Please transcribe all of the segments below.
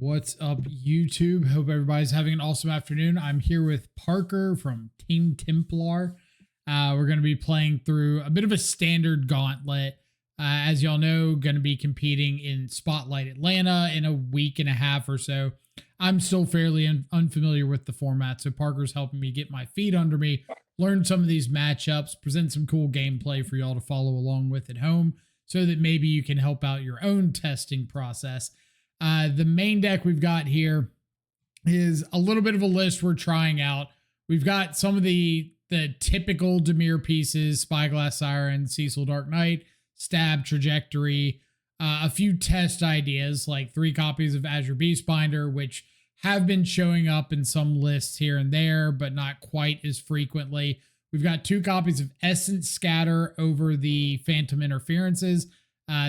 What's up, YouTube? Hope everybody's having an awesome afternoon. I'm here with Parker from Team Templar. We're going to be playing through a bit of a standard gauntlet. As y'all know, going to be competing in Spotlight Atlanta in a week and a half or so. I'm still fairly unfamiliar with the format, so Parker's helping me get my feet under me, learn some of these matchups, present some cool gameplay for y'all to follow along with at home, so that maybe you can help out your own testing process. The main deck we've got here is a little bit of a list we're trying out. We've got some of the typical Dimir pieces: Spyglass Siren, Cecil Dark Knight, Stab, Trajectory, a few test ideas like 3 copies of Azure Beastbinder, which have been showing up in some lists here and there, but not quite as frequently. We've got 2 copies of Essence Scatter over the Phantom Interferences.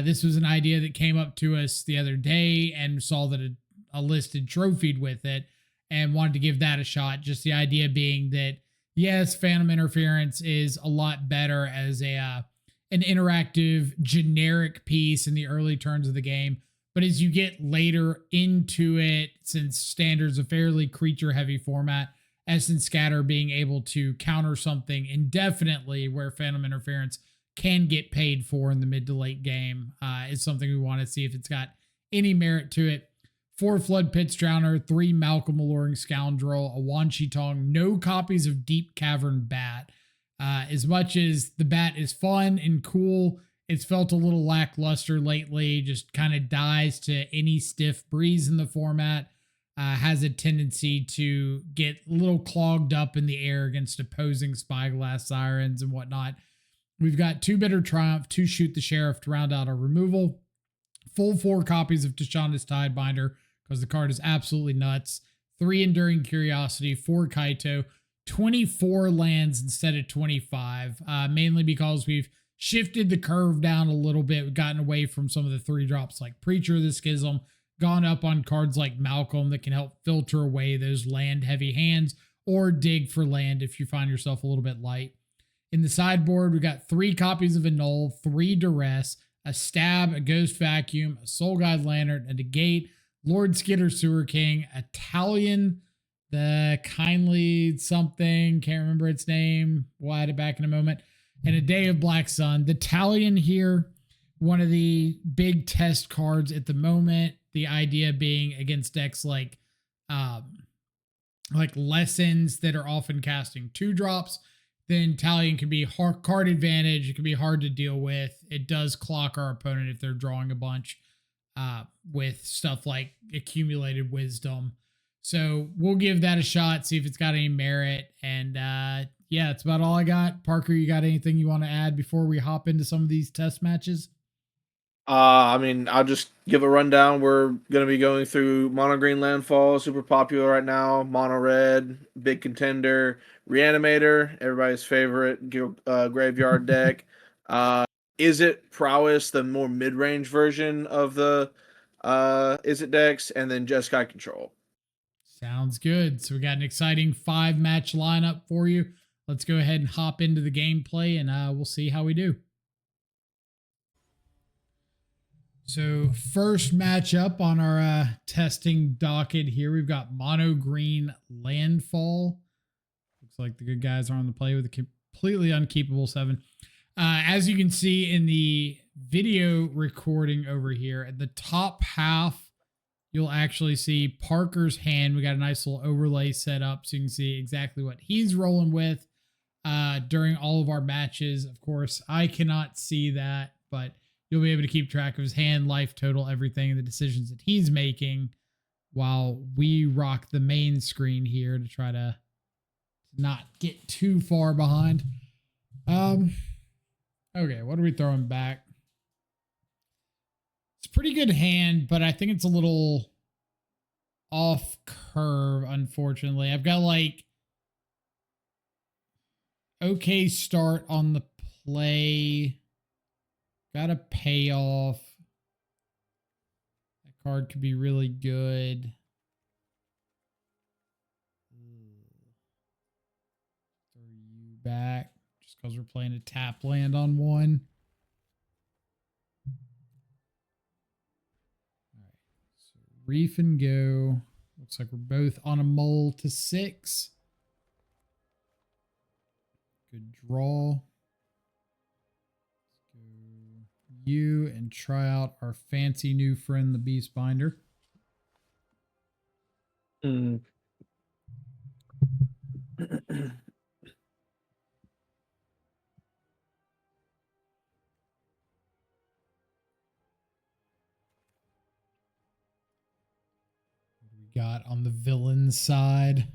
This was an idea that came up to us the other day and saw that a list had trophied with it and wanted to give that a shot. Just the idea being that, yes, Phantom Interference is a lot better as an interactive generic piece in the early turns of the game. But as you get later into it, since Standard's a fairly creature-heavy format, Essence Scatter being able to counter something indefinitely where Phantom Interference can get paid for in the mid to late game is something we want to see if it's got any merit to it. 4 Flood Pits Drowner, 3 Malcolm Alluring Scoundrel, a Wan Shi Tong, no copies of Deep Cavern Bat. As much as the bat is fun and cool, it's felt a little lackluster lately, just kind of dies to any stiff breeze in the format. Has a tendency to get a little clogged up in the air against opposing Spyglass Sirens and whatnot. We've got 2 Bitter Triumph, 2 Shoot the Sheriff to round out our removal. Full 4 copies of Tashanda's Tidebinder, because the card is absolutely nuts. 3 Enduring Curiosity, 4 Kaito, 24 lands instead of 25, mainly because we've shifted the curve down a little bit. We've gotten away from some of the 3 drops like Preacher of the Schism, gone up on cards like Malcolm that can help filter away those land heavy hands, or dig for land if you find yourself a little bit light. In the sideboard, we got 3 copies of Annul, 3 Duress, a Stab, a Ghost Vacuum, a Soul Guide Lantern, a Negate, Lord Skidder Sewer King, a Talion, the Kindly something, can't remember its name, we'll add it back in a moment, and a Day of Black Sun. The Talion here, one of the big test cards at the moment, the idea being against decks like Lessons that are often casting 2 drops, then Talion can be hard card advantage. It can be hard to deal with. It does clock our opponent if they're drawing a bunch with stuff like Accumulated Wisdom. So we'll give that a shot, see if it's got any merit. And yeah, that's about all I got. Parker, you got anything you want to add before we hop into some of these test matches? I mean, I'll just give a rundown. We're going to be going through Mono Green Landfall, super popular right now. Mono Red, big contender. Reanimator, everybody's favorite graveyard deck. Izzet Prowess, the more mid-range version of the Izzet decks, and then Jeskai Control. Sounds good. So we got an exciting 5-match lineup for you. Let's go ahead and hop into the gameplay, and we'll see how we do. So first matchup on our testing docket here, we've got Mono Green Landfall. Looks like the good guys are on the play with a completely unkeepable 7. As you can see in the video recording over here, at the top half, you'll actually see Parker's hand. We got a nice little overlay set up so you can see exactly what he's rolling with during all of our matches. Of course, I cannot see that, but you'll be able to keep track of his hand, life total, everything, and the decisions that he's making while we rock the main screen here to try to not get too far behind. Okay, what are we throwing back? It's a pretty good hand, but I think it's a little off curve, unfortunately. I've got like okay start on the play. Got a payoff. That card could be really good. Throw you back just because we're playing a tap land on 1. All right, so Reef and go. Looks like we're both on a mull to 6. Good draw. Let's go you and try out our fancy new friend, the Beastbinder. Hmm. We got on the villain side.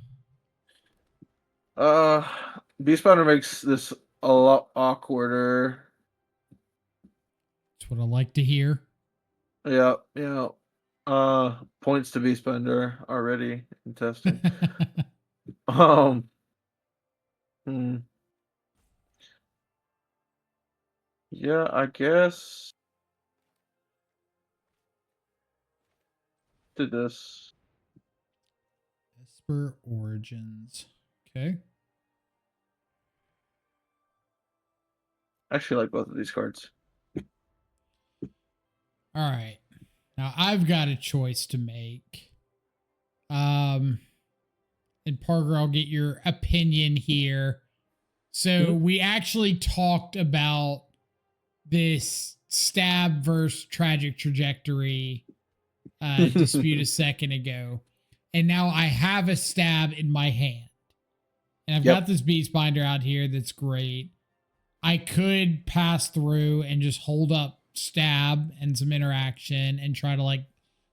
Beastbinder makes this a lot awkwarder. That's what I like to hear. Yeah, yeah. Points to Beastbinder already in testing. um. Hmm. Yeah, I guess. Did this. Esper Origins. Okay. I actually like both of these cards. All right. Now I've got a choice to make. And Parker, I'll get your opinion here. So we actually talked about this stab versus tragic trajectory dispute a second ago. And now I have a stab in my hand. And I've got this Beastbinder out here that's great. I could pass through and just hold up stab and some interaction and try to like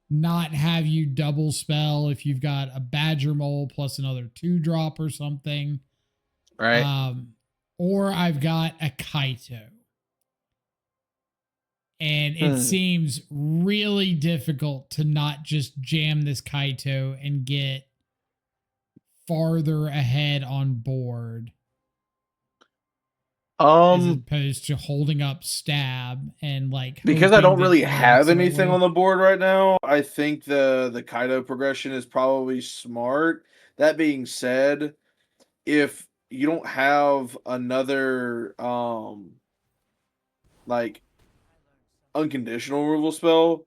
not have you double spell if you've got a Badger Mole plus another 2-drop or something. Right. Or I've got a Kaito. And it seems really difficult to not just jam this Kaito and get farther ahead on board. As opposed to holding up stab and like because I don't really have anything on the board right now. I think the Kaido progression is probably smart. That being said, if you don't have another like unconditional removal spell,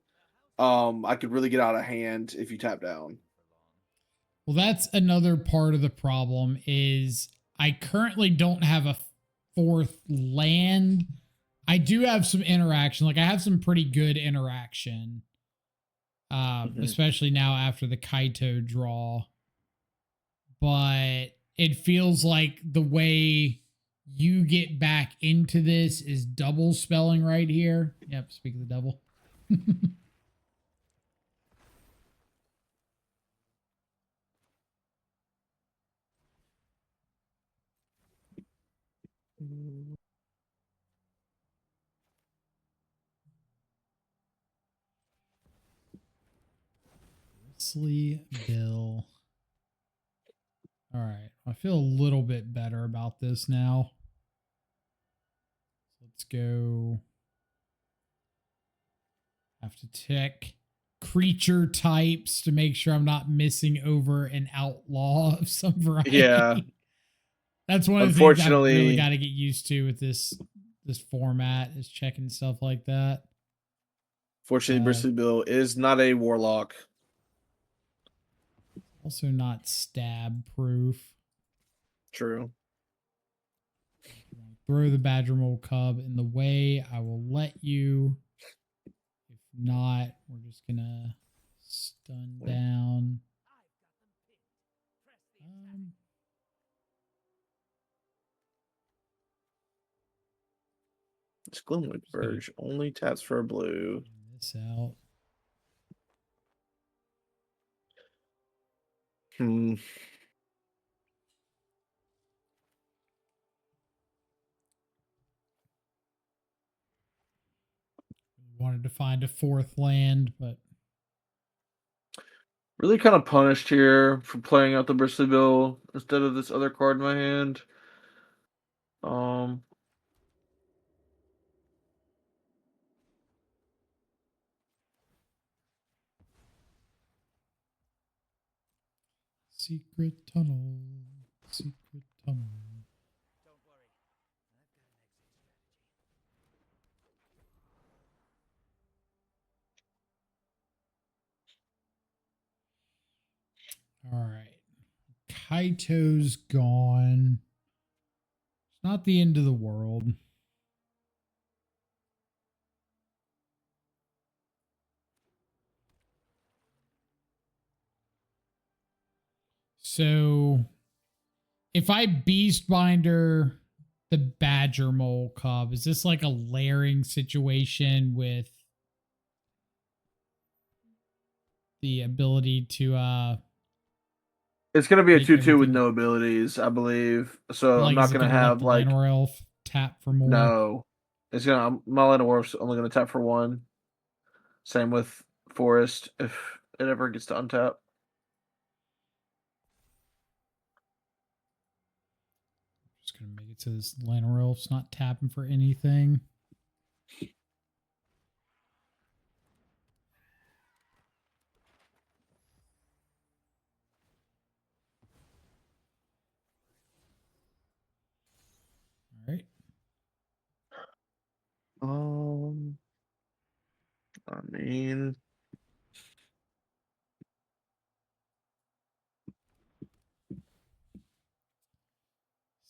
I could really get out of hand if you tap down. Well, that's another part of the problem is I currently don't have a 4th land. I do have some interaction. Like I have some pretty good interaction. Especially now after the Kaito draw. But it feels like the way you get back into this is double spelling right here. Yep, speak of the devil. Bristly Bill. All right. I feel a little bit better about this now. Let's go. Have to check creature types to make sure I'm not missing over an outlaw of some variety. Yeah. That's one of the things I've really got to get used to with this format is checking stuff like that. Fortunately, Bristly Bill is not a warlock. Also not stab proof. True. Throw the Badger Mole Cub in the way. I will let you. If not, we're just gonna stun down. This Gloomwood Verge only taps for a blue. This out. Wanted to find a 4th land, but really kind of punished here for playing out the Bristly Bill instead of this other card in my hand. Secret tunnel. Secret tunnel. Don't worry. All right. Kaito's gone. It's not the end of the world. So if I Beastbinder the Badger Mole Cub, is this like a layering situation with the ability to It's gonna be a make 2/2 with everything no abilities, I believe. So I'm like, not is it gonna gonna let have the like Llanowar Elf tap for more? no. It's gonna my Land of Warp's only gonna tap for one. Same with Forest if it ever gets to untap. Just gonna make it so this Llanowar Elf's not tapping for anything. All right. I mean,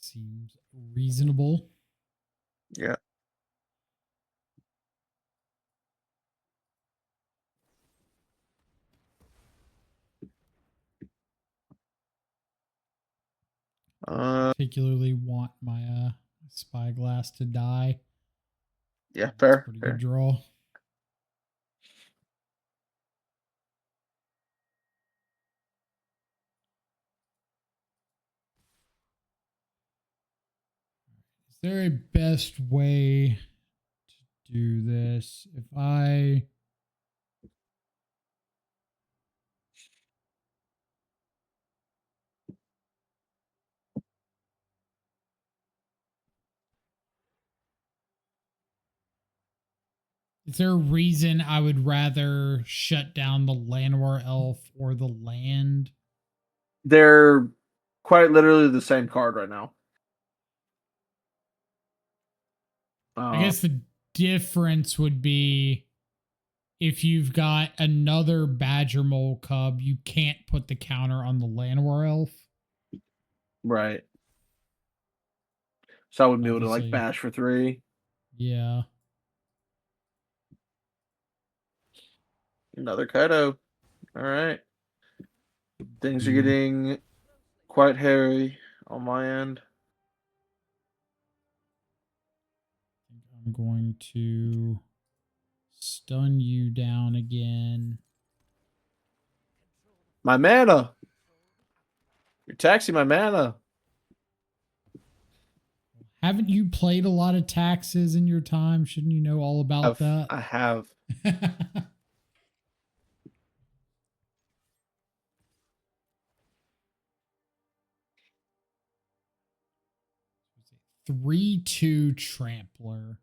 Seems reasonable. yeah. Particularly want my spyglass to die. Yeah, That's a fair, pretty fair. good draw. Is there a best way to do this? If I Is there a reason I would rather shut down the Llanowar Elf or the land? They're quite literally the same card right now. I guess the difference would be if you've got another Badger Mole Cub, you can't put the counter on the Llanowar Elf. Right. So I would be able to like Obviously. bash for 3. Yeah. Another Kaido. All right. Things are getting quite hairy on my end. I'm going to stun you down again. My mana. You're taxing my mana. Haven't you played a lot of taxes in your time? Shouldn't you know all about that? I have. 3/2 Trampler.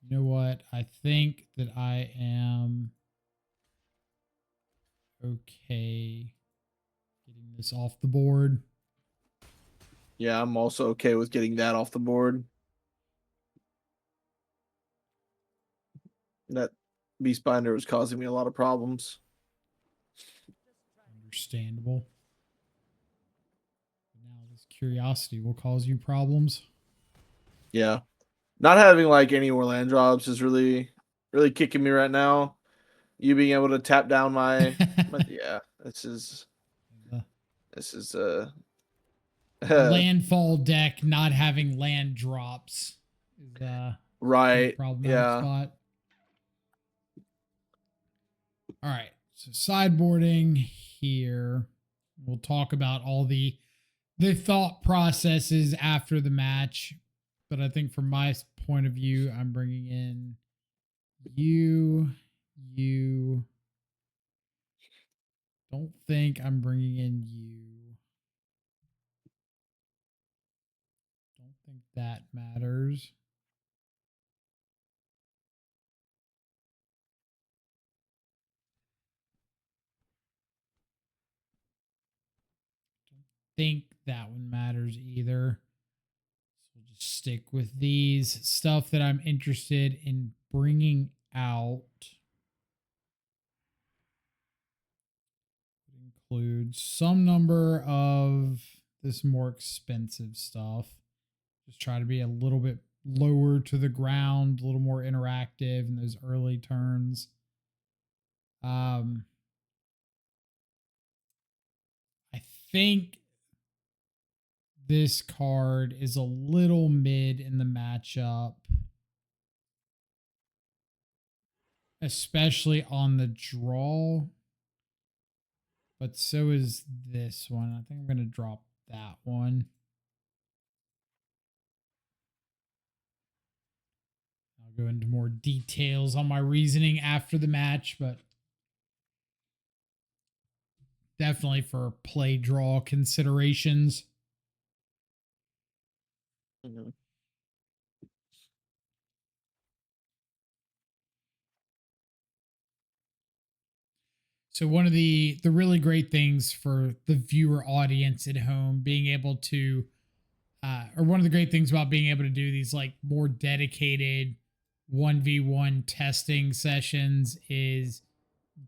You know what? I think that I am okay getting this off the board. Yeah, I'm also okay with getting that off the board. That Beastbinder was causing me a lot of problems. Understandable. Now this curiosity will cause you problems. Yeah. Not having like any more land drops is really kicking me right now. You being able to tap down my yeah, this is Landfall deck not having land drops is right. problematic Yeah. spot. All right, so sideboarding here. We'll talk about all the thought processes after the match, but I think from my point of view, I'm bringing in you. Don't think I'm bringing in you. Don't think that matters. Don't think that one matters either. So we'll just stick with these stuff that I'm interested in bringing out. Putting include some number of this more expensive stuff. Just try to be a little bit lower to the ground, a little more interactive in those early turns. I think this card is a little mid in the matchup, especially on the draw. But so is this one. I think I'm going to drop that one. I'll go into more details on my reasoning after the match, but definitely for play draw considerations. Mm-hmm. So one of the really great things for the viewer audience at home being able to or one of the great things about being able to do these like more dedicated 1v1 testing sessions is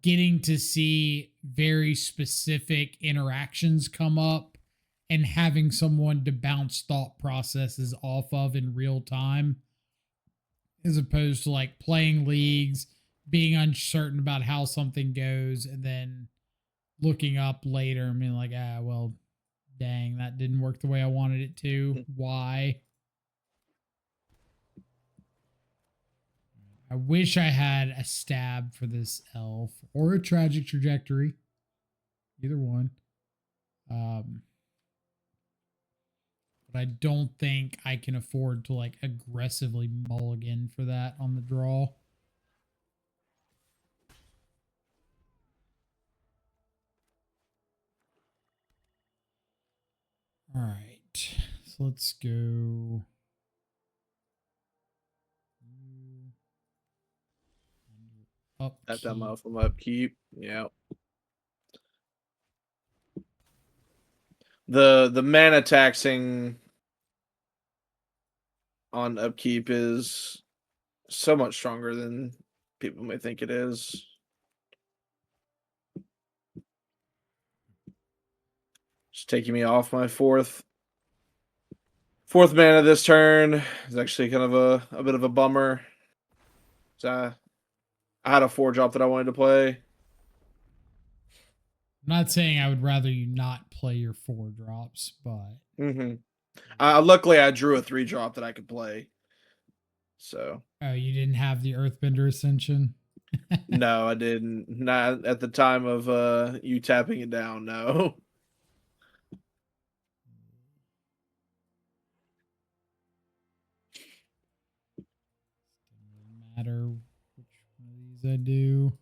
getting to see very specific interactions come up and having someone to bounce thought processes off of in real time, as opposed to like playing leagues, being uncertain about how something goes, and then looking up later and being like, well, dang, that didn't work the way I wanted it to. Why? I wish I had a stab for this elf or a tragic trajectory. Either one. But I don't think I can afford to like aggressively mulligan for that on the draw. All right. So let's go. Tap that mouth from upkeep. Yeah. The mana taxing on upkeep is so much stronger than people may think it is. Just taking me off my fourth mana this turn is actually kind of a bit of a bummer. So I had a 4-drop that I wanted to play. I'm not saying I would rather you not play your 4-drops, but luckily I drew a 3-drop that I could play. So you didn't have the Earthbender Ascension? No, I didn't. Not at the time of you tapping it down, no. Doesn't matter which one of these I do.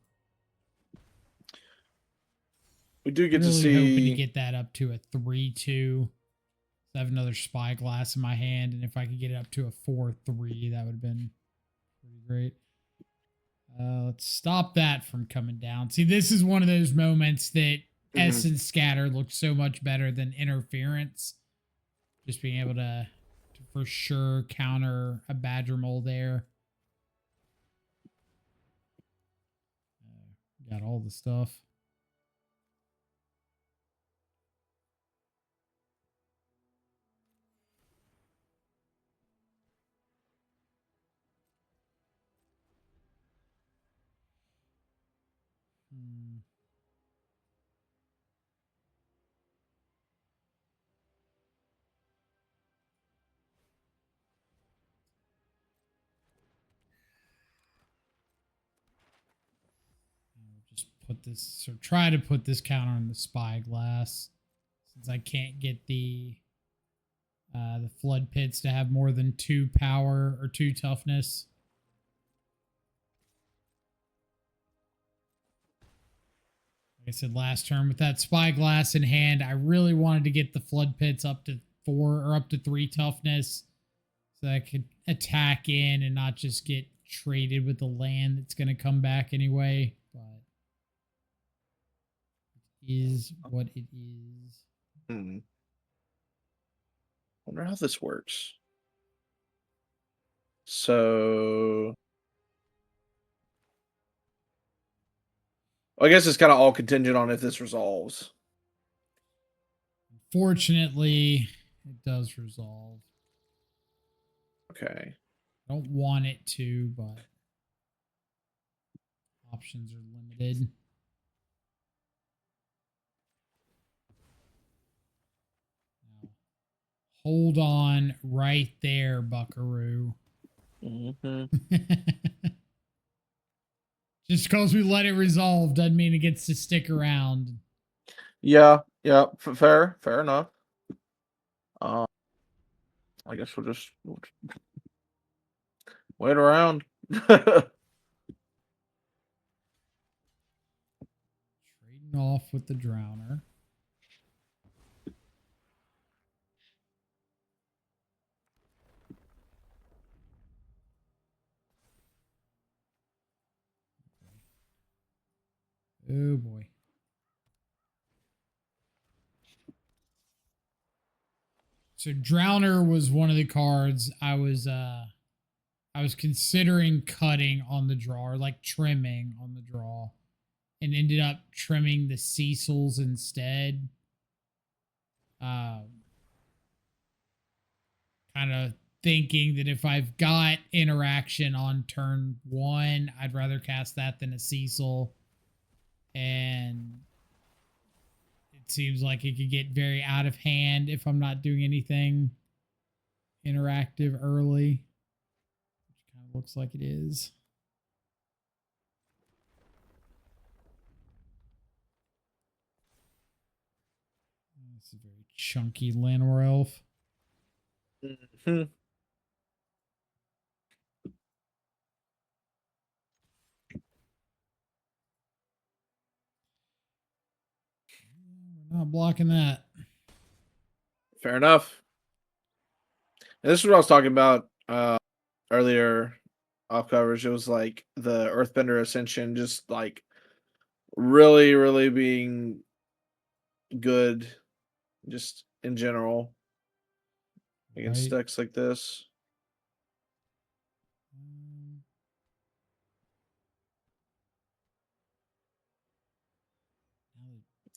We do get really to see hoping to get that up to a 3-2. I have another spyglass in my hand, and if I could get it up to a 4-3, that would have been pretty great. Let's stop that from coming down. See, this is one of those moments that Essence Scatter looks so much better than Interference. Just being able to for sure counter a Badger Mole there. Got all the stuff. Just put this, or try to put this counter on the Spyglass, since I can't get the Flood Pits to have more than 2 power or 2 toughness. Like I said last turn, with that Spyglass in hand, I really wanted to get the Flood Pits up to 4 or up to 3 toughness, so I could attack in and not just get traded with the land that's going to come back anyway. But it is what it is. Wonder how this works. So I guess it's kind of all contingent on if this resolves. Fortunately, it does resolve. Okay. I don't want it to, but options are limited. Now, hold on right there, Buckaroo. Mm-hmm. Just because we let it resolve doesn't mean it gets to stick around. Yeah. Yeah. Fair. Fair enough. I guess we'll just wait around. Trading off with the Drowner. Oh boy. So Drowner was one of the cards I was considering cutting on the draw, or like trimming on the draw, and ended up trimming the Cecils instead. Kind of thinking that if I've got interaction on turn 1, I'd rather cast that than a Cecil. And it seems like it could get very out of hand if I'm not doing anything interactive early, which kind of looks like it is. This is a very chunky Llanowar Elf. Mm-hmm. We're not blocking that. Fair enough. And this is what I was talking about earlier off coverage. It was like the Earthbender Ascension just like really, really being good just in general against Right. decks like this.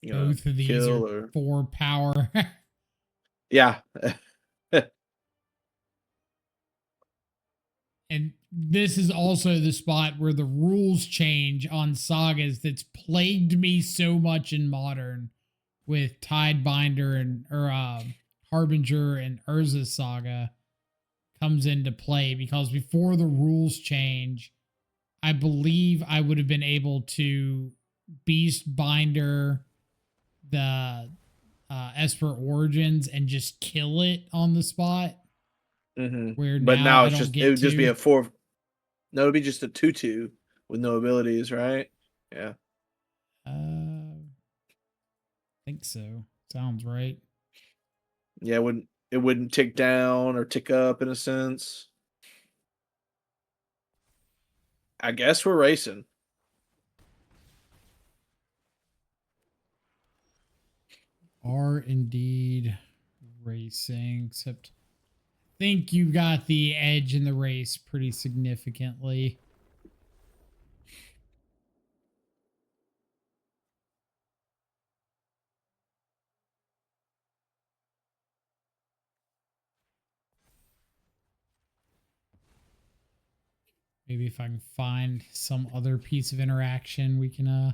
You know, Both of these kill are or 4 power. yeah. And this is also the spot where the rules change on sagas that's plagued me so much in Modern with Tidebinder and Harbinger and Urza Saga comes into play, because before the rules change, I believe I would have been able to Beast Binder the Esper Origins and just kill it on the spot. Mm-hmm. Where But now now I it's don't just get it would just be to. a 4. No, it'd be just a 2/2 with no abilities, right? Yeah. Think so. Sounds right. Yeah, it wouldn't tick down or tick up in a sense. I guess we're racing. Are indeed racing, except I think you got the edge in the race pretty significantly. Maybe if I can find some other piece of interaction, we can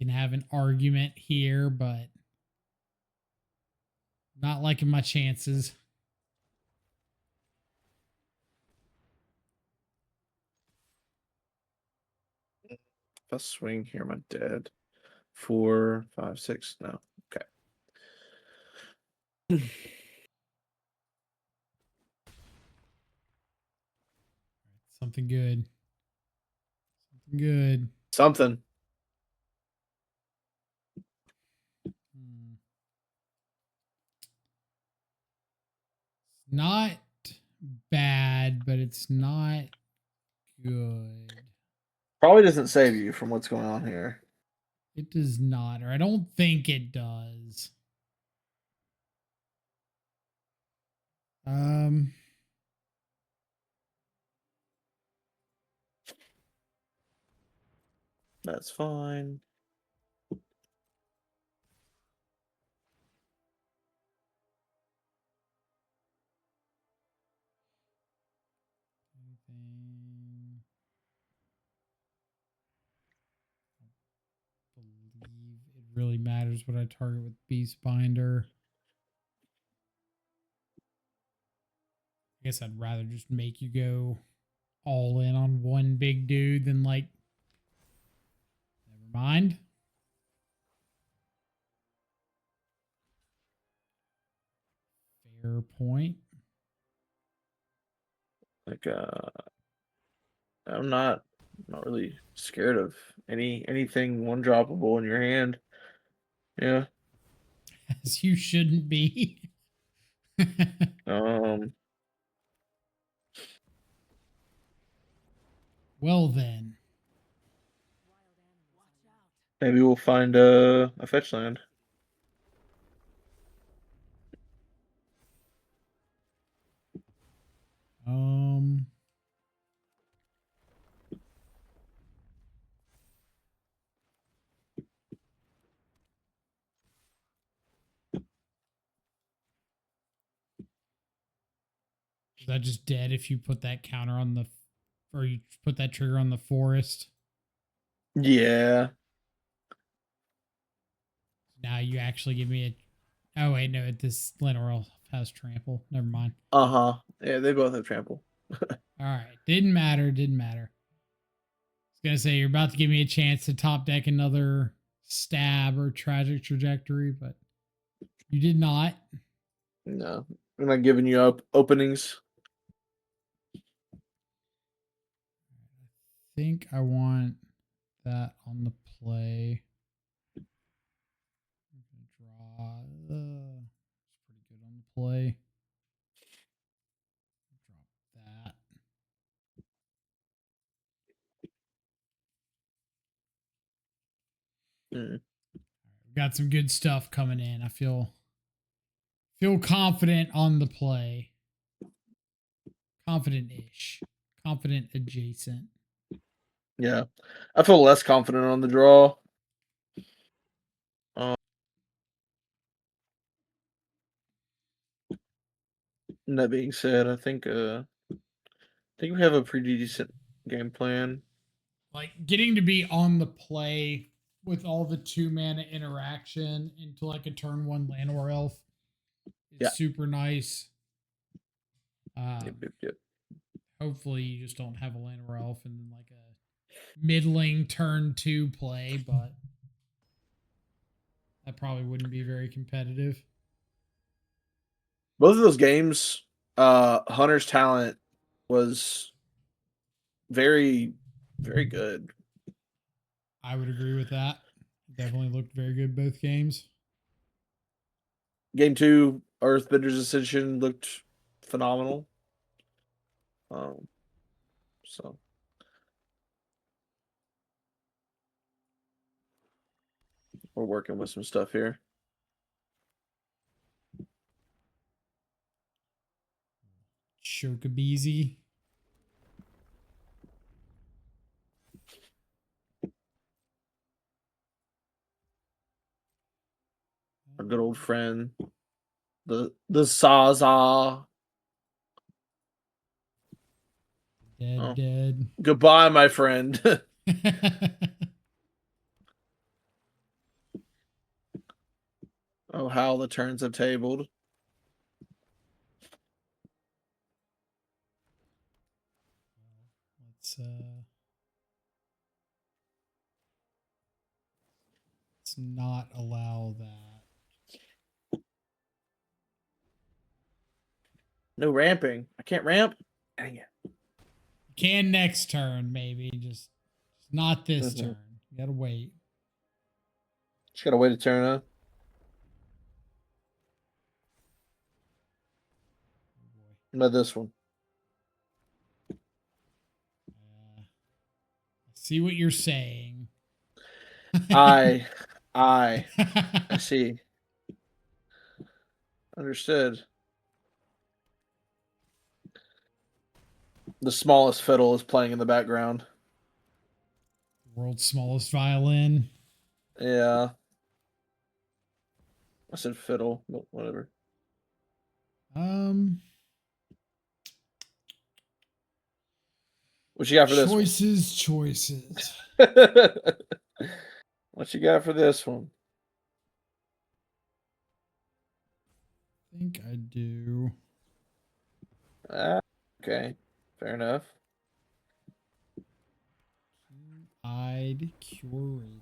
have an argument here, but not liking my chances. If I swing here, am I dead? 4, 5, 6. No. Okay. Something good. Something good. Something. Not bad, but it's not good. Probably doesn't save you from what's going on here. It does not, or I don't think it does. That's fine. really matters what I target with Beast Binder. I guess I'd rather just make you go all in on one big dude than like, never mind. Fair point. Like, I'm not really scared of anything one droppable in your hand. Yeah. As you shouldn't be. Well then. Maybe we'll find a fetch land. Is that just dead if you put that counter on the, or you put that trigger on the forest? Yeah. Now you actually give me a, oh wait, no, this Lenore has trample. Never mind. Uh-huh. Yeah, they both have trample. All right. Didn't matter. Didn't matter. I was going to say, you're about to give me a chance to top deck another stab or tragic trajectory, but you did not. No. I'm not giving you up openings. I think I want that on the play. I'm going to draw. It's pretty good on the play. Drop that. Mm. We've got some good stuff coming in. I feel confident on the play. Confident-ish. Confident adjacent. Yeah. I feel less confident on the draw. And that being said, I think we have a pretty decent game plan. Like getting to be on the play with all the 2-mana interaction into like a turn 1 land or elf is super nice. Yep. Hopefully you just don't have a land or elf and then like a middling turn 2 play, but that probably wouldn't be very competitive. Both of those games, Hunter's talent was very, very good. I would agree with that. Definitely looked very good both games. Game 2, Earthbender's Ascension looked phenomenal. So we're working with some stuff here. Chokabeezy. Our good old friend, the Zaza. Dead. Goodbye, my friend. Oh, how the turns have tabled. Let's not allow that. No ramping. I can't ramp. Dang it. Can next turn, maybe. Just not this turn. You gotta wait. Just gotta wait a turn, huh? How about this one? See what you're saying. I see. Understood. The smallest fiddle is playing in the background. World's smallest violin. Yeah. I said fiddle, but whatever. What you got for this one? Choices. What you got for this one? think I do. Okay, fair enough. Keen-eyed curator.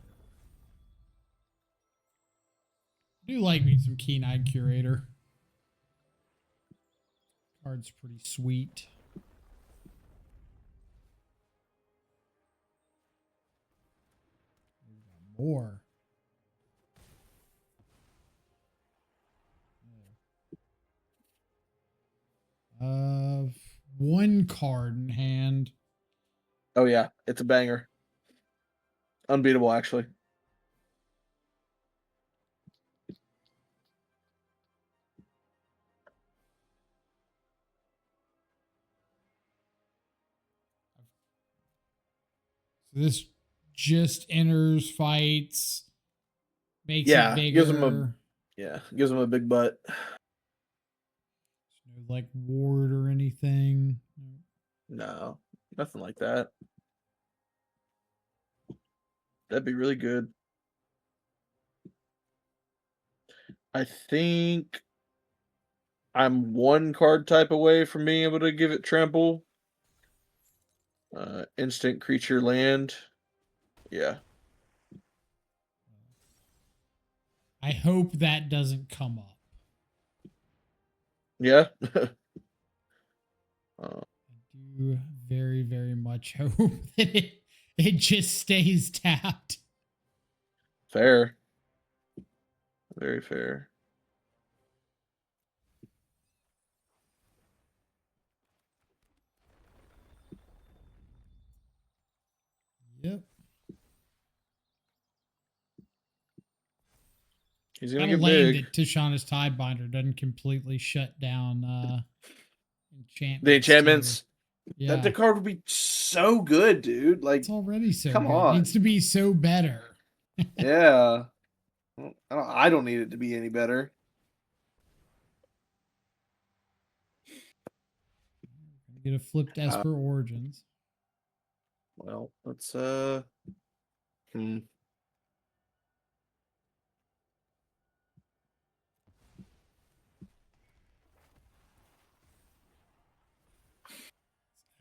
I do like me some keen-eyed curator. Card's pretty sweet. We got more. One card in hand. Oh yeah, it's a banger. Unbeatable, actually. So this just enters fights, makes Yeah, it bigger. gives him a big butt. No, like ward or anything. No, nothing like that. That'd be really good. I think I'm one card type away from being able to give it trample. Instant creature land. Yeah. I hope that doesn't come up. Yeah. I do very, very much hope that it just stays tapped. Fair. Very fair. Yep. He's gonna Kind of get lame big. that Tishana's Tidebinder doesn't completely shut down enchantments. The enchantments. Yeah. The card would be so good, dude. Like, It's already so come good. on. It needs to be so better. Yeah. I don't need it to be any better. Get a flipped Esper Origins. Well, let's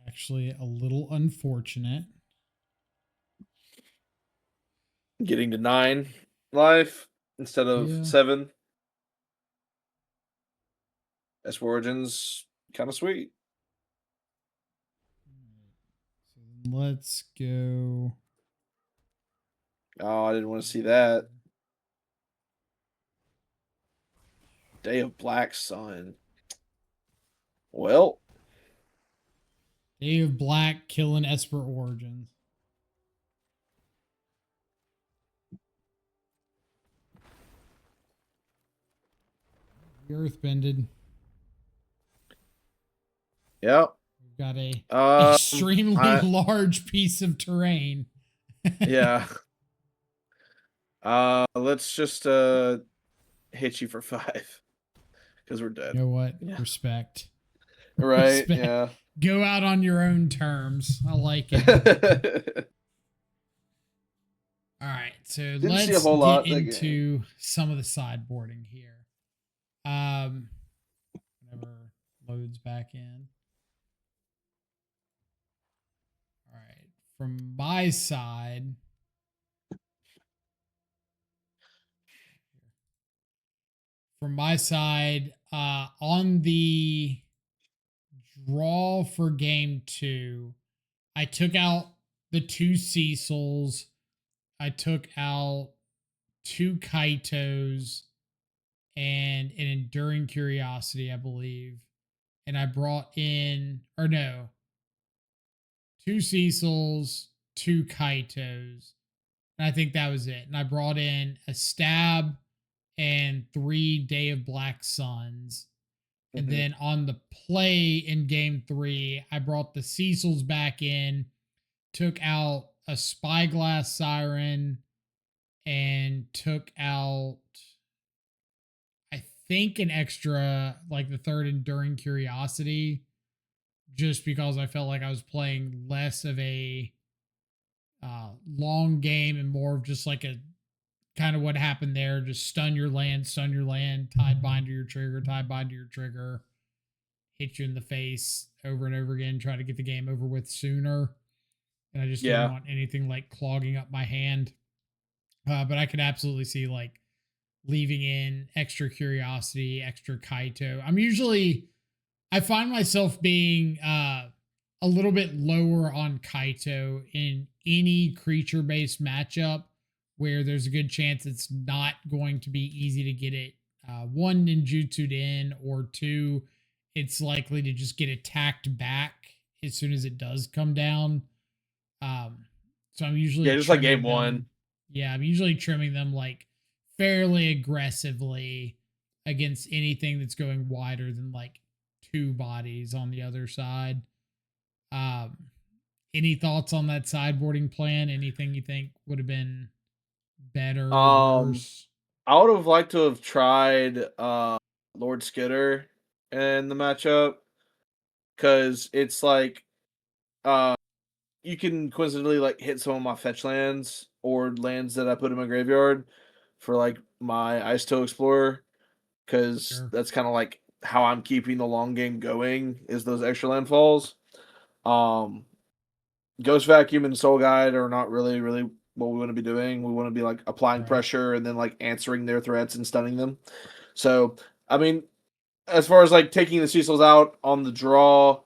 Actually, a little unfortunate. getting to 9 life instead of 7. That's Origins kind of sweet. So let's go. Oh, I didn't want to see that. Day of Black Sun. Well, Day of Black killing Esper Origins. Earthbended. yep. We've got a extremely large piece of terrain. Yeah. Let's just hit you for 5 because we're dead. You know what? Yeah. Respect. Right. Respect. Yeah. Go out on your own terms. I like it. All right, so let's get into some of the sideboarding here. Whenever loads back in. All right, from my side. On the draw for game 2, I took out the 2 Cecils. I took out 2 Kaitos and an Enduring Curiosity, I believe. And I brought in, 2 Cecils, 2 Kaitos. And I think that was it. And I brought in a Stab and 3 Day of Black Suns. And then on the play in game 3, I brought the Cecils back in, took out a Spyglass Siren, and took out, I think, an extra, like the 3rd Enduring Curiosity, just because I felt like I was playing less of a long game and more of just like a kind of what happened there. Just stun your land, tide bind to your trigger, hit you in the face over and over again, try to get the game over with sooner. And I just didn't Yeah. want anything like clogging up my hand. But I could absolutely see like leaving in extra curiosity, extra Kaito. I find myself being a little bit lower on Kaito in any creature based matchup where there's a good chance it's not going to be easy to get it one ninjutsu'd in, or two, it's likely to just get attacked back as soon as it does come down. So I'm usually Yeah, just like game trimming them- one. Yeah, I'm usually trimming them like fairly aggressively against anything that's going wider than like 2 bodies on the other side. Any thoughts on that sideboarding plan? Anything you think would have been better or worse? I would have liked to have tried Lord Skitter in the matchup, because it's like you can coincidentally like hit some of my fetch lands or lands that I put in my graveyard for like my Ice Toe Explorer, because Sure. that's kind of like how I'm keeping the long game going, is those extra landfalls. Ghost Vacuum and Soul Guide are not really what we want to be doing. We want to be like applying Right. pressure and then like answering their threats and stunning them. So, I mean, as far as like taking the Cecils out on the draw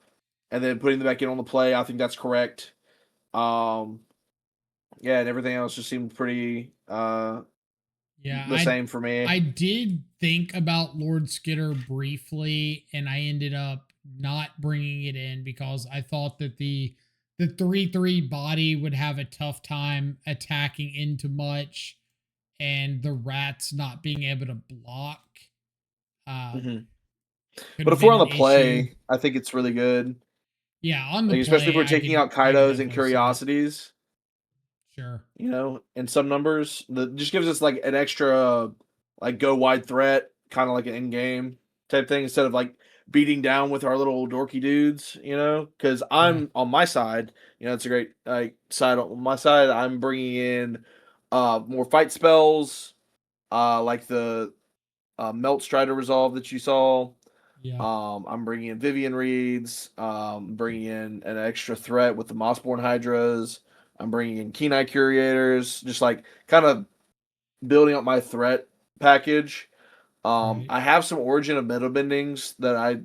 and then putting them back in on the play, I think that's correct. Yeah, and everything else just seemed pretty Yeah, the same for me. I did think about Lord Skitter briefly, and I ended up not bringing it in because I thought that the 3/3 body would have a tough time attacking into much, and the rats not being able to block. Mhm. Could But have if we're been on the an play, issue. I think it's really good. Yeah, on the Like, especially if play, we're taking out I could Kaidos and definitely see it. Curiosities, Sure. in some numbers. That just gives us like an extra like go wide threat, kind of like an in game type thing, instead of like beating down with our little dorky dudes, because I'm on my side, it's a great like side on my side. I'm bringing in more fight spells, like the Melt Strider Resolve that you saw. Yeah. I'm bringing in Vivian Reeds. Bringing in an extra threat with the Mossborn Hydras. I'm bringing in Keen Eye Curators. Just like kind of building up my threat package. Right. I have some Origin of Meta Bendings that I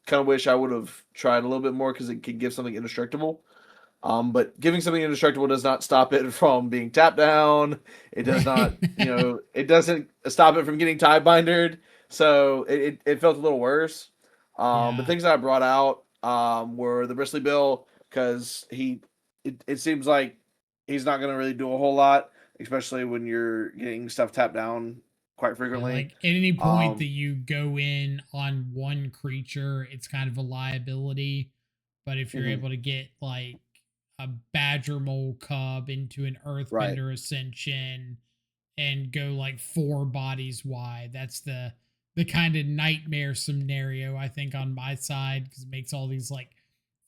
kind of wish I would have tried a little bit more, because it could give something indestructible. But giving something indestructible does not stop it from being tapped down. It does not, it doesn't stop it from getting tie bindered. So it felt a little worse. The Yeah. things that I brought out were the Bristly Bill, because it seems like he's not going to really do a whole lot, especially when you're getting stuff tapped down quite Yeah, frequently. like at any point Um, that you go in on one creature, it's kind of a liability. But if you're Mhm. able to get like a Badger Mole Cub into an Right. Earthbender Ascension and go like 4 bodies wide, that's the kind of nightmare scenario I think on my side, because it makes all these like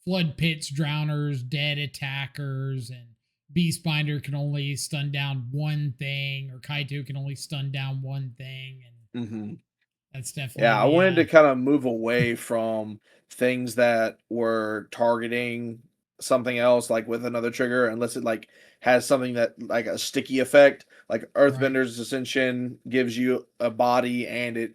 flood pits, drowners, dead attackers, and Beastbinder can only stun down one thing, or Kaito can only stun down one thing, and Mhm. that's definitely Yeah, I wanted to kind of move away from things that were targeting something else, like with another trigger, unless it like has something that like a sticky effect. Like right. Earthbender's Ascension gives you a body and it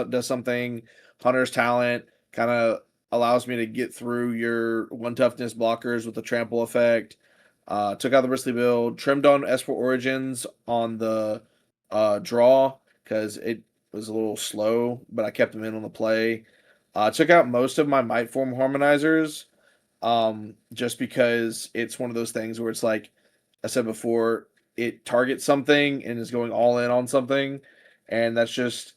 does something. Hunter's Talent kind of allows me to get through your one toughness blockers with the trample effect. Took out the Bristly build, trimmed on Esper Origins on the draw, because it was a little slow, but I kept them in on the play. Took out most of my Might Form Harmonizers, just because it's one of those things where it's like I said before, it targets something and is going all in on something, and that's just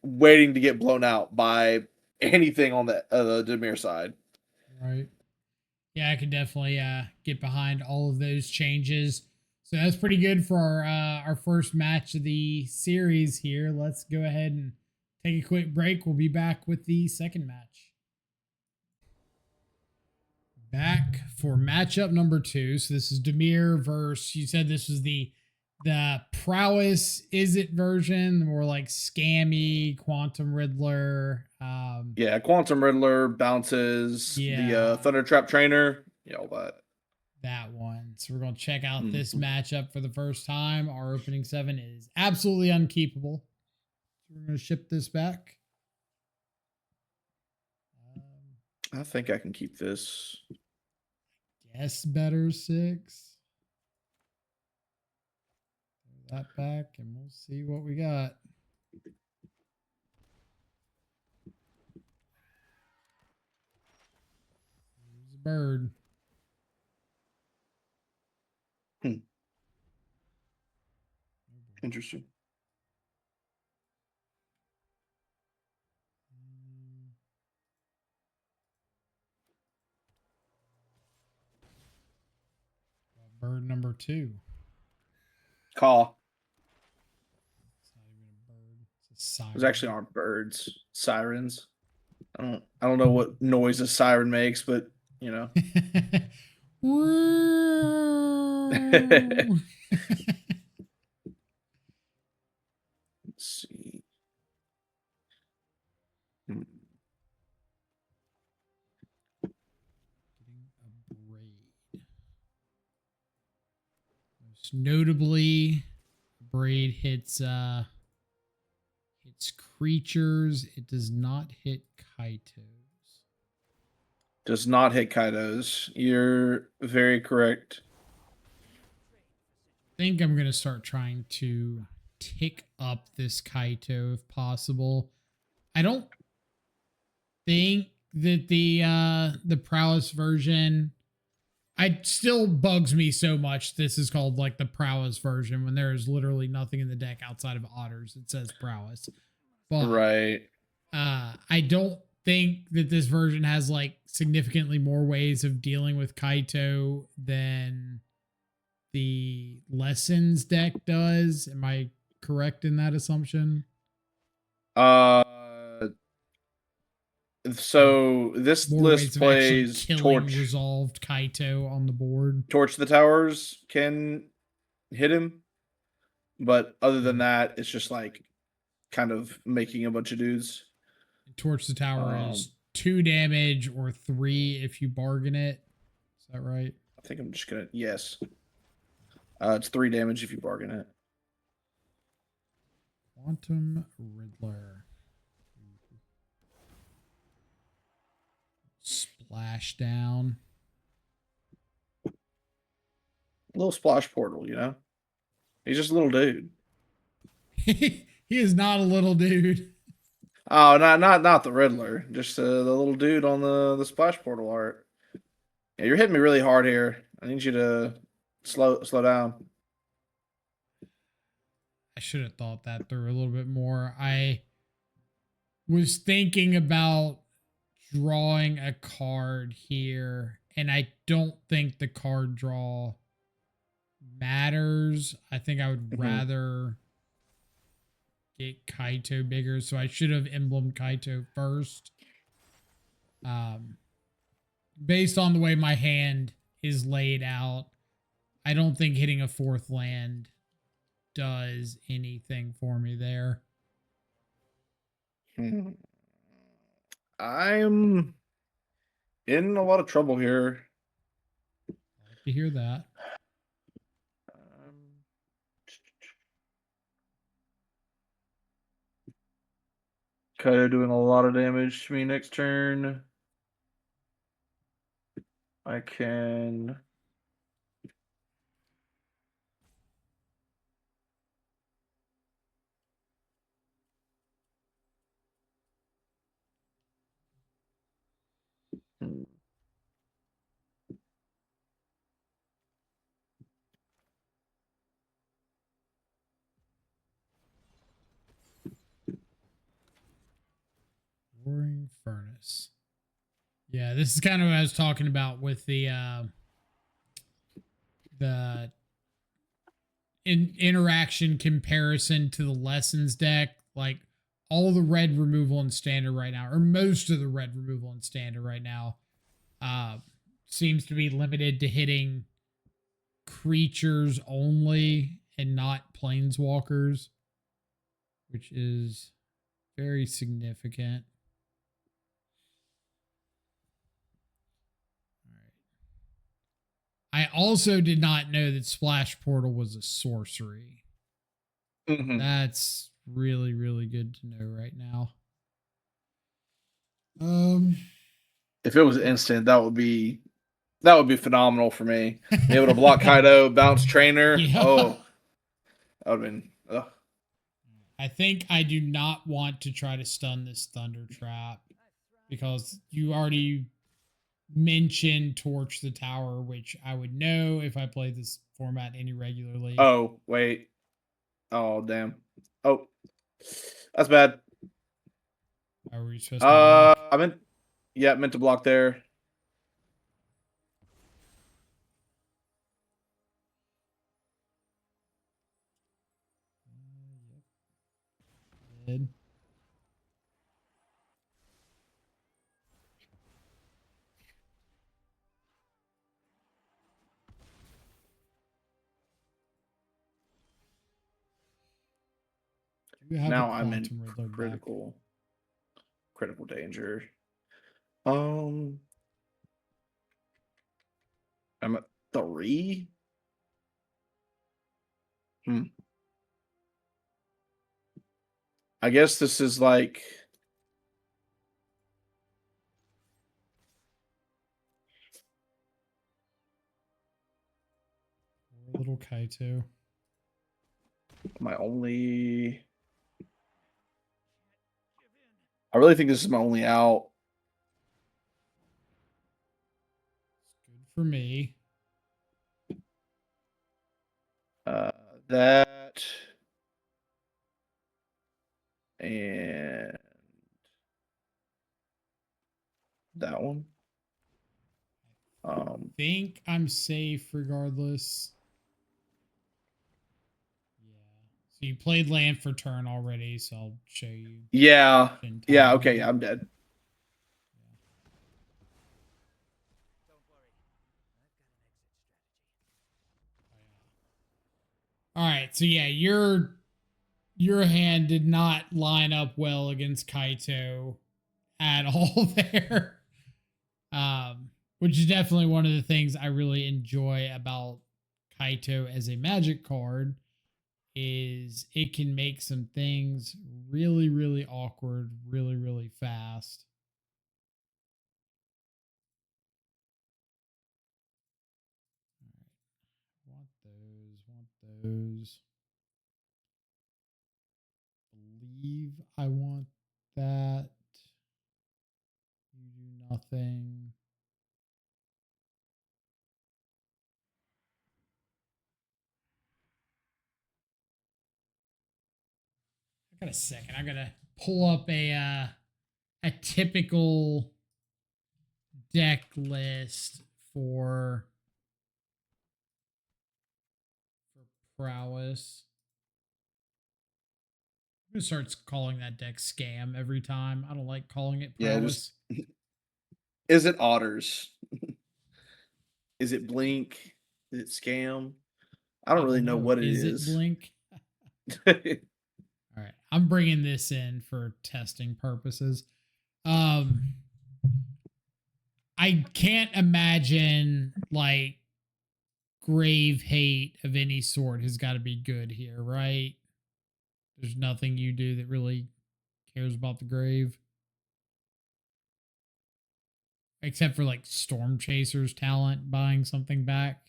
waiting to get blown out by anything on the Dimir side. Right. Yeah, I could definitely get behind all of those changes. So that's pretty good for our first match of the series here. Let's go ahead and take a quick break. We'll be back with the second match. Back for matchup number 2. So this is Dimir versus, you said this was the the Prowess Izzet version, the more like scammy Quantum Riddler. Yeah, Quantum Riddler bounces. Yeah. The Thunder Trap Trainer. Yeah, all that. That one. So we're going to check out this Mhm. matchup for the first time. Our opening 7 is absolutely unkeepable. So we're going to ship this back. I think I can keep this. Guess better 6. Throw that back and we'll see what we got. Here's a bird. Interesting. Bird number 2. Call. It's not even a bird. It's a siren. Those actually aren't birds. Sirens. I don't know what noise a siren makes, but you know. Let's see. Getting a braid. Most notably, braid hits creatures. It does not hit Kaitos. Does not hit Kaitos. You're very correct. I think I'm gonna start trying to tick up this Kaito if possible. I don't think that the prowess version, it still bugs me so much. This is called like the prowess version when there is literally nothing in the deck outside of otters. It says prowess, but Right. I don't think that this version has like significantly more ways of dealing with Kaito than the lessons deck does. Am I correct in that assumption? So this More list ways of actually plays killing Torch. resolved Kaito on the board. Torch the Towers can hit him, but other than that, it's just like kind of making a bunch of dudes. Torch the Tower is 2 damage or 3 if you bargain it. Is that right? I think I'm just gonna yes. It's 3 damage if you bargain it. Quantum Riddler. Splash down. Little splash portal, you know. He's just a little dude. He is not a little dude. Oh, not the Riddler, just the little dude on the splash portal art. Yeah, you're hitting me really hard here. I need you to slow down. I should have thought that through a little bit more. I was thinking about drawing a card here, and I don't think the card draw matters. I think I would rather get Kaito bigger, so I should have emblem Kaito first. Based on the way my hand is laid out, I don't think hitting a 4th land does anything for me there. I'm in a lot of trouble here. I like to hear that. Kaido doing a lot of damage to me next turn. I can Roaring Furnace. Yeah, this is kind of what I was talking about with the interaction comparison to the lessons deck. Like all the red removal in standard right now, or most of the red removal in standard right now, seems to be limited to hitting creatures only. and not planeswalkers, which is very significant. All right. I also did not know that Splash Portal was a sorcery. Mm-hmm. That's really, really good to know right now. If it was instant, that would be phenomenal for me. Be able to block Kaido, bounce trainer. Yeah. Oh, that would have been. Ugh. I think I do not want to try to stun this Thunder Trap because you already mentioned Torch the Tower, which I would know if I played this format any regularly. Oh, wait. Oh, damn. Oh, that's bad. How were you supposed to block? I meant to block there. Did. Now I'm in critical danger. I'm at 3. I guess this is like. Little Kaito. My only. I really think this is my only out. Good for me. That and that one. I think I'm safe regardless. Yeah. So you played land for turn already, so I'll show you. Yeah. Yeah. Okay. Yeah, I'm dead. Don't worry. I've got an exit strategy. All right. So yeah, your hand did not line up well against Kaito at all there. Which is definitely one of the things I really enjoy about Kaito as a Magic card is it can make some things really, really awkward, really, really fast. All right. Want those. Believe I want that. You do nothing. I got a second. I gotta pull up a typical deck list for prowess. I'm gonna start calling that deck scam every time. I don't like calling it prowess. Yeah, is it otters? Is it blink? Is it scam? I don't really know what it is. Is it blink? All right, I'm bringing this in for testing purposes. I can't imagine like grave hate of any sort has got to be good here, right? There's nothing you do that really cares about the grave. Except for like Storm Chaser's talent buying something back.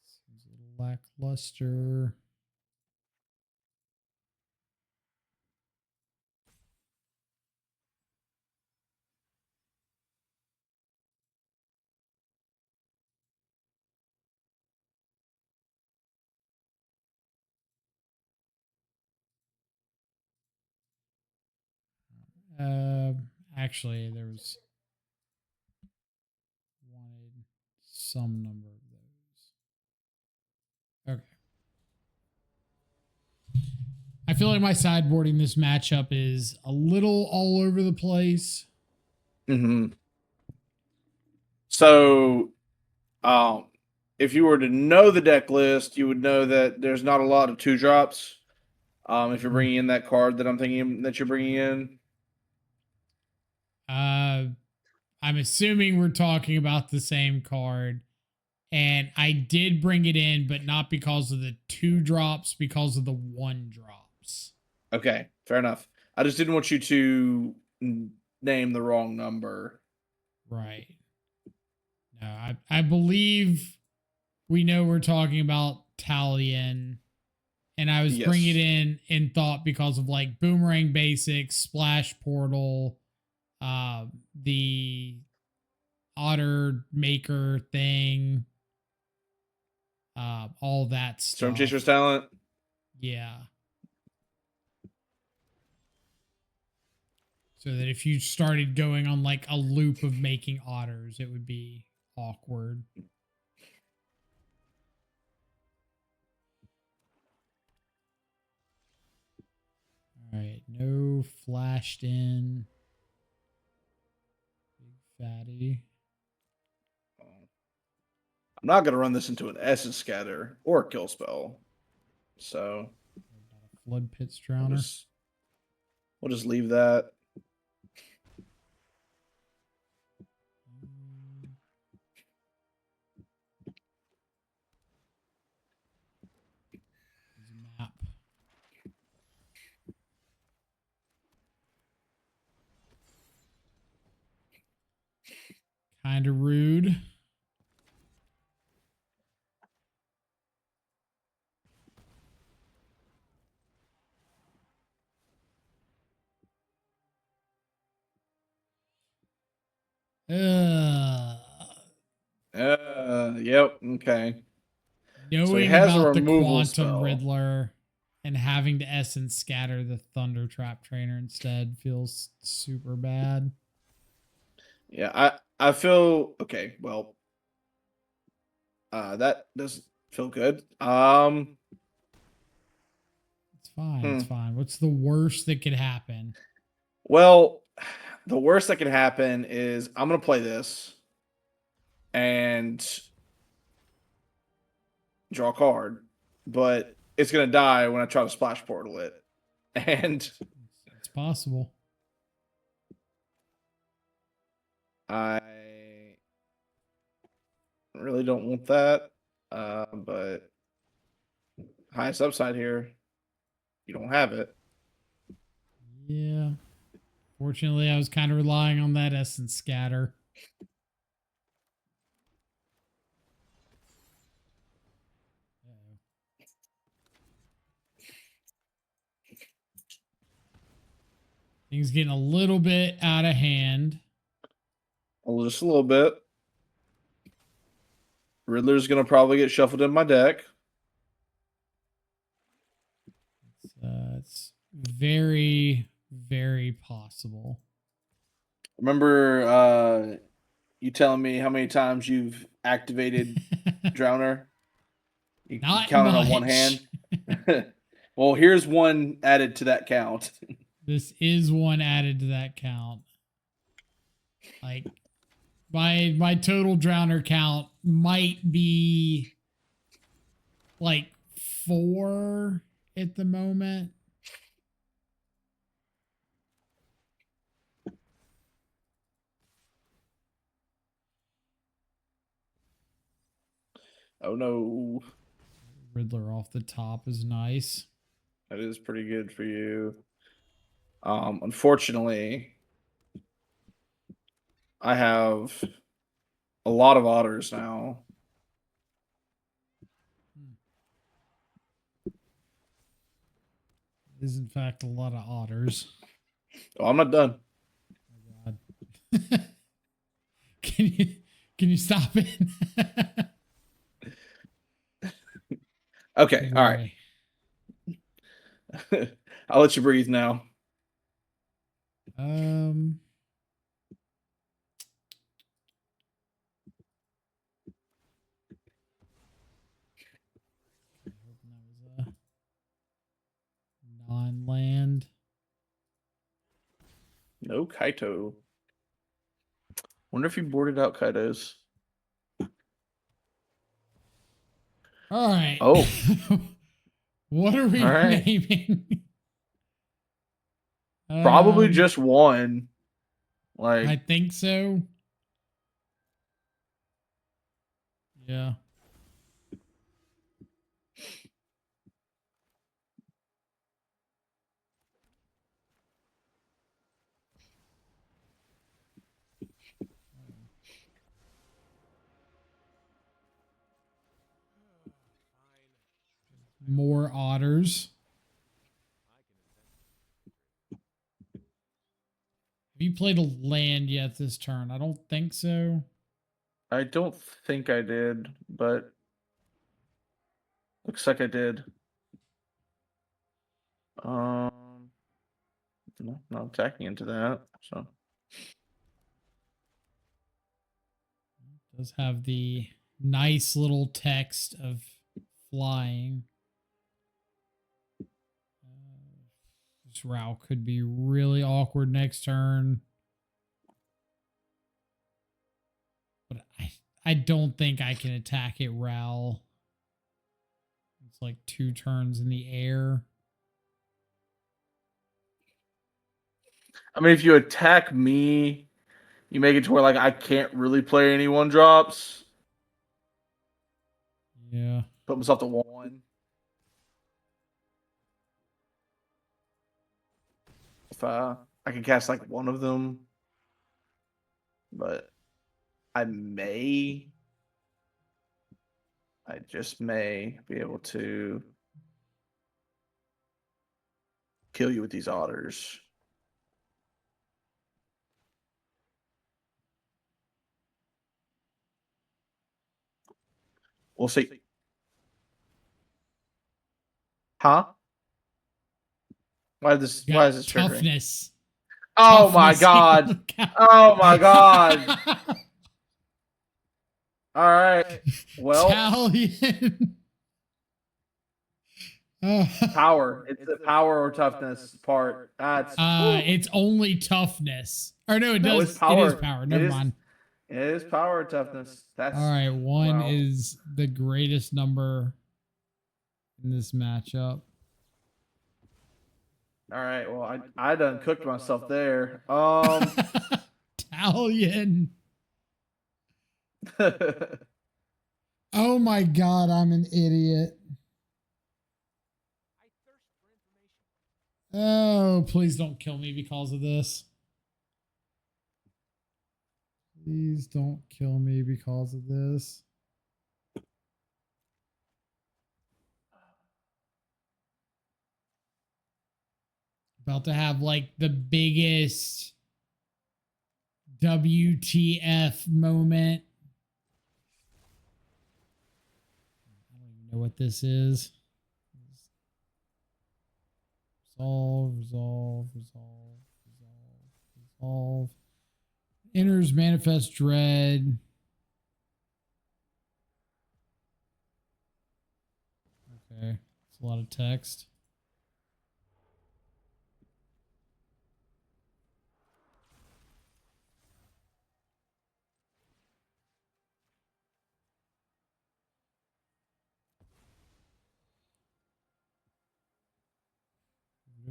Seems a little lackluster. Actually, there was wanted some number of those. Okay. I feel like my sideboarding this matchup is a little all over the place. Mm-hmm. So, if you were to know the deck list, you would know that there's not a lot of 2-drops. If you're bringing in that card that I'm thinking that you're bringing in. I'm assuming we're talking about the same card. And I did bring it in, but not because of the 2-drops, because of the 1-drops. Okay, fair enough. I just didn't want you to name the wrong number. Right. No, I believe we know we're talking about Talion. And I was Yes. bringing it in thought because of like Boomerang Basics, Splash Portal, the Otter Maker thing, all that stuff. Storm Chaser's talent. Yeah. So that if you started going on like a loop of making otters, it would be awkward. All right, no flashed in. Big fatty. I'm not going to run this into an Essence Scatter or a Kill Spell. So, Flood Pits Drowner. We'll just leave that. Map. Kind of rude. Yep. Okay. Knowing has a about the removal Quantum spell. Riddler and having to Essence Scatter the Thunder Trap Trainer instead feels super bad. Yeah, I feel okay. Well, that doesn't feel good. It's fine. It's fine. What's the worst that could happen? Well, the worst that could happen is I'm gonna play this and draw a card, but it's gonna die when I try to splash portal it, and It's possible. I really don't want that. But highest upside here, you don't have it. Yeah. Fortunately, I was kind of relying on that Essence Scatter. Things getting a little bit out of hand. Just a little bit. Riddler's gonna probably get shuffled in my deck. It's very, very possible. Remember you telling me how many times you've activated Drowner? You Not count it much. on one hand. Well, here's one added to that count. This is one added to that count. Like my total Drowner count might be like 4 at the moment. Oh no. Riddler off the top is nice. That is pretty good for you. Unfortunately, I have a lot of otters now. It is in fact a lot of otters. Oh, I'm not done. Oh God. Can you stop it? Okay, all right. I'll let you breathe now. Non-land. No Kaito. Wonder if you boarded out Kaitos. All right. Oh. What are we All right. naming? Probably just one. Like, I think so. Yeah. More otters. Have you played a land yet this turn? I don't think so. I don't think I did, but looks like I did. No, not attacking into that. So Does have the nice little text of flying. This route could be really awkward next turn. But I don't think I can attack it, Ral. It's like 2 turns in the air. I mean, if you attack me, you make it to where like I can't really play any 1-drops. Yeah. Put myself to 1. If I can cast like one of them, but I just may be able to kill you with these otters. We'll see. Huh? Why is this triggering? Toughness. Oh my god. Oh my god. All right. Well, Italian. power. It's the power or toughness part. That's it's only toughness. Or no, it No, does. it's power. It is power. Never mind. It is power or toughness. That's All right. 1 wow. is the greatest number in this matchup. All right. Well, I done cooked myself there. Italian. Oh my god, I'm an idiot. Oh, please don't kill me because of this. Please don't kill me because of this. About to have like the biggest WTF moment. I don't even know what this is. Resolve. Enters Manifest Dread. Okay, it's a lot of text.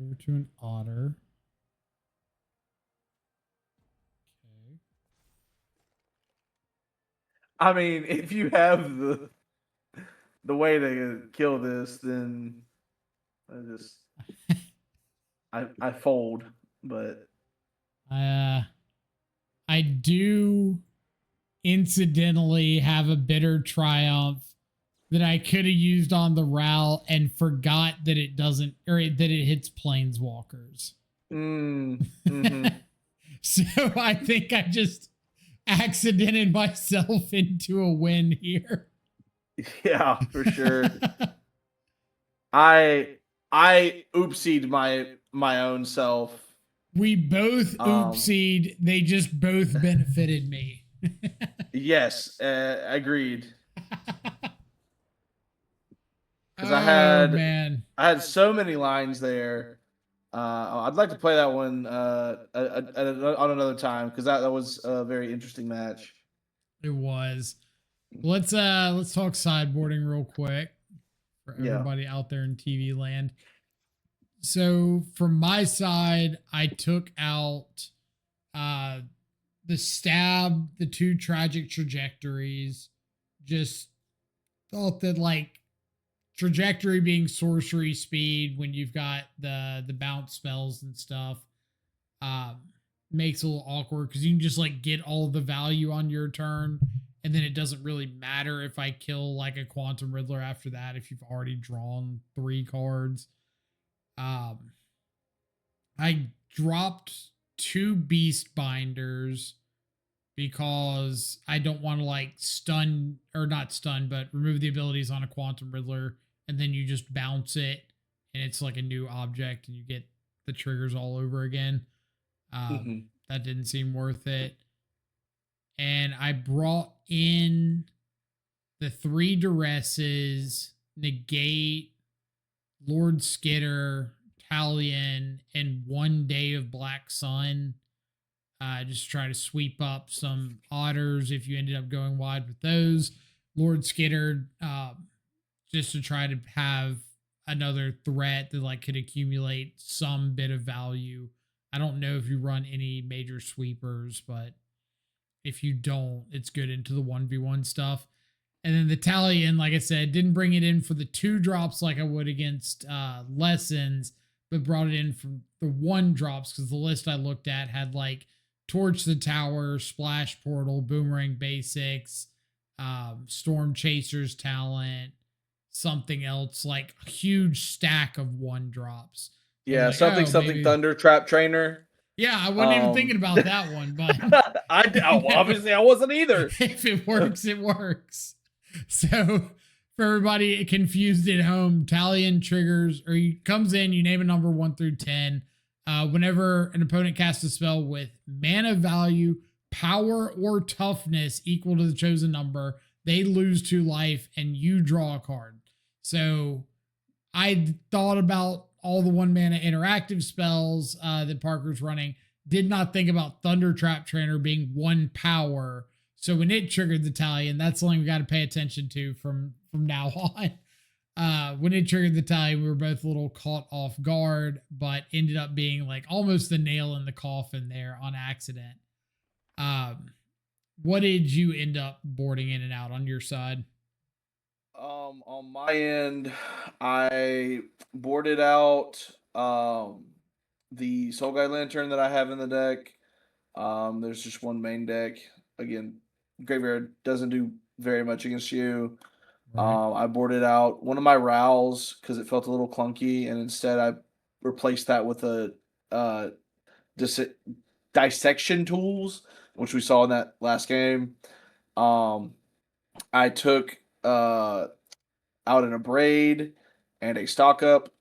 Over to an otter. Okay. I mean, if you have the way to kill this, then I fold. But I do incidentally have a bitter triumph that I could have used on the Ral and forgot that it doesn't, or that it hits planeswalkers. So I think I just accidented myself into a win here. Yeah, for sure. I oopsied my own self. We both oopsied. They just both benefited me. Yes, agreed. Because man. I had so many lines there. I'd like to play that one on another time because that was a very interesting match. It was. Let's talk sideboarding real quick for Yeah. everybody out there in TV land. So from my side, I took out the stab, the 2 tragic trajectories. Just thought that like trajectory being sorcery speed when you've got the bounce spells and stuff makes it a little awkward because you can just like get all the value on your turn, and then it doesn't really matter if I kill like a Quantum Riddler after that if you've already drawn 3 cards. I dropped 2 Beast Binders because I don't want to like stun, or not stun, but remove the abilities on a Quantum Riddler, and then you just bounce it and it's like a new object and you get the triggers all over again. That didn't seem worth it. And I brought in the 3 Duresses, Negate, Lord Skitter, Talion, and 1 Day of Black Sun. Just try to sweep up some otters if you ended up going wide with those. Lord Skitter, just to try to have another threat that like could accumulate some bit of value. I don't know if you run any major sweepers, but if you don't, it's good into the 1v1 stuff. And then the Talion, like I said, didn't bring it in for the 2 drops like I would against Lessons, but brought it in from the 1 drops because the list I looked at had like Torch the Tower, Splash Portal, Boomerang Basics, Storm Chaser's Talent, something else, like a huge stack of 1 drops. Yeah, like, something maybe- Thunder Trap Trainer. Yeah, I wasn't even thinking about that one, but Obviously I wasn't either. if it works, it works. So for everybody confused at home, Talion triggers, or he comes in, you name a number 1 through 10. Whenever an opponent casts a spell with mana value, power, or toughness equal to the chosen number, they lose 2 life and you draw a card. So I thought about all the 1 mana interactive spells that Parker's running. Did not think about Thunder Trap Trainer being 1 power. So when it triggered the Talion, that's something we got to pay attention to from now on. When it triggered the Talion, we were both a little caught off guard, but ended up being like almost the nail in the coffin there on accident. What did you end up boarding in and out on your side? On my end, I boarded out the Soul Guy Lantern that I have in the deck. There's just 1 main deck. Again, Graveyard doesn't do very much against you. Right. I boarded out 1 of my Rowls because it felt a little clunky, and instead I replaced that with a dissection tools, which we saw in that last game. I took out an Abrade and a stock up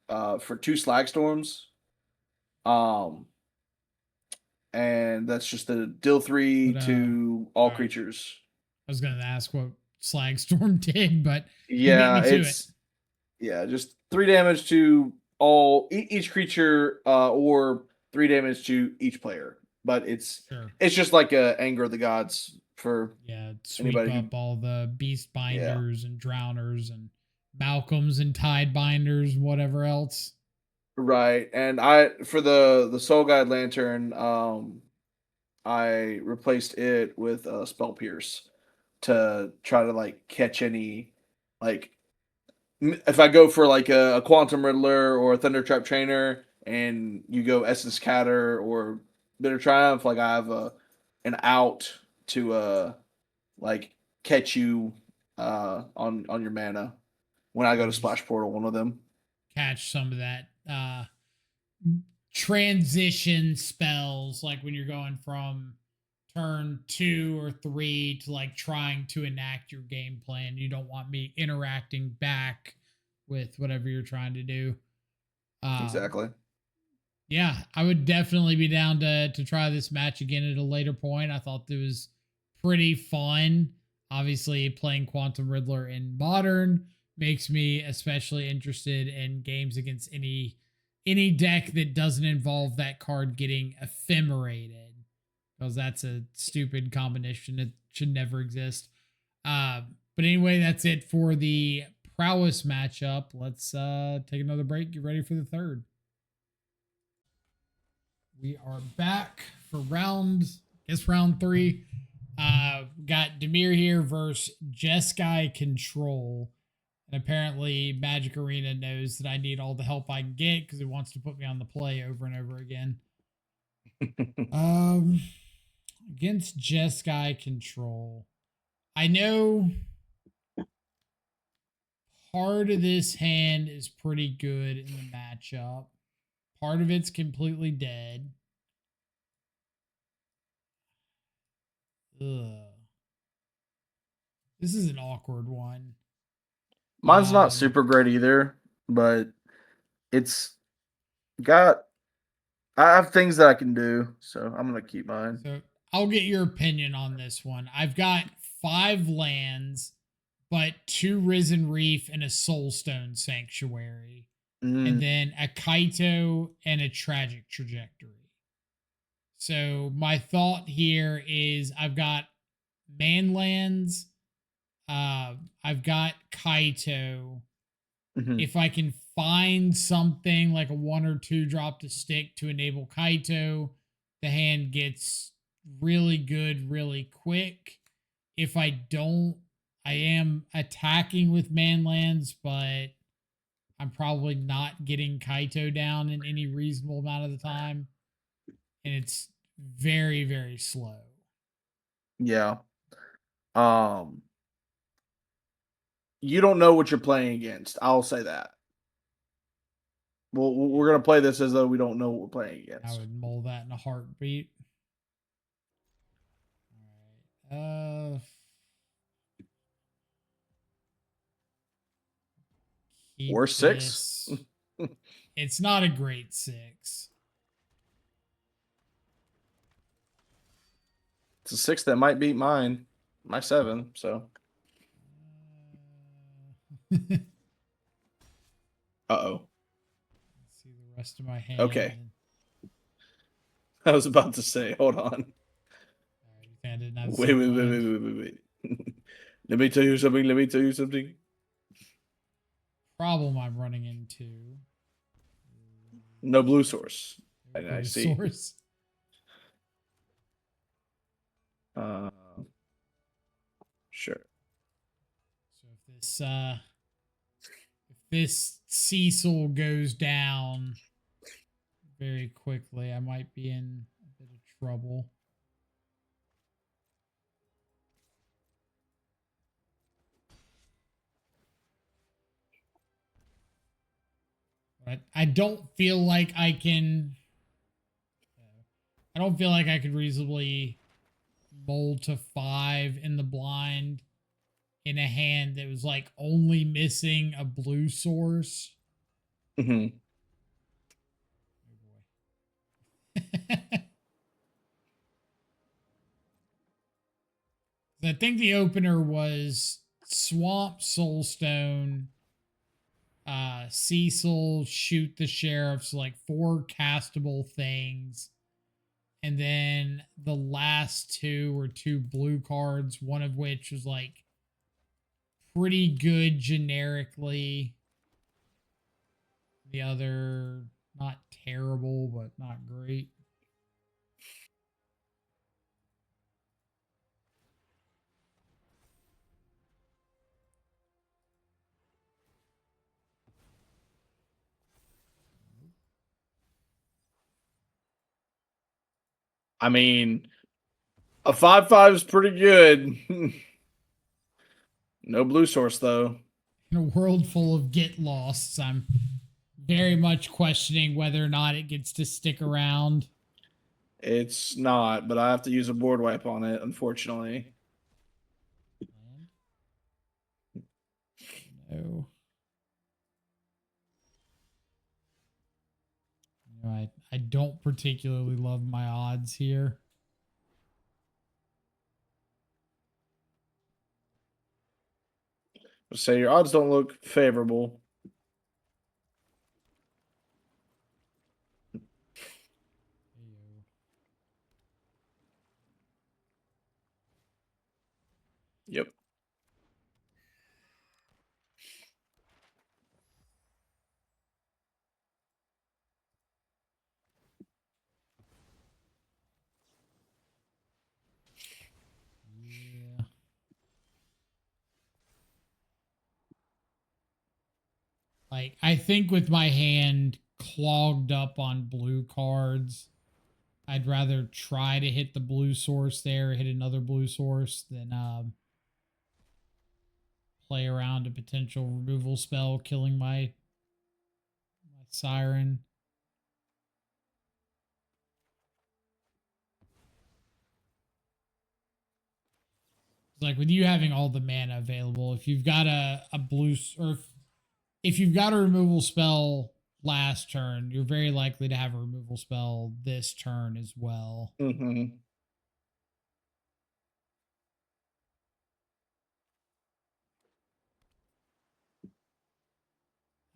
for 2 Slag Storms. And that's just the deal 3 But, to all alright. creatures. I was going to ask what Slag Storm did, but Yeah, you beat me to it's just 3 damage to all each creature, or 3 damage to each player. But it's Sure. just like a Anger of the Gods for Sweep anybody up all the Beast Binders and Drowners and Malcolms and Tide Binders, whatever else. right. And I for the Soul Guide Lantern, I replaced it with Spell Pierce to try to like catch any like if I go for like a Quantum Riddler or a Thunder Trap Trainer and you go Essence Scatter or Bitter Triumph, like I have an out to like catch you on your mana when I go to Splash Portal, one of them. Catch some of that transition spells, like when you're going from turn 2 or 3 to like trying to enact your game plan. You don't want me interacting back with whatever you're trying to do. Exactly. Yeah, I would definitely be down to try this match again at a later point. I thought it was pretty fun. Obviously, playing Quantum Riddler in Modern makes me especially interested in games against any deck that doesn't involve that card getting ephemerated, because that's a stupid combination. It should never exist. But anyway, that's it for the prowess matchup. Let's take another break. Get ready for the third. We are back for round 3. Got Dimir here versus Jeskai Control. And apparently Magic Arena knows that I need all the help I can get because it wants to put me on the play over and over again. Against Jeskai Control. I know part of this hand is pretty good in the matchup. Part of it's completely dead. Ugh. This is an awkward one. Mine's not super great either, but it's got. I have things that I can do, so I'm gonna keep mine. So I'll get your opinion on this one. I've got 5 lands, but 2 Risen Reef and a Soulstone Sanctuary, and then a Kaito and a Tragic Trajectory. So my thought here is I've got manlands. I've got Kaito. If I can find something like a 1 or 2 drop to stick to enable Kaito, the hand gets really good really quick. If I don't, I am attacking with manlands, but I'm probably not getting Kaito down in any reasonable amount of the time. And it's very, very slow. Yeah. You don't know what you're playing against. I'll say that. Well, we're gonna play this as though we don't know what we're playing against. I would mull that in a heartbeat. All right. Or 6. It's not a great 6. It's a 6 that might beat mine. My 7, so. Uh-oh. Let's see the rest of my hand. Okay. I was about to say, hold on. Wait. Let me tell you something. Problem I'm running into. No blue source. I see. Source. Sure. So if this Cecil goes down very quickly, I might be in a bit of trouble. But I don't feel like I can. I don't feel like I could reasonably mold to 5 in the blind in a hand that was like only missing a blue source. Mm-hmm. Oh boy. I think the opener was Swamp Soulstone, Cecil, Shoot the Sheriff, so like 4 castable things. And then the last 2 were 2 blue cards, one of which was like pretty good generically. The other, not terrible, but not great. I mean, a 5/5 is pretty good. No blue source, though. In a world full of get losts, I'm very much questioning whether or not it gets to stick around. It's not, but I have to use a board wipe on it, unfortunately. No. You know, I don't particularly love my odds here. So your odds don't look favorable. Yep. Like, I think with my hand clogged up on blue cards, I'd rather try to hit the blue source there, hit another blue source, than play around a potential removal spell killing my siren. Like with you having all the mana available, if you've got a blue or if you've got a removal spell last turn, you're very likely to have a removal spell this turn as well. Mm-hmm.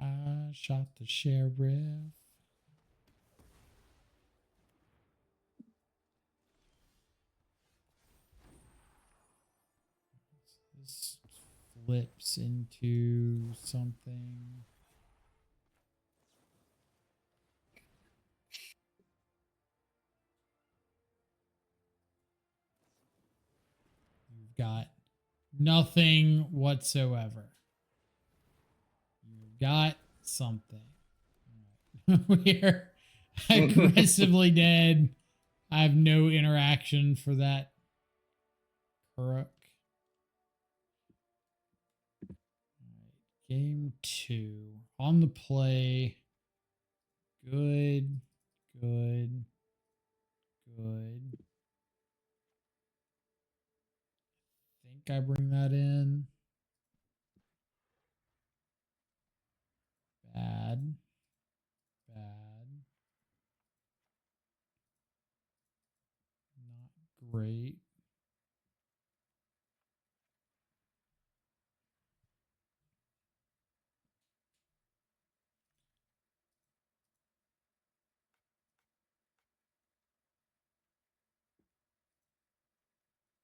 I shot the sheriff. This flips into something. You've got nothing whatsoever. You've got something. We're aggressively dead. I have no interaction for that crook. Game 2. On the play. Good. Good. Good. I think I bring that in. Bad. Bad. Not great.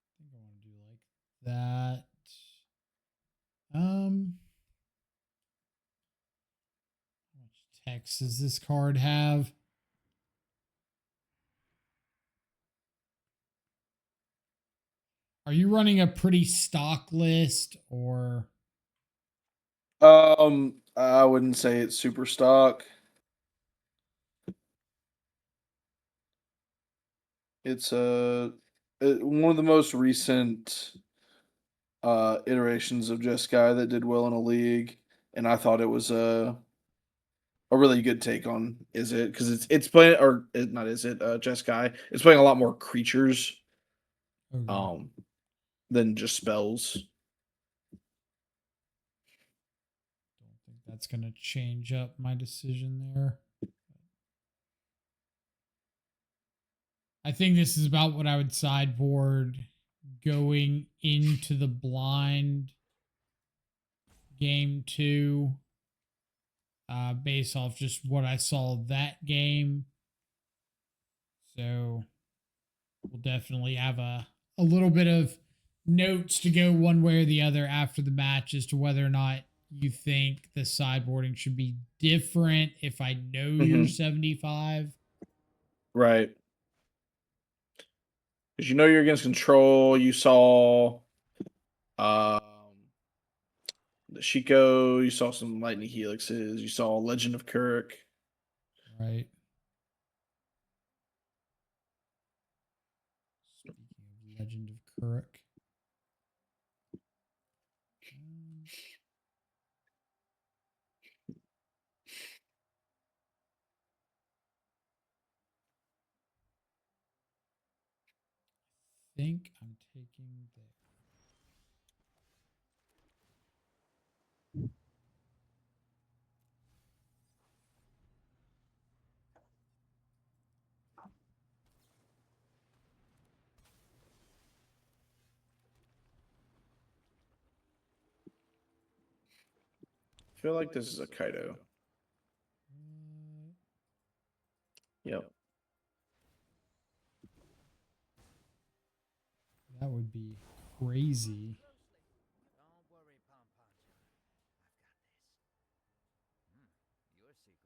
I think I want to do like that. How much text does this card have? Are you running a pretty stock list or? I wouldn't say it's super stock. It's one of the most recent iterations of Jeskai that did well in a league, and I thought it was a really good take on Izzet because it's playing not Izzet Jeskai. It's playing a lot more creatures Okay. than just spells. Don't think that's going to change up my decision there. I think this is about what I would sideboard going into the blind game 2, based off just what I saw that game. So we'll definitely have a little bit of notes to go one way or the other after the match as to whether or not you think the sideboarding should be different if I know you're 75. Right. Because you know you're against control. You saw um, the Shiko. You saw some Lightning Helixes. You saw Legend of Kirk. Right. Speaking of Legend of Kuruk. I think I'm taking the. I feel like this is a Kaido. Yep. That would be crazy. Don't worry, Pom Pom. I've got this. Your secrets didn't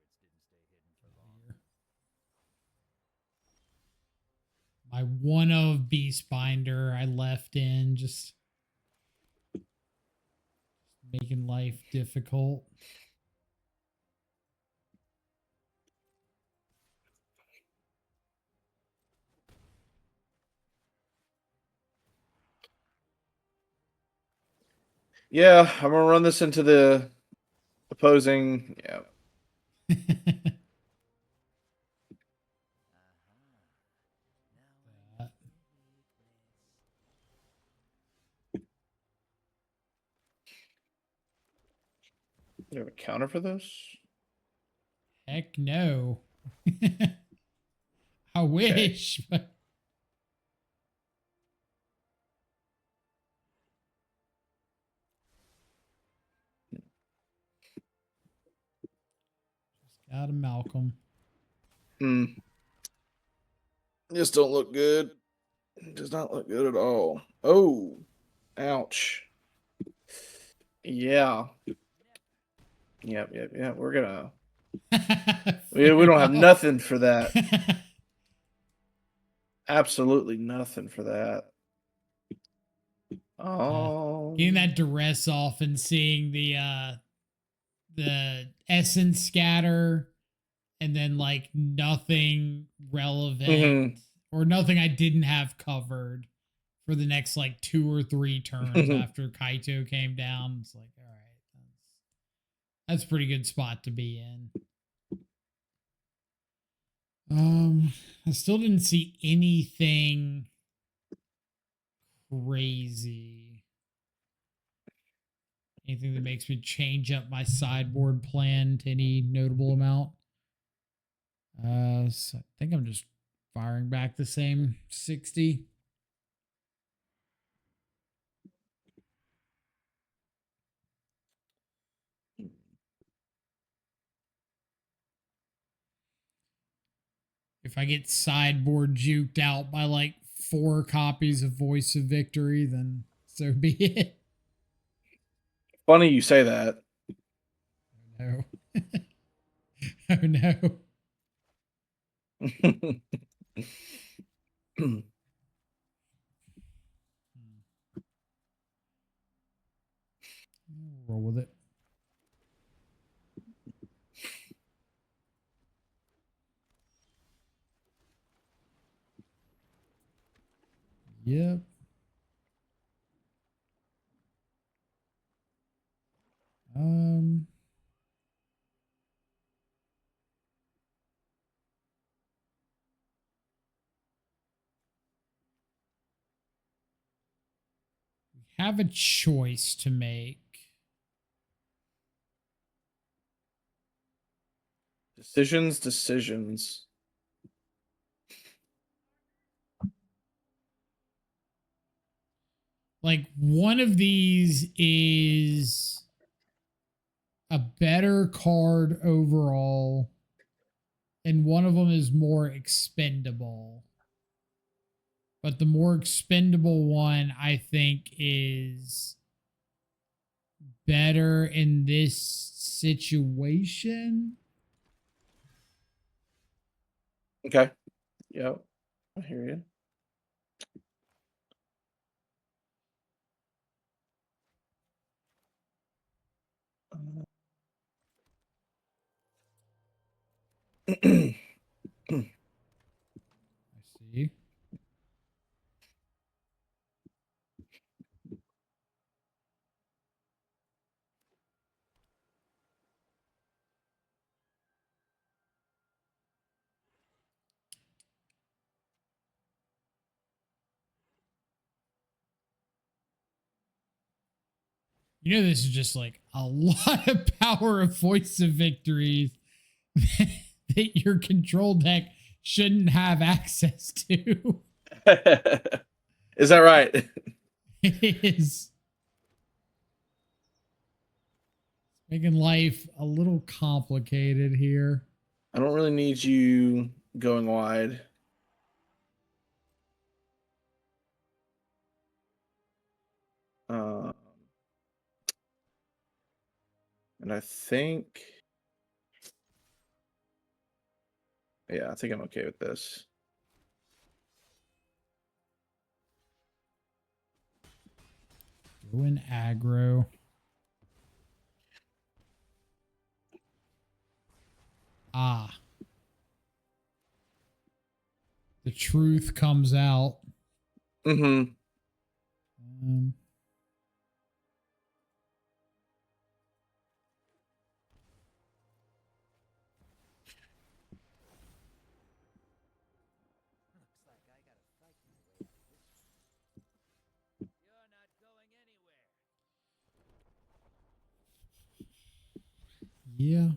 stay hidden for long. My one of Beast Binder I left in, just making life difficult. Yeah, I'm gonna run this into the opposing. Yeah. Do you have a counter for this? Heck no. I wish, but got a Malcolm. Hmm. This don't look good. It does not look good at all. Oh, ouch. Yeah. Yep. We're gonna. We don't have nothing for that. Absolutely nothing for that. Oh. Getting that duress off and seeing the essence scatter and then like nothing relevant Mhm. or nothing I didn't have covered for the next like 2 or 3 turns after Kaito came down. It's like, all right, that's a pretty good spot to be in. I still didn't see anything crazy. Anything that makes me change up my sideboard plan to any notable amount. So I think I'm just firing back the same 60. If I get sideboard juked out by like 4 copies of Voice of Victory, then so be it. Funny you say that. Oh no. Oh no. Roll with it. Yep. Um, we have a choice to make. Decisions. Like one of these is a better card overall, and one of them is more expendable. But the more expendable one, I think, is better in this situation. Okay. Yep. I hear you. I see. You know, this is just like a lot of power of Voice of Victories that your control deck shouldn't have access to. Is that right? It is making life a little complicated here. I don't really need you going wide. And I think, yeah, I think I'm okay with this. Go in aggro. Ah. The truth comes out. Mm-hmm. Yeah.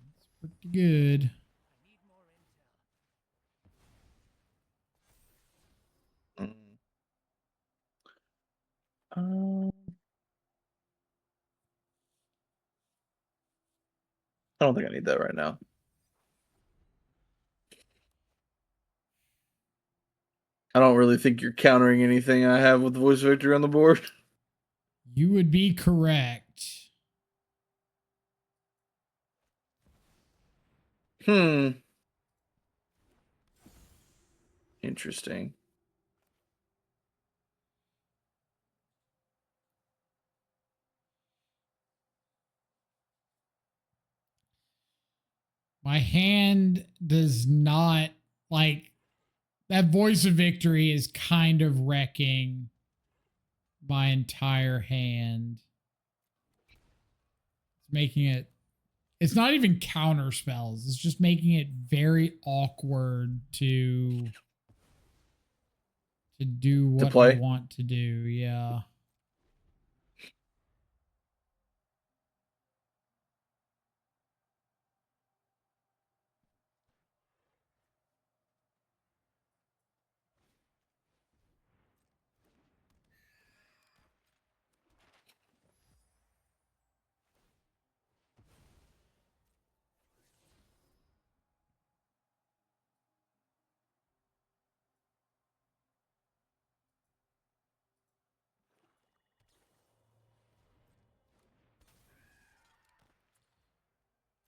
That's pretty good. I don't think I need that right now. I don't really think you're countering anything I have with Voice of Victory on the board. You would be correct. Interesting. My hand does not like that. Voice of Victory is kind of wrecking my entire hand. It's making it, it's not even counter spells. It's just making it very awkward to do what play? I want to do. Yeah.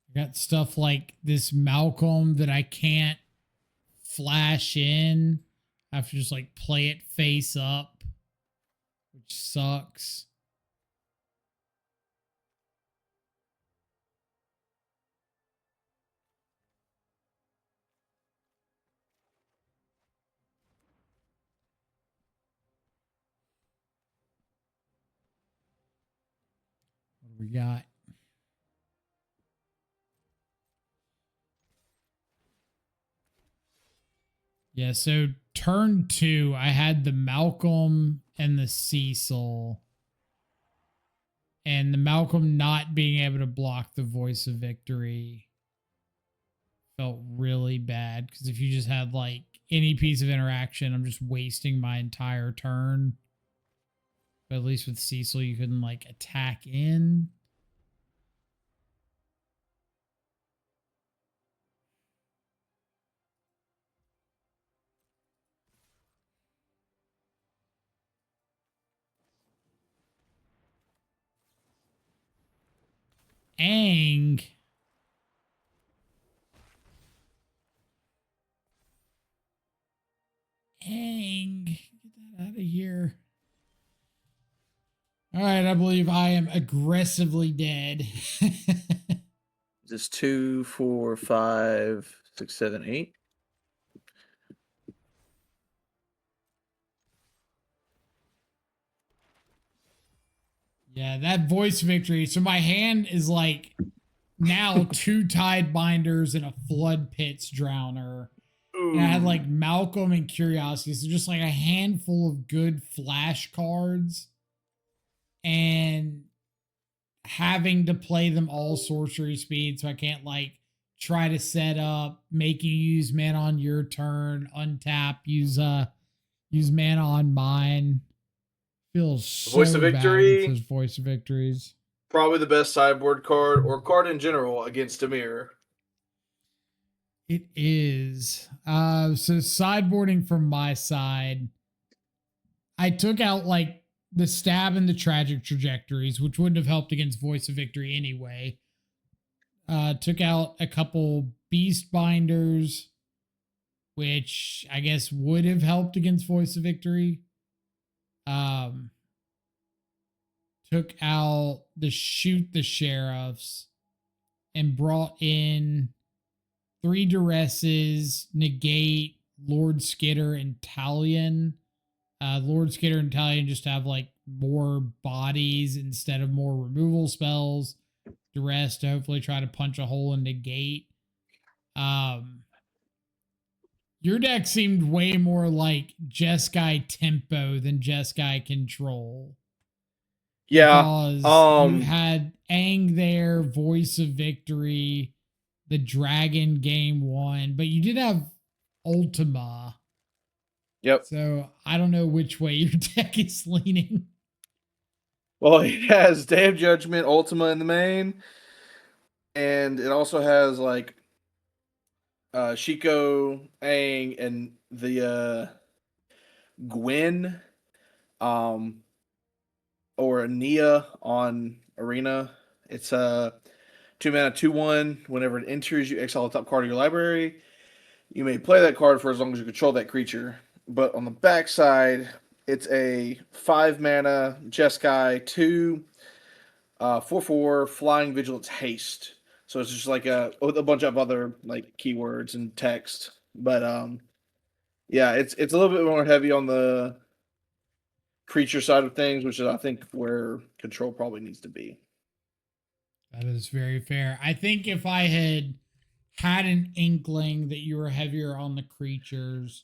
I got stuff like this Malcolm that I can't flash in. I have to just like play it face up, which sucks. What do we got? Yeah, so turn 2, I had the Malcolm and the Cecil. And the Malcolm not being able to block the Voice of Victory felt really bad. Because if you just had like any piece of interaction, I'm just wasting my entire turn. But at least with Cecil, you couldn't like attack in. Ang. Ang. Get that out of here. All right, I believe I am aggressively dead. Is this 2, 4, 5, 6, 7, 8? Yeah, that Voice Victory. So my hand is like now 2 Tide Binders and a Flood Pits Drowner. And I had like Malcolm and Curiosity. So just like a handful of good flash cards. And having to play them all sorcery speed. So I can't like try to set up, make you use mana on your turn, untap, use mana on mine. Feels so Voice of bad Victory, against those Voice of Victories. probably the best sideboard card or card in general against Dimir. It is. So sideboarding from my side, I took out like the stab and the tragic trajectories, which wouldn't have helped against Voice of Victory anyway. Took out a couple beast binders, which I guess would have helped against Voice of Victory. Took out the shoot the sheriffs and brought in 3 duresses, negate, Lord Skitter, and Talion. Lord Skitter and Talion just have like more bodies instead of more removal spells. Duress to hopefully try to punch a hole in negate. Your deck seemed way more like Jeskai Tempo than Jeskai Control. Yeah. Because you had Aang there, Voice of Victory, the Dragon game one, but you did have Ultima. Yep. So I don't know which way your deck is leaning. Well, it has Day of Judgment, Ultima in the main, and it also has like Shiko, Aang, and the Gwen, um, or Nia on Arena. It's a 2-mana 2/1. Whenever it enters, you exile the top card of your library. You may play that card for as long as you control that creature. But on the backside, it's a 5-mana Jeskai 2, 4/4 Flying Vigilance Haste. So it's just like with a bunch of other like keywords and text. But yeah, it's a little bit more heavy on the creature side of things, which is I think where control probably needs to be. That is very fair. I think if I had an inkling that you were heavier on the creatures,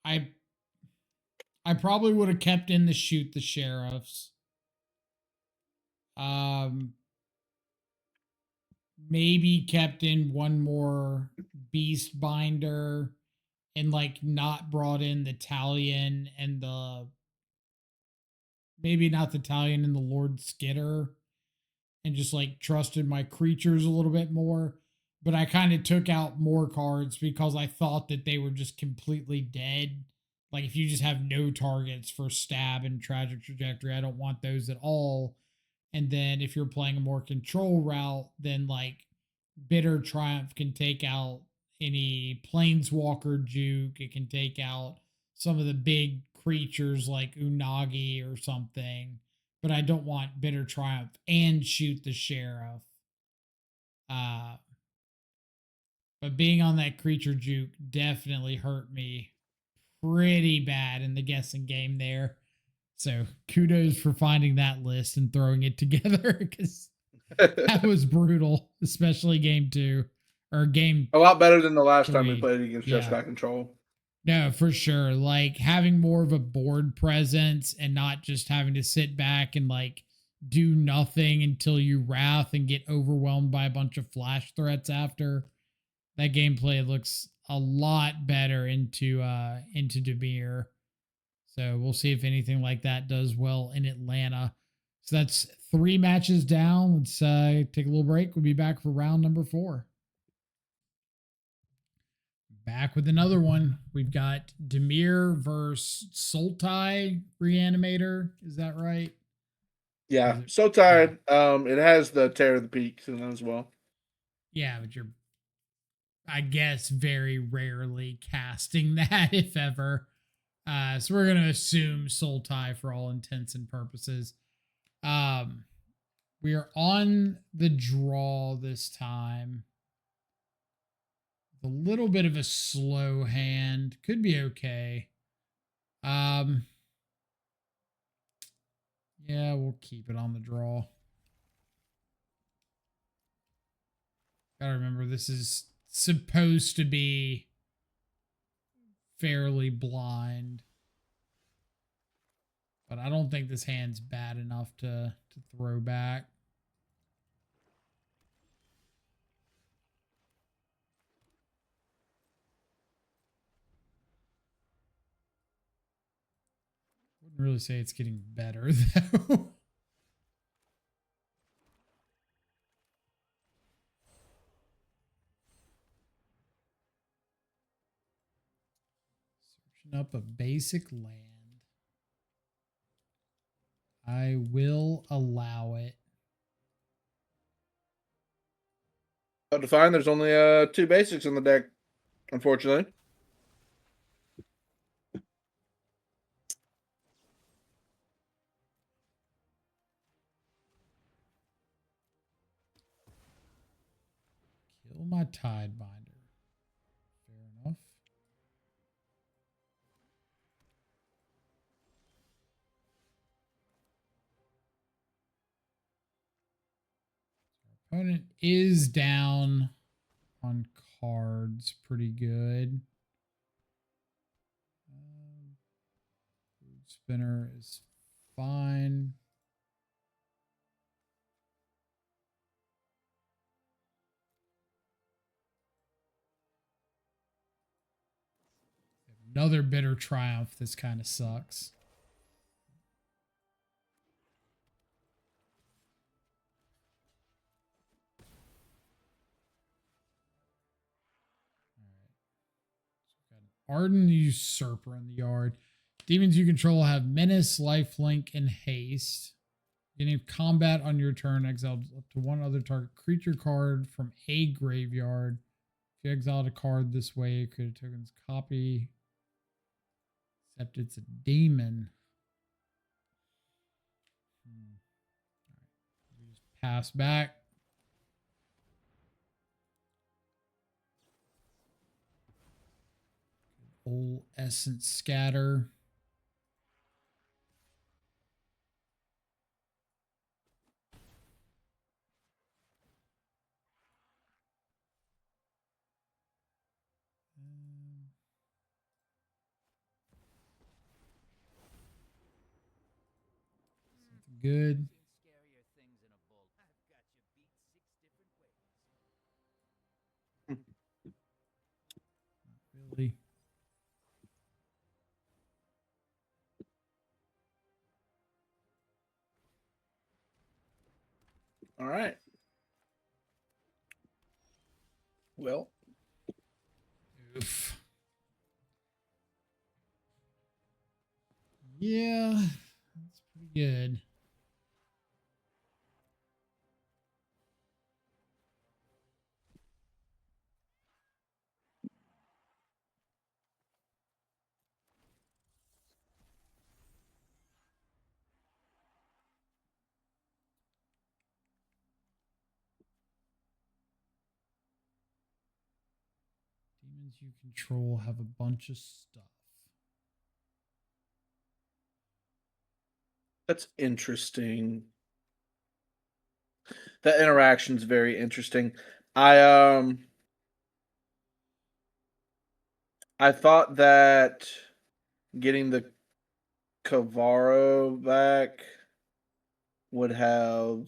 I probably would have kept in the shoot the sheriffs. Maybe kept in one more beast binder and like not brought in the Talion and the maybe not the Talion and the Lord Skitter and just like trusted my creatures a little bit more. But I kind of took out more cards because I thought that they were just completely dead. Like if you just have no targets for stab and tragic trajectory, I don't want those at all. And then if you're playing a more control route, then like Bitter Triumph can take out any planeswalker juke. It can take out some of the big creatures like Unagi or something. But I don't want Bitter Triumph and shoot the sheriff. But being on that creature juke definitely hurt me pretty bad in the guessing game there. So kudos for finding that list and throwing it together because that was brutal, especially game 2 or game A lot better than the last time we 3. played against Yeah. Jeskai Control. No, for sure. Like having more of a board presence and not just having to sit back and like do nothing until you wrath and get overwhelmed by a bunch of flash threats after. That gameplay looks a lot better into Dimir. So we'll see if anything like that does well in Atlanta. So that's 3 matches down. Let's take a little break. We'll be back for round number 4. Back with another one. We've got Dimir versus Sultai Reanimator. Is that right? Yeah, so tired. It has the Terror of the Peaks in it as well. Yeah, but you're, I guess, very rarely casting that, if ever. So we're gonna assume Sultai for all intents and purposes. We are on the draw this time. A little bit of a slow hand. Could be okay. Yeah, we'll keep it on the draw. Gotta remember, this is supposed to be fairly blind. But I don't think this hand's bad enough to throw back. Wouldn't really say it's getting better, though. Searching up a basic land. I will allow it. But to find, there's only 2 basics in the deck, unfortunately. Kill my Tidebinder. Fair enough. Our opponent is down on cards pretty good. Spinner is fine. Another bitter triumph. This kind of sucks. Ardent Usurper in the yard. Demons you control have Menace, Lifelink, and Haste. Beginning of combat on your turn, exile up to one other target creature card from a graveyard. If you exiled a card this way, it could have taken its copy. Except it's a demon. We just pass back. Old Essence Scatter. Something good. Scarier things in a bolt. I've got you beat 6 different ways. Not really. All right. Well, Oof. Yeah, that's pretty good. Demons you control have a bunch of stuff. that's interesting. That interaction's very interesting. I thought that getting the Cavaro back would have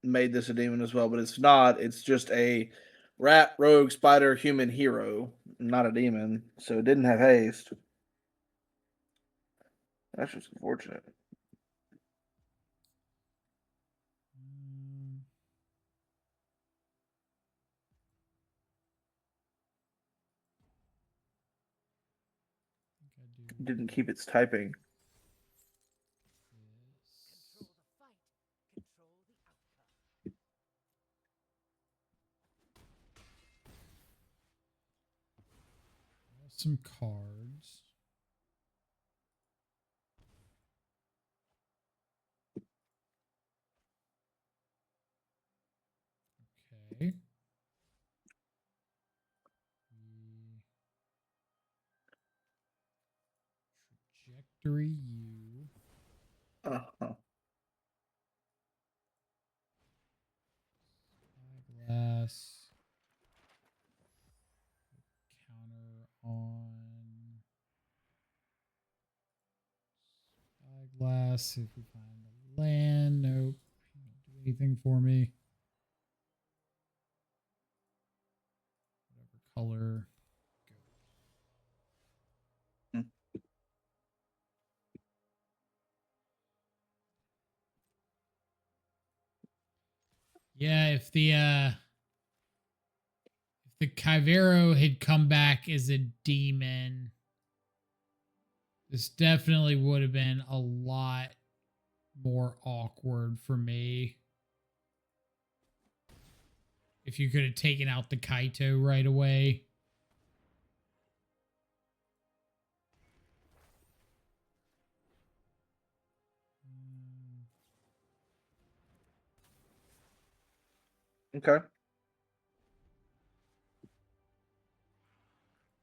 made this a demon as well, but it's not. It's just a rat, rogue, spider, human hero, not a demon. So it didn't have haste. That's just unfortunate. I think I do. Didn't keep its typing. This. Control the fight. Control the outcome. Some cards. Okay. Trajectory U. Uh-huh. Spyglass. Counter on Spyglass. See if we find the land. Nope. You don't do anything for me. Whatever color. Go. Hmm. Yeah, if the Kyvero had come back as a demon, this definitely would have been a lot more awkward for me. If you could have taken out the Kaito right away. Okay.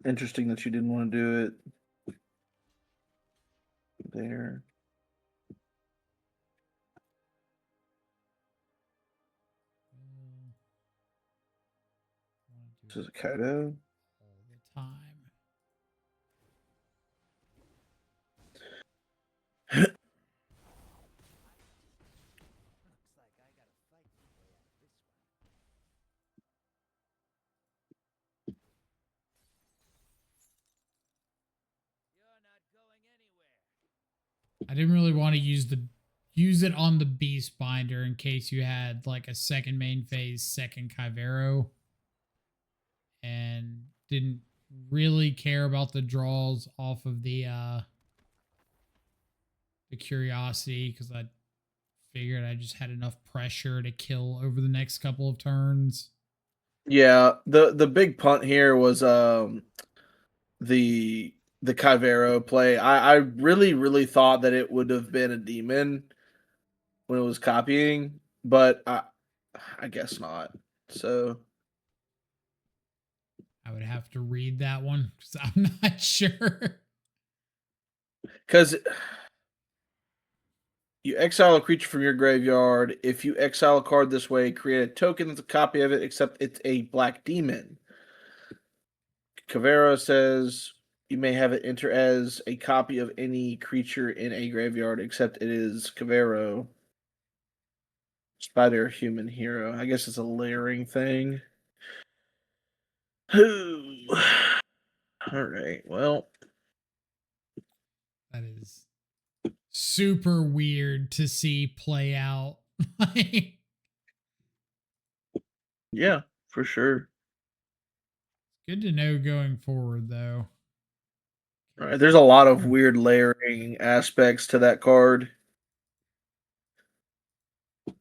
Interesting that you didn't want to do it there. This is a Kaido. All the time. I didn't really want to use it on the beast binder in case you had like a second main phase, second Kyvero, and didn't really care about the draws off of the curiosity because I figured I just had enough pressure to kill over the next couple of turns. Yeah, the big punt here was the Kyvero play. I really thought that it would have been a demon when it was copying, but I guess not. So I would have to read that one because I'm not sure. because you exile a creature from your graveyard. If you exile a card this way, create a token that's a copy of it, except it's a black demon. Kyvero says you may have it enter as a copy of any creature in a graveyard, except it is Kyvero. Spider human hero. I guess it's a layering thing. All right. Well, That is super weird to see play out. Like, yeah, for sure. good to know going forward, though. All right. There's a lot of weird layering aspects to that card. I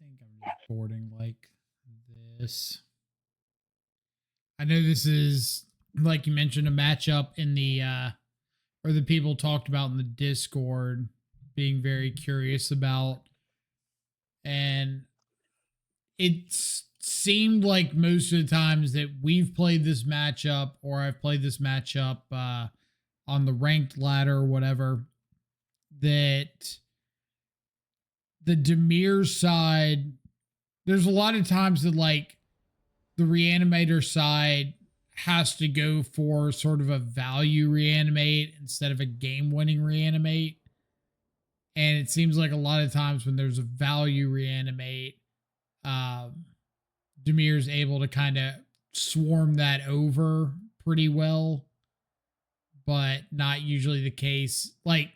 think I'm just boarding like this. I know this is, like you mentioned, a matchup in the or the people talked about in the Discord, being very curious about, and it seemed like most of the times that we've played this matchup, or I've played this matchup on the ranked ladder or whatever, that the Dimir side, there's a lot of times that like the Reanimator side has to go for sort of a value reanimate instead of a game winning reanimate. And it seems like a lot of times when there's a value reanimate, Dimir's able to kind of swarm that over pretty well, but not usually the case. Like,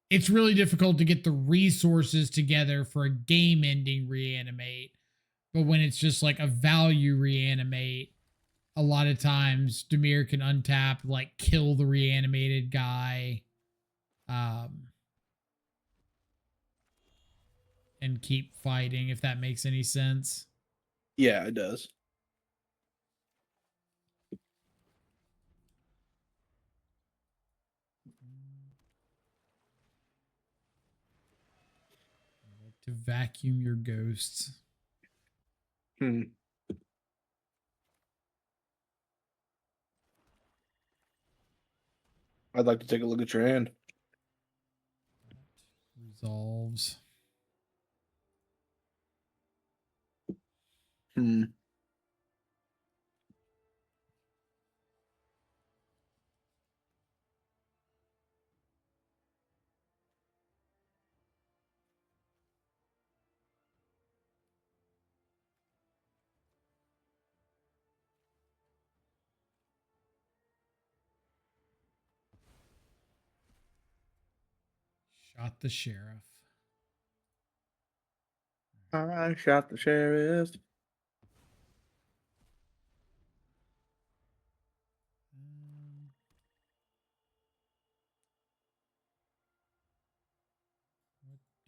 it's really difficult to get the resources together for a game ending reanimate. But when it's just like a value reanimate, a lot of times Dimir can untap, like kill the reanimated guy, and keep fighting, if that makes any sense. Yeah, it does. I like to vacuum your ghosts. I'd like to take a look at your hand. Resolves. Shot the sheriff. I shot the sheriff.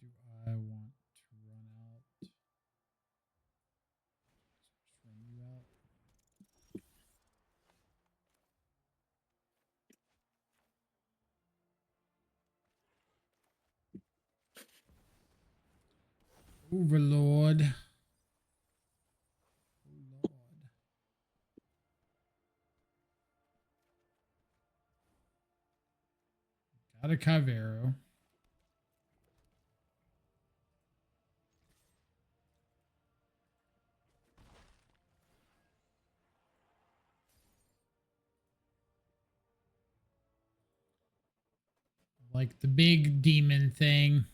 What do I want to run out? Run you out. Overlord. Oh Lord. Got a Kyvero. Like the big demon thing.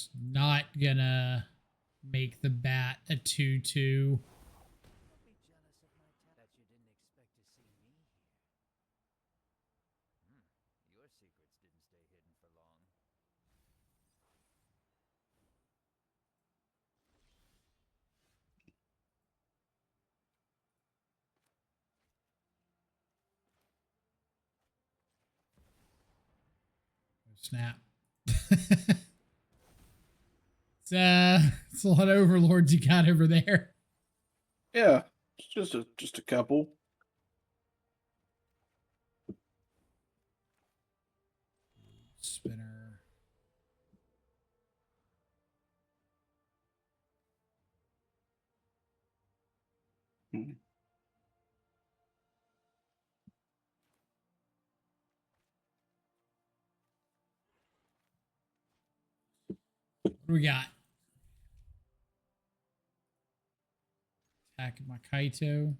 It's not gonna make the bat a 2/2. Don't be jealous of my that you didn't expect to see me here. Your secrets didn't stay hidden for long. Snap. It's a lot of overlords you got over there. Yeah, it's just a couple. Spinner. Hmm. What do we got? Attacking my Kaito.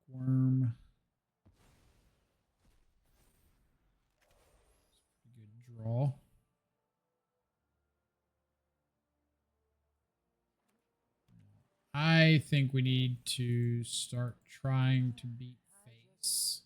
Bookworm. Good draw. I think we need to start trying to beat face.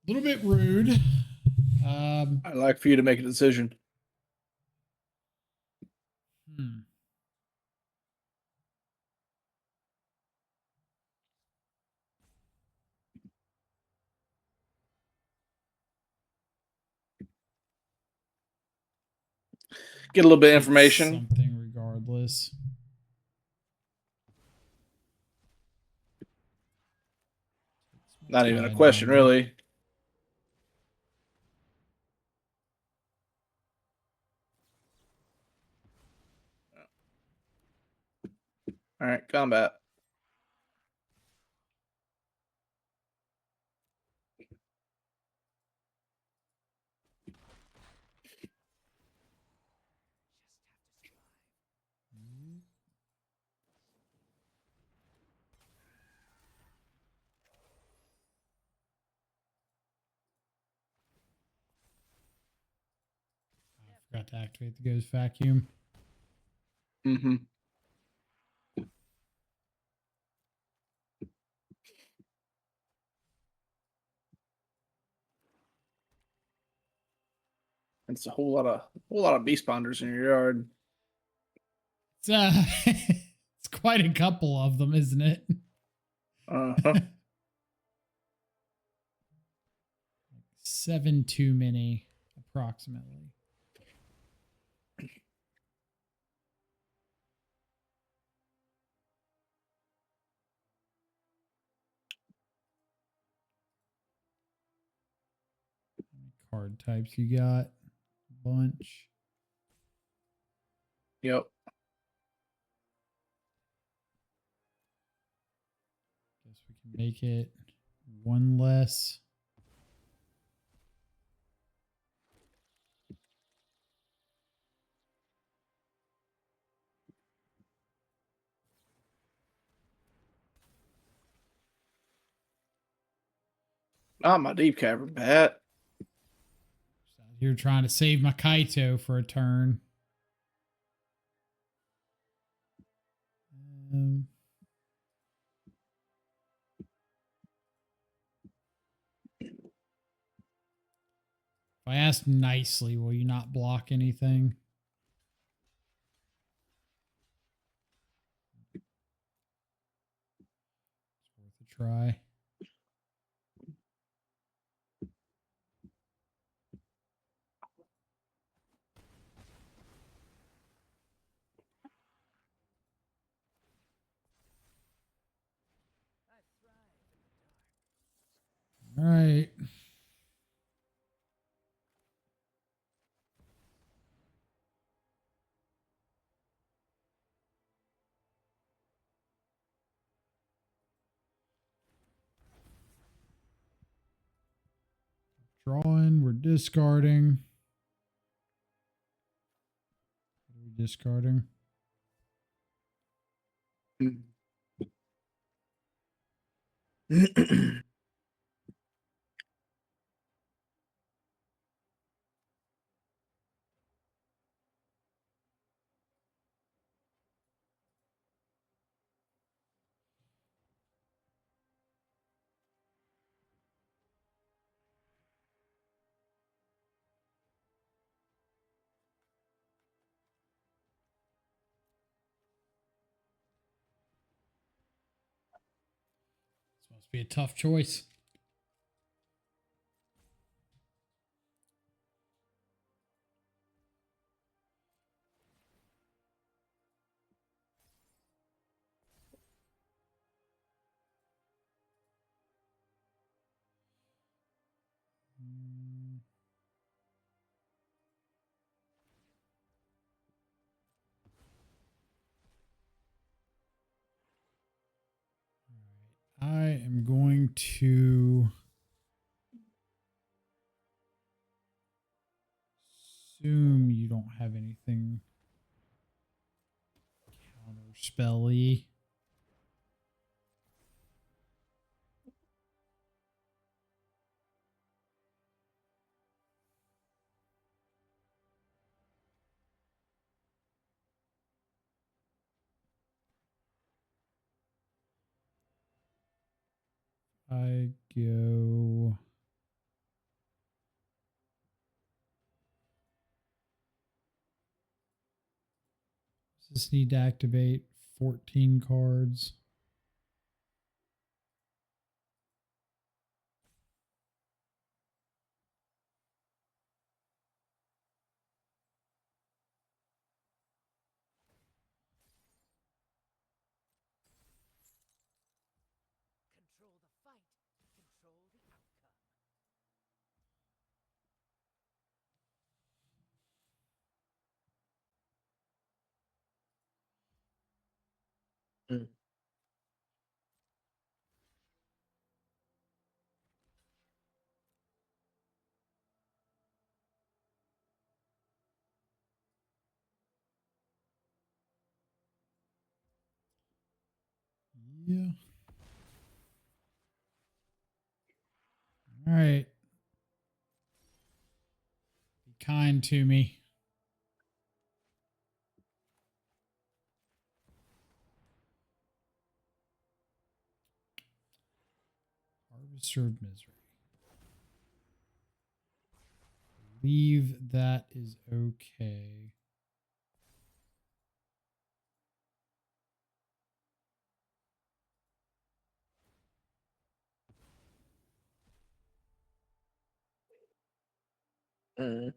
A little bit rude. I'd like for you to make a decision. Hmm. Get a little bit of It's information. something regardless. Not even a question, really. All right, combat. I forgot to activate the ghost vacuum. Mm-hmm. It's a whole lot of beast ponders in your yard. It's it's quite a couple of them, isn't it? Uh-huh. 7 too many, approximately. How many card types you got? Bunch. Yep. Guess we can make it one less. Not my deep cavern bat. Just out here trying to save my Kaito for a turn. If I ask nicely, will you not block anything? It's worth a try. All right. Drawing, we're discarding. What are we discarding? This must be a tough choice. I am going to assume you don't have anything counter spelly. I go. Does this need to activate 14 cards? Control the fight. Control the outcome. Mm. Yeah. All right. Be kind to me. Harvester of Misery. Believe that is okay. Mm.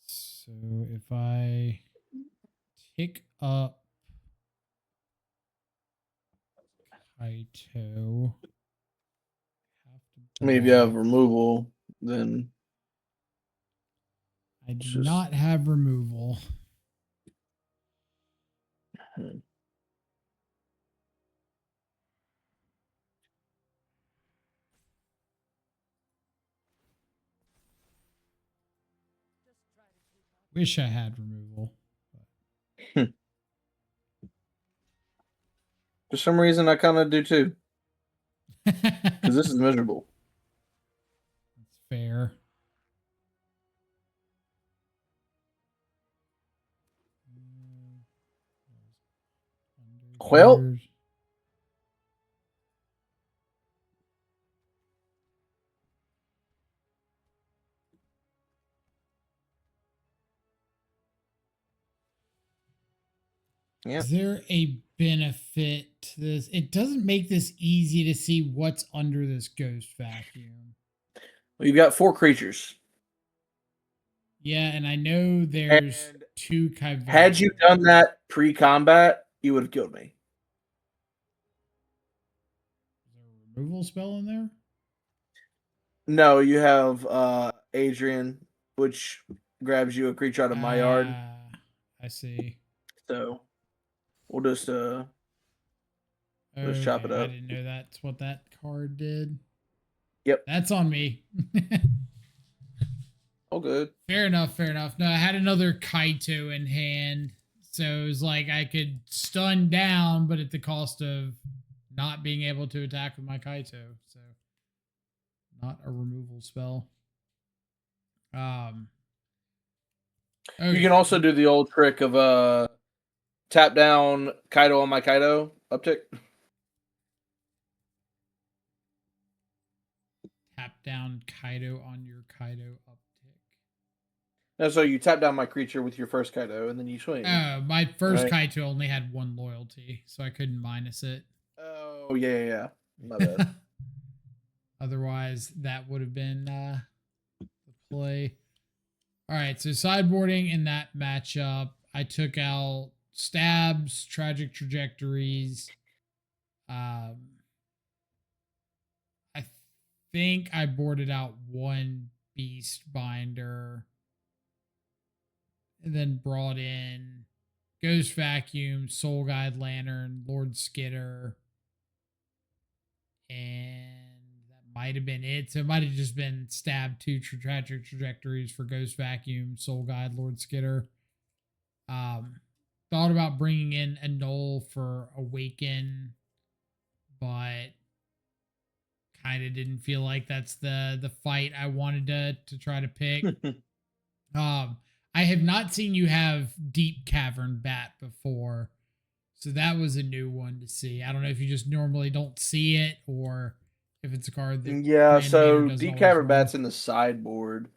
So if I pick up Kaito, have to I mean, if you have block. removal, then I do it's just not have removal. Just try to keep up. Wish I had removal. for some reason I kind of do too, because That's this is miserable. fair. Well, Here's- yeah, Is there a benefit to this? It doesn't make this easy to see what's under this ghost vacuum. well, you've got 4 creatures, Yeah, and I know there's and 2 Kyvera. Had you done that pre-combat, you would have killed me. Is there a removal spell in there? No, you have Adrian, which grabs you a creature out of my yard. I see. So we'll just let's chop it I up. didn't know that's what that card did. Yep. That's on me. All good. Fair enough. No, I had another Kaito in hand. So it was like I could stun down, but at the cost of not being able to attack with my Kaito. So not a removal spell. You Okay. can also do the old trick of tap down Kaido on my Kaido uptick. Tap down Kaido on your Kaido uptick. No, so you tap down my creature with your first Kaido, and then you swing. My first Right. Kaito only had 1 loyalty, so I couldn't minus it. Oh yeah. My bad. Otherwise, that would have been the play. All right, so sideboarding in that matchup, I took out Stabs, Tragic Trajectories. I think I boarded out 1 Beast Binder. And then brought in Ghost Vacuum, Soul Guide Lantern, Lord Skitter. And that might have been it. So it might have just been Stab 2 Tragic Trajectories for Ghost Vacuum, Soul Guide, Lord Skitter. Thought about bringing in a Null for Awaken, but kind of didn't feel like that's the fight I wanted to try to pick. I have not seen you have Deep Cavern Bat before, so that was a new one to see. I don't know if you just normally don't see it or if it's a card that Yeah, so Reanimator doesn't Deep always Cavern run. Bat's in the sideboard.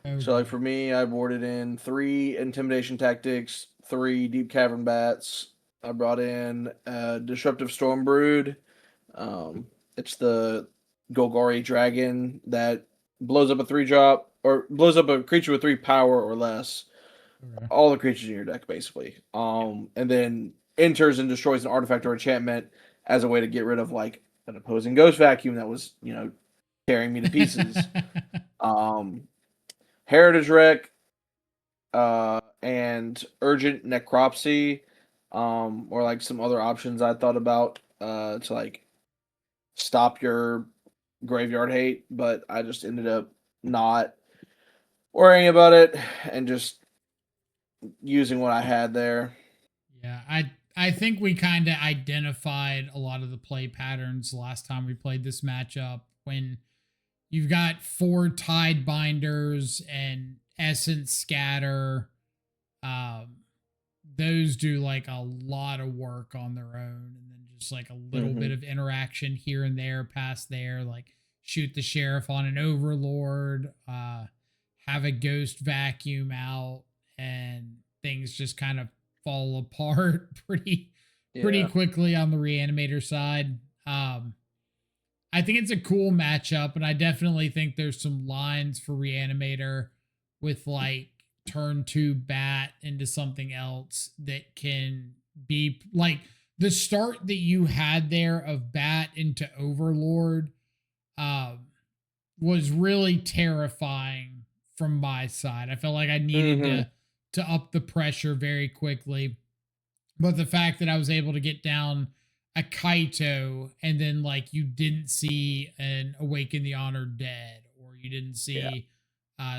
Okay. So like for me, I boarded in 3 Intimidation Tactics, 3 Deep Cavern Bats. I brought in Disruptive Storm Brood. It's the Golgari Dragon that blows up a 3-drop or blows up a creature with 3 power or less. Okay. All the creatures in your deck, basically. And then enters and destroys an artifact or enchantment as a way to get rid of like an opposing Ghost Vacuum that was, tearing me to pieces. Heritage Wreck, and Urgent Necropsy, or like some other options I thought about to like stop your graveyard hate, but I just ended up not worrying about it and just using what I had there. Yeah, I think we kind of identified a lot of the play patterns last time we played this matchup when you've got 4 Tide Binders and Essence Scatter. Those do like a lot of work on their own, and then just like a little bit of interaction here and there, past there, like shoot the sheriff on an overlord, have a Ghost Vacuum out, and things just kind of fall apart pretty quickly on the Reanimator side. I think it's a cool matchup, and I definitely think there's some lines for Reanimator with like turn 2 bat into something else that can be like the start that you had there of bat into overlord was really terrifying from my side. I felt like I needed to up the pressure very quickly, but the fact that I was able to get down a Kaito and then like you didn't see an Awaken the Honored Dead, or you didn't see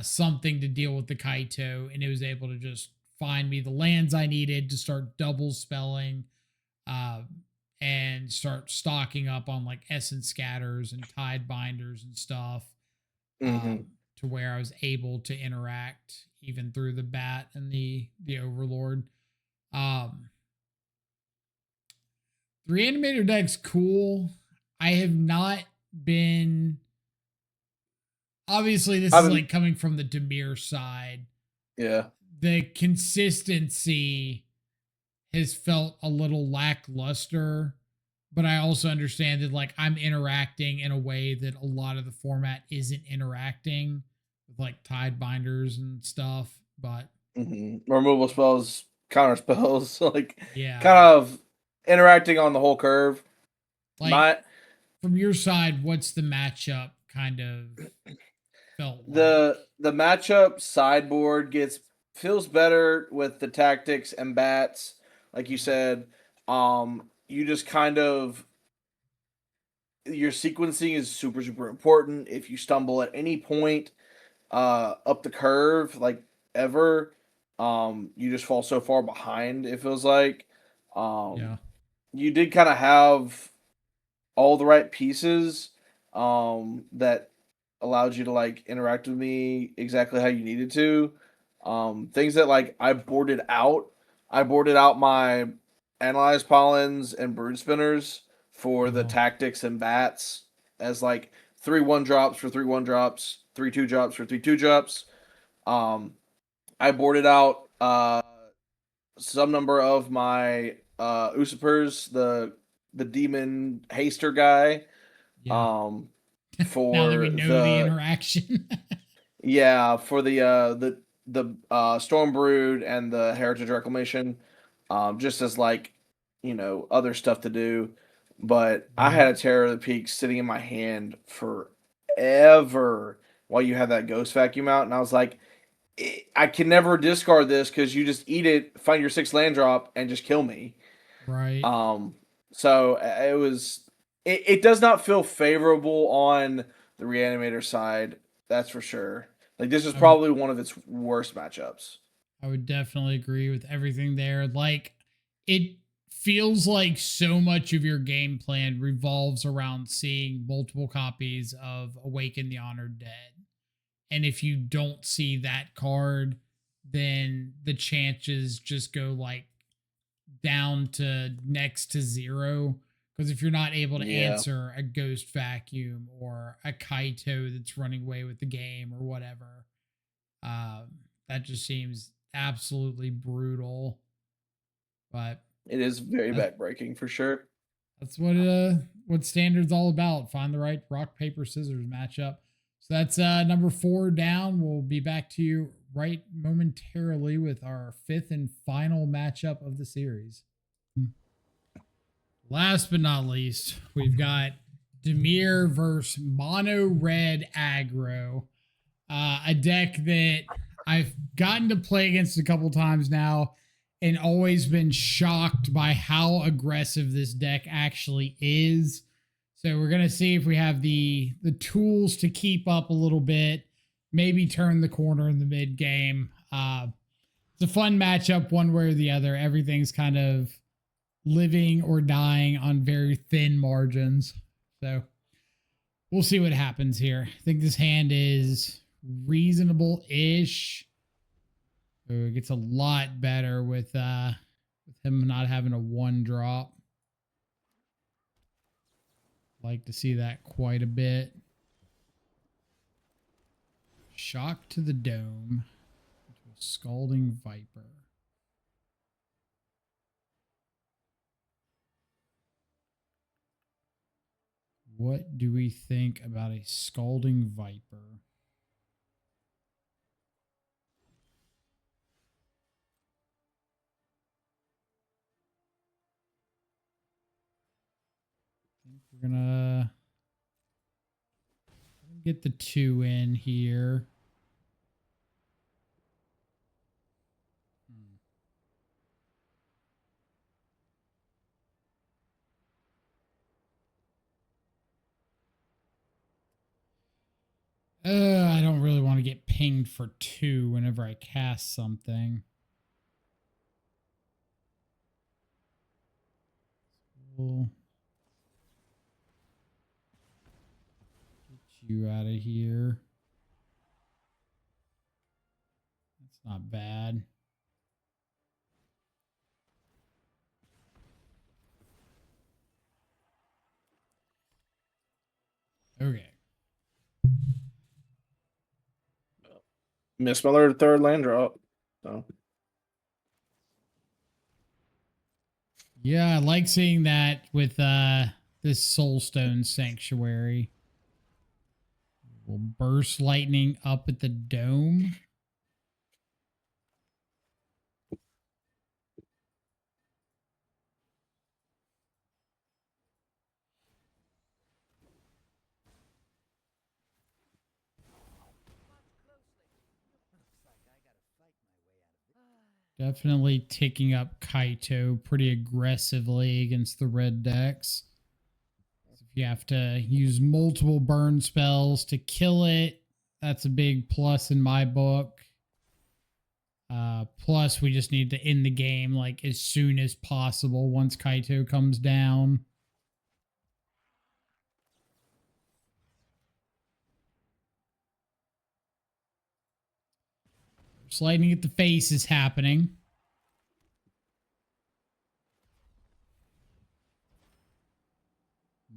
something to deal with the Kaito, and it was able to just find me the lands I needed to start double spelling and start stocking up on like Essence Scatters and Tide Binders and stuff to where I was able to interact even through the bat and the overlord. The Reanimator deck's cool. I have not been... Obviously, this is like coming from the Dimir side. Yeah. The consistency has felt a little lackluster, but I also understand that like I'm interacting in a way that a lot of the format isn't interacting with like Tide Binders and stuff. But Removal spells, counter spells, like Yeah. kind of interacting on the whole curve. Like, My from your side, what's the matchup kind of felt like? the matchup sideboard feels better with the tactics and bats, like you said. You just kind of your sequencing is super important. If you stumble at any point up the curve, like ever, you just fall so far behind, it feels like. Yeah. You did kind of have all the right pieces that allowed you to like interact with me exactly how you needed to. Things that like I boarded out. I boarded out my analyze pollens and brood spinners for the Oh, tactics and bats as like 3/1 drops for 3/1 drops, 3/2 drops for 3/2 drops. Um, I boarded out some number of my usurpers, the demon haster guy, yeah. um, Now that we for know the interaction. for the Storm Brood and the Heritage Reclamation, just as like other stuff to do. But I Right. had a Terror of the Peaks sitting in my hand forever while you had that Ghost Vacuum out, and I was like, I can never discard this because you just eat it, find your 6 land drop, and just kill me. Right. Um, so it was. It does not feel favorable on the Reanimator side. That's for sure. Like this is I would probably one of its worst matchups. I would definitely agree with everything there. Like, it feels like so much of your game plan revolves around seeing multiple copies of Awaken the Honored Dead. And if you don't see that card, then the chances just go like down to next to zero. Because if you're not able to Yeah, answer a Ghost Vacuum or a Kaito that's running away with the game or whatever, that just seems absolutely brutal. But it is very that's, backbreaking for sure. that's what standard's all about. Find the right rock paper scissors matchup. So that's number 4 down. We'll be back to you right momentarily with our 5th and final matchup of the series. Last but not least, we've got Dimir versus Mono Red Aggro, a deck that I've gotten to play against a couple times now and always been shocked by how aggressive this deck actually is. So we're gonna see if we have the tools to keep up a little bit, maybe turn the corner in the mid game. It's a fun matchup one way or the other. Everything's kind of living or dying on very thin margins. So we'll see what happens here. I think this hand is reasonable-ish. It gets a lot better with him not having a 1-drop. Like to see that quite a bit. Shock to the Dome. Into a Scalding Viper. What do we think about a Scalding Viper? I think we're gonna get the 2 in here. I don't really want to get pinged for 2 whenever I cast something. We'll get you out of here. That's not bad. Okay. Miss Miller 3rd land drop. So Yeah, I like seeing that with this Soulstone Sanctuary. We'll burst lightning up at the dome. Definitely ticking up Kaito pretty aggressively against the red decks. If you have to use multiple burn spells to kill it, that's a big plus in my book. Plus, we just need to end the game like as soon as possible once Kaito comes down. First lightning at the face is happening.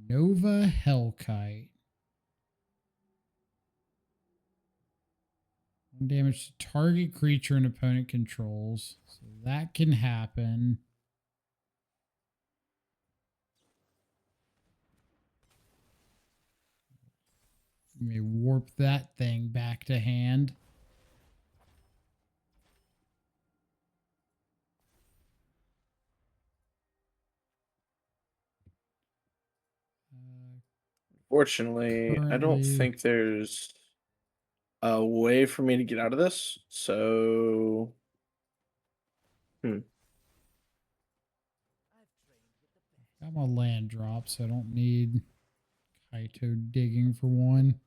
Nova Hellkite. 1 damage to target creature an opponent controls. So that can happen. You may warp that thing back to hand. Fortunately, I don't Currently- think there's a way for me to get out of this. So, Got my land drop, so I don't need Kaito digging for one.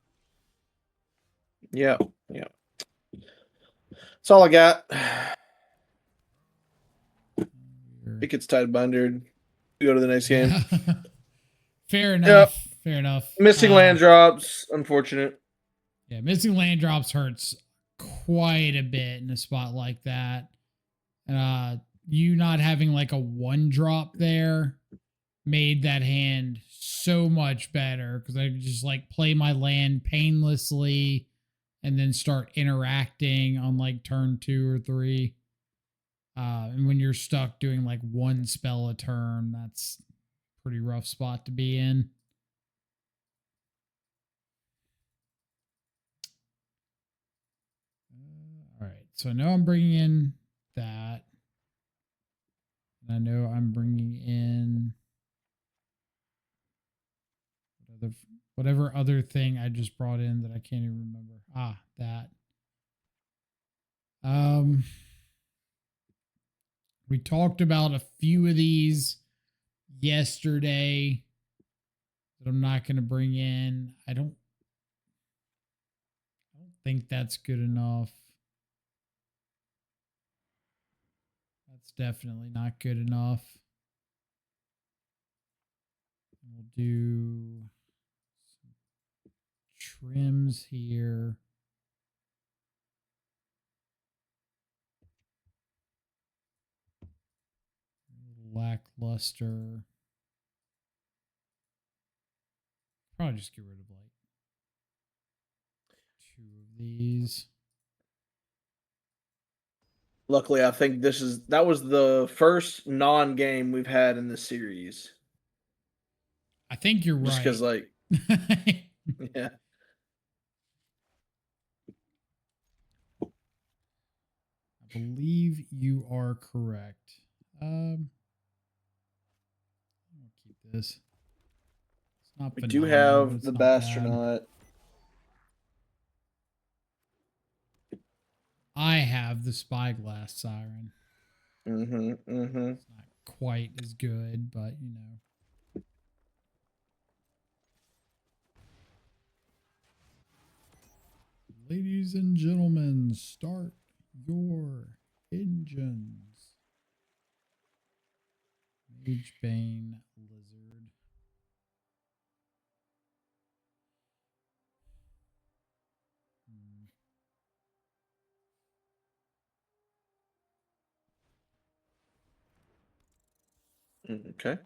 yeah. That's all I got. I think it's tied bundered. We go to the next game. Fair enough. Fair enough. Missing land drops, unfortunate. Yeah, missing land drops hurts quite a bit in a spot like that. You not having like a 1-drop there made that hand so much better because I could just like play my land painlessly and then start interacting on like turn 2 or 3. And when you're stuck doing like 1 spell a turn, that's a pretty rough spot to be in. All right, so I know I'm bringing in that. And I know I'm bringing in whatever other thing I just brought in that I can't even remember. That. We talked about a few of these yesterday that I'm not going to bring in. I don't think that's good enough. That's definitely not good enough. We'll do some trims here. Lackluster. Probably just get rid of like 2 of these. Luckily, I think that was the first non-game we've had in this series. I think you're Just right. because, like, yeah. I believe you are correct. I'll keep this. It's not We do phenomenal, but have it's the not bad. Bastronaut. I have the Spyglass Siren. It's not quite as good, but you know. Ladies and gentlemen, start your engines. Magebane Lizard. Okay.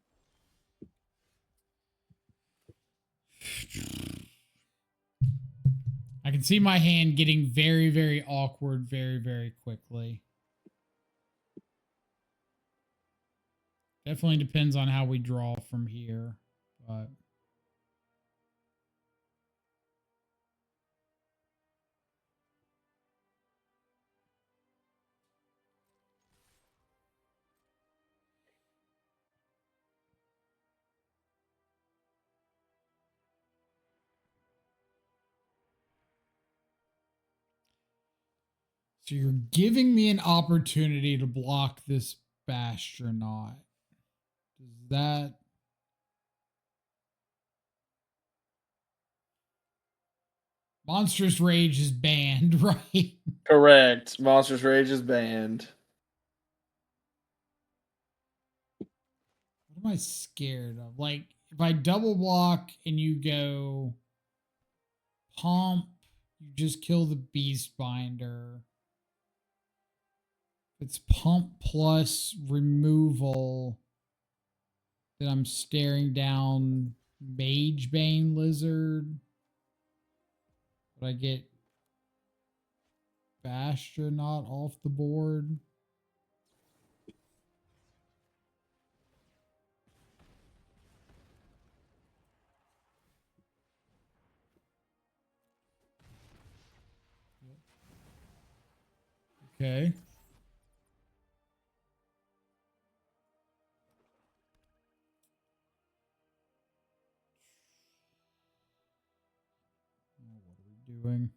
I can see my hand getting very, very awkward very, very quickly. Definitely depends on how we draw from here, but So you're giving me an opportunity to block this Bastronaut. Does that... Monstrous Rage is banned, right? Correct. Monstrous Rage is banned. What am I scared of? Like, if I double block and you go Pomp, you just kill the Beast Binder. If it's Pump plus removal, then I'm staring down Mage Bane Lizard. But I get Bastronaut off the board. Okay. What are we doing?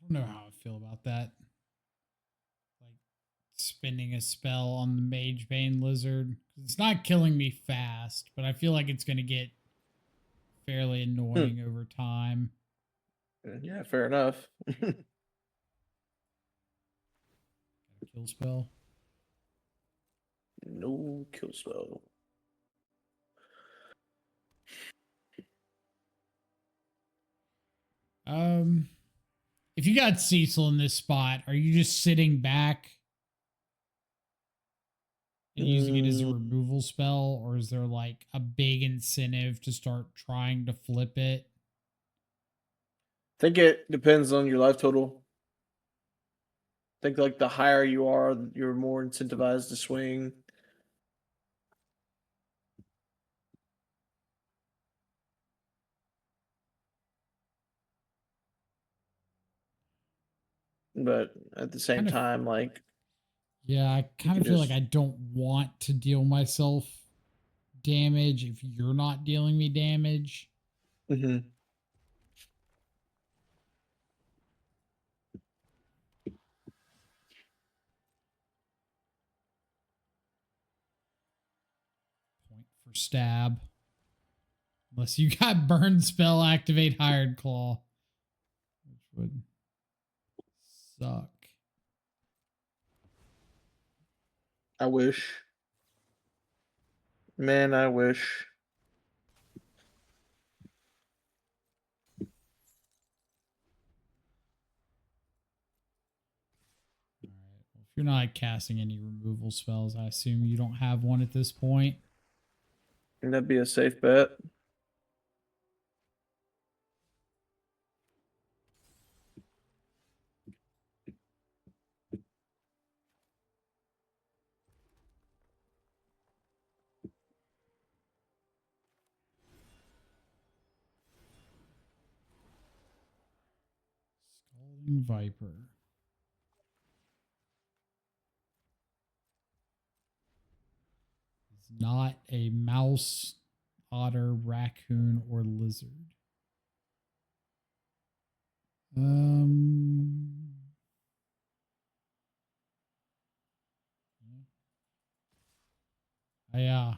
I don't know how I feel about that. Like spinning a spell on the Mage Bane Lizard. It's not killing me fast, but I feel like it's going to get fairly annoying over time. Yeah, fair enough. Kill spell. No kill spell. If you got Cecil in this spot, are you just sitting back and using it as a removal spell, or is there like a big incentive to start trying to flip it? I think it depends on your life total. I think like the higher you are, you're more incentivized to swing. But at the same time, like, yeah, I kind of feel like I don't want to deal myself damage if you're not dealing me damage. Mm-hmm. Point for stab. Unless you got burn spell, activate Hired Claw, which would suck. I wish. Man, I wish. All right. Well, if you're not casting any removal spells, I assume you don't have one at this point. And that'd be a safe bet. Scalding Viper. It's not a mouse, otter, raccoon, or lizard. Yeah.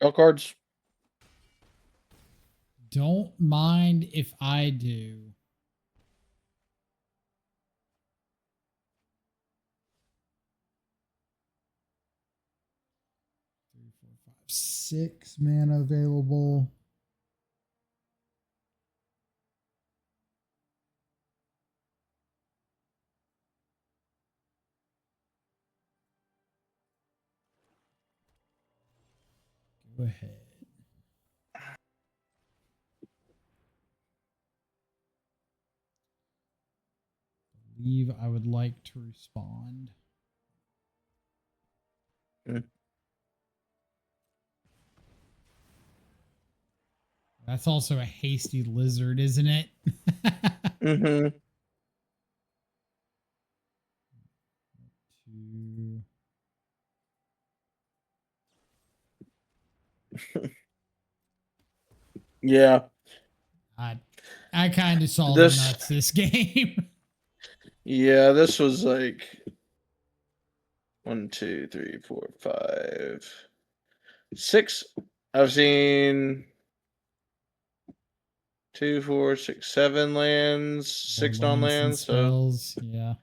All cards. Don't mind if I do. 3, 4, 5, 6 mana available. Go ahead. Believe I would like to respond. That's also a hasty lizard, isn't it? Mm-hmm. Two. Yeah. I kind of saw This- the nuts this game. Yeah, this was like 1, 2, 3, 4, 5, 6. I've seen 2, 4, 6, 7 lands, 6 Lands and non-lands. So spells. Yeah.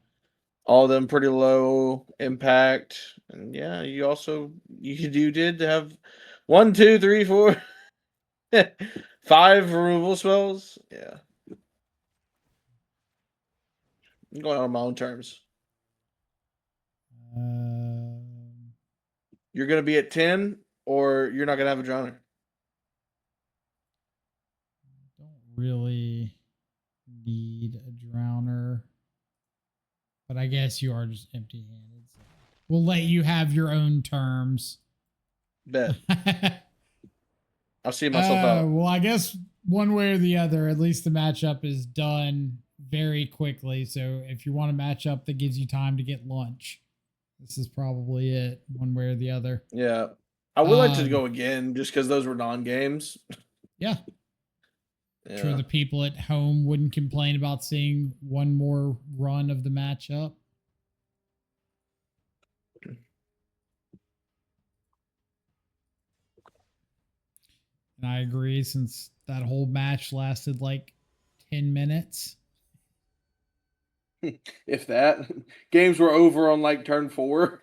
all of them pretty low impact. And yeah, you did have 1, 2, 3, 4, 5 removal spells. Yeah. I'm going on my own terms. You're gonna be at 10, or you're not gonna have a drowner. Don't really need a drowner, but I guess you are just empty-handed. So we'll let you have your own terms. Bet. I'll see myself out. Well, I guess one way or the other, at least the matchup is done very quickly. So if you want a matchup that gives you time to get lunch, this is probably it, one way or the other. Yeah. I would like to go again just because those were non-games. Yeah. Yeah. Sure, the people at home wouldn't complain about seeing one more run of the matchup. And I agree, since that whole match lasted like 10 minutes. If that. Games were over on like turn 4.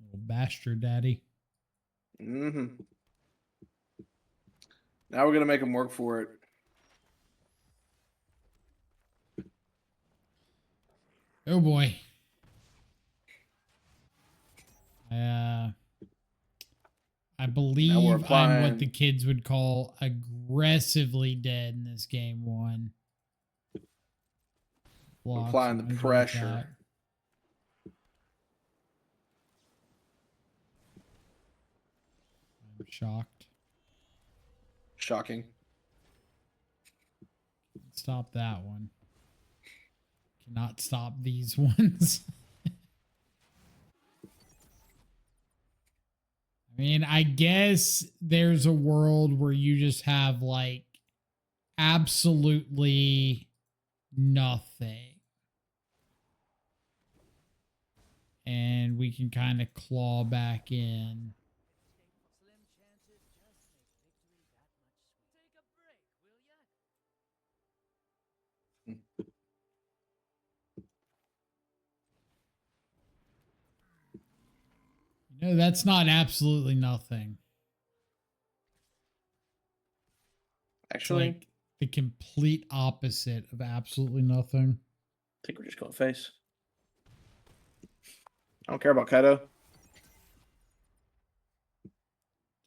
Little bastard daddy. Mm-hmm. Now we're gonna make them work for it. Oh boy. I believe I'm what the kids would call aggressively dead in this game one. Blocks, Applying the pressure. I'm shocked. Shocking. Stop that one. Cannot stop these ones. I mean, I guess there's a world where you just have like absolutely nothing. And we can kind of claw back in. Slim chances just make victory that much sweeter. Take a break, will ya? No, that's not absolutely nothing. Actually, It's like the complete opposite of absolutely nothing. I think we're just going face. I don't care about Kaido.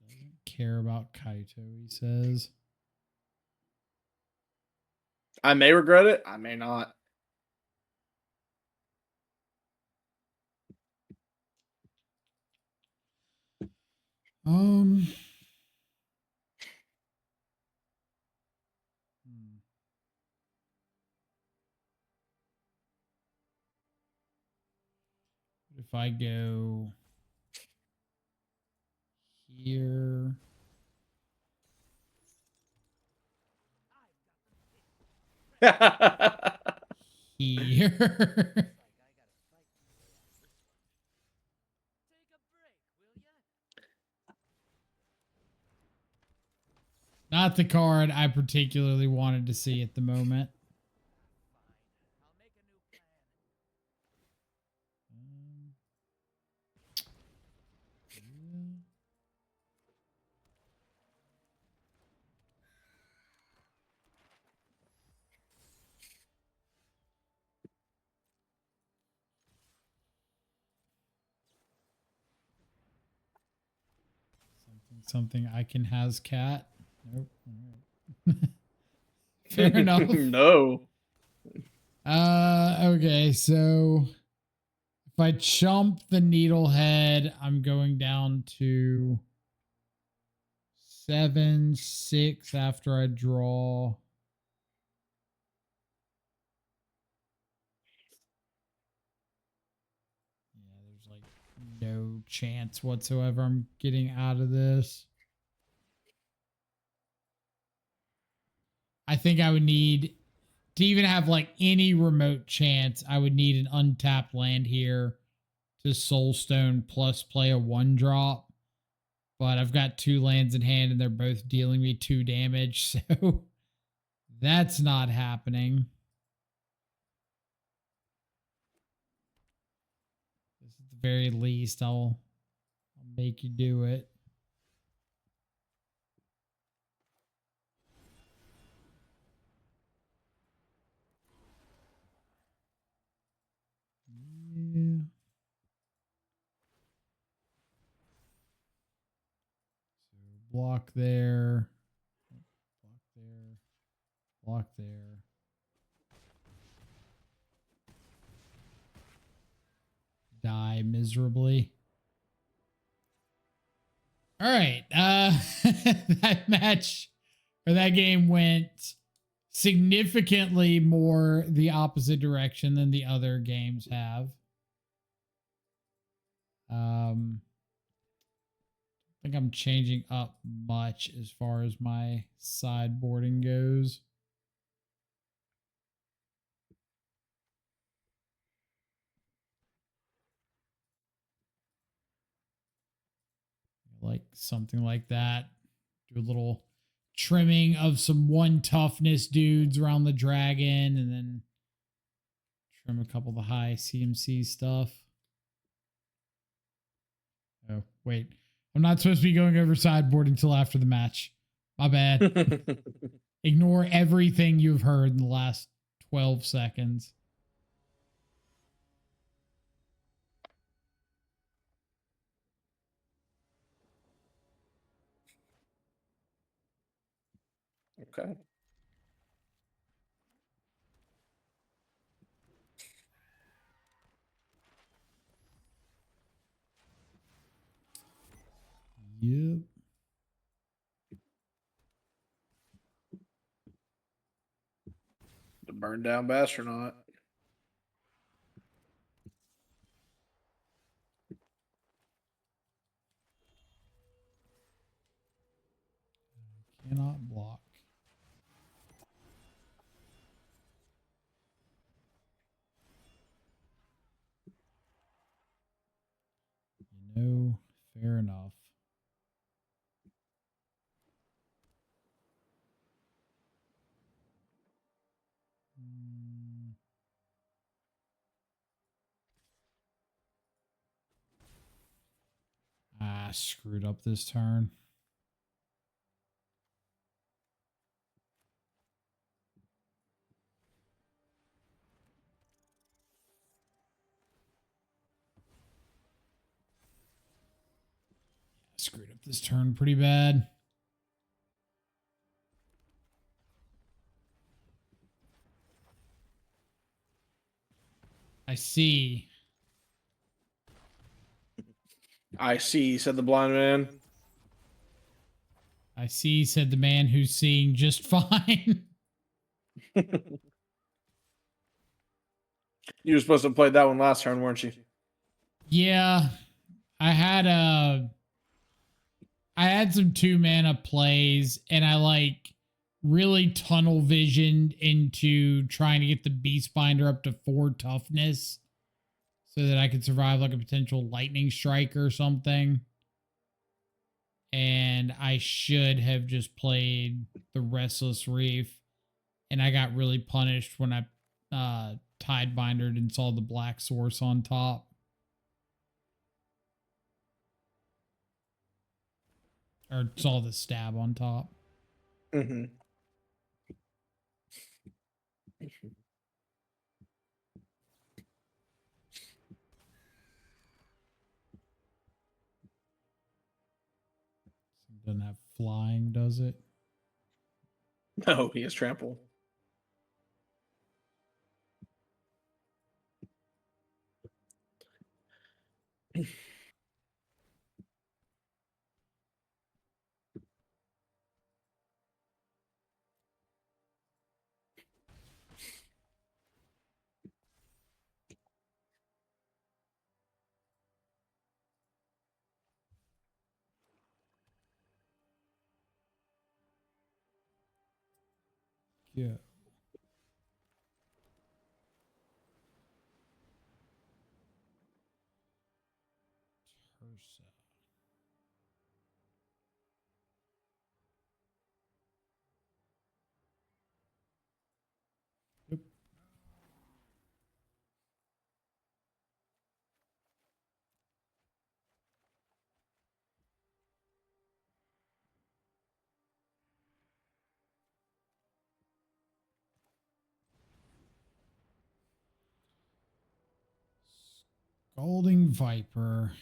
Doesn't care about Kaito, he says. I may regret it. I may not. Hmm. If I go here, here. Not the card I particularly wanted to see at the moment. I'll make a new plan. Something I can has cat. Nope. All right. Fair enough. No. Okay, so if I chump the needlehead, I'm going down to 7-6 after I draw. Yeah, there's like no chance whatsoever I'm getting out of this. I think I would need to even have like any remote chance. I would need an untapped land here to Soulstone plus play a 1-drop. But I've got 2 lands in hand and they're both dealing me 2 damage. So that's not happening. At the very least, I'll make you do it. Yeah. So block there. Block there. Block there. Die miserably. All right. That match or that game went significantly more the opposite direction than the other games have. I think I'm changing up much as far as my sideboarding goes. Like something like that. Do a little trimming of some 1 toughness dudes around the dragon and then trim a couple of the high CMC stuff. Oh, wait. I'm not supposed to be going over sideboarding till after the match. My bad. Ignore everything you've heard in the last 12 seconds. Okay. Yep. The burned down Bastronaut. Cannot block. Fair enough. Screwed up this turn. Screwed up this turn pretty bad. I see. I see, said the blind man. I see, said the man who's seeing just fine. You were supposed to play that one last turn, weren't you? Yeah. I had some 2-mana plays and I like really tunnel visioned into trying to get the Beast Binder up to 4 toughness so that I could survive like a potential lightning strike or something. And I should have just played the Restless Reef. And I got really punished when I Tide Bindered and saw the black source on top. Or saw the stab on top. Mm-hmm. Doesn't have flying, does it? No, he has trample. go. Tursa. Yep. Scalding Viper.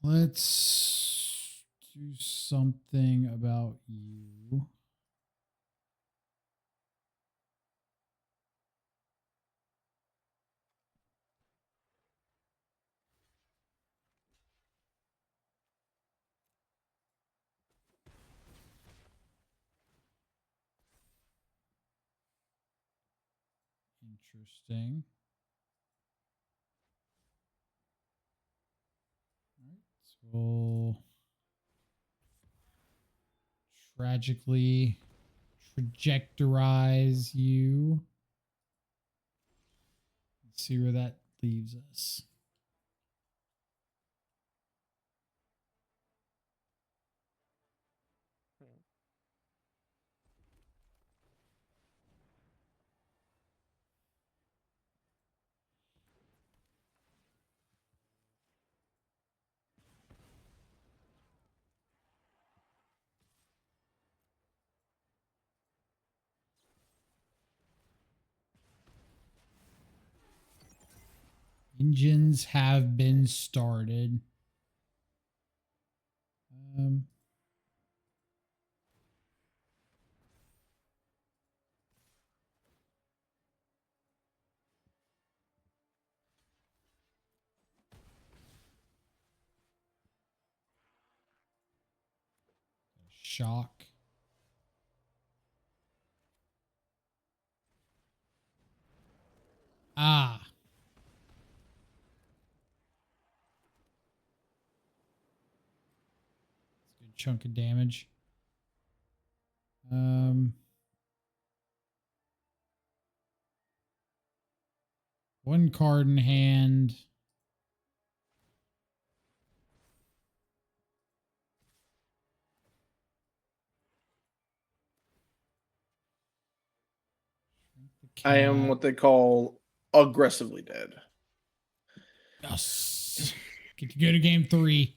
Let's do something about you. Interesting. All right, so we'll tragically trajectorize you. Let's see where that leaves us. Engines have been started. Shock. Ah. That's a good chunk of damage. One card in hand. I am what they call aggressively dead. Yes. Get to go to game 3.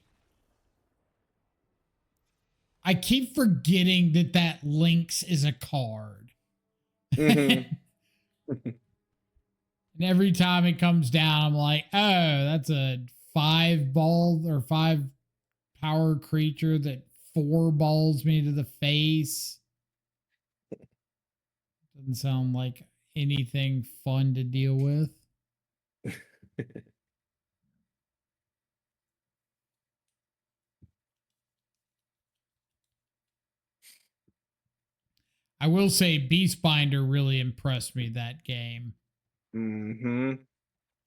I keep forgetting that Lynx is a card. Mm-hmm. And every time it comes down, I'm like, oh, that's a 5 ball or 5 power creature that 4 balls me to the face. Doesn't sound like anything fun to deal with. I will say Beastbinder really impressed me that game. Mm-hmm.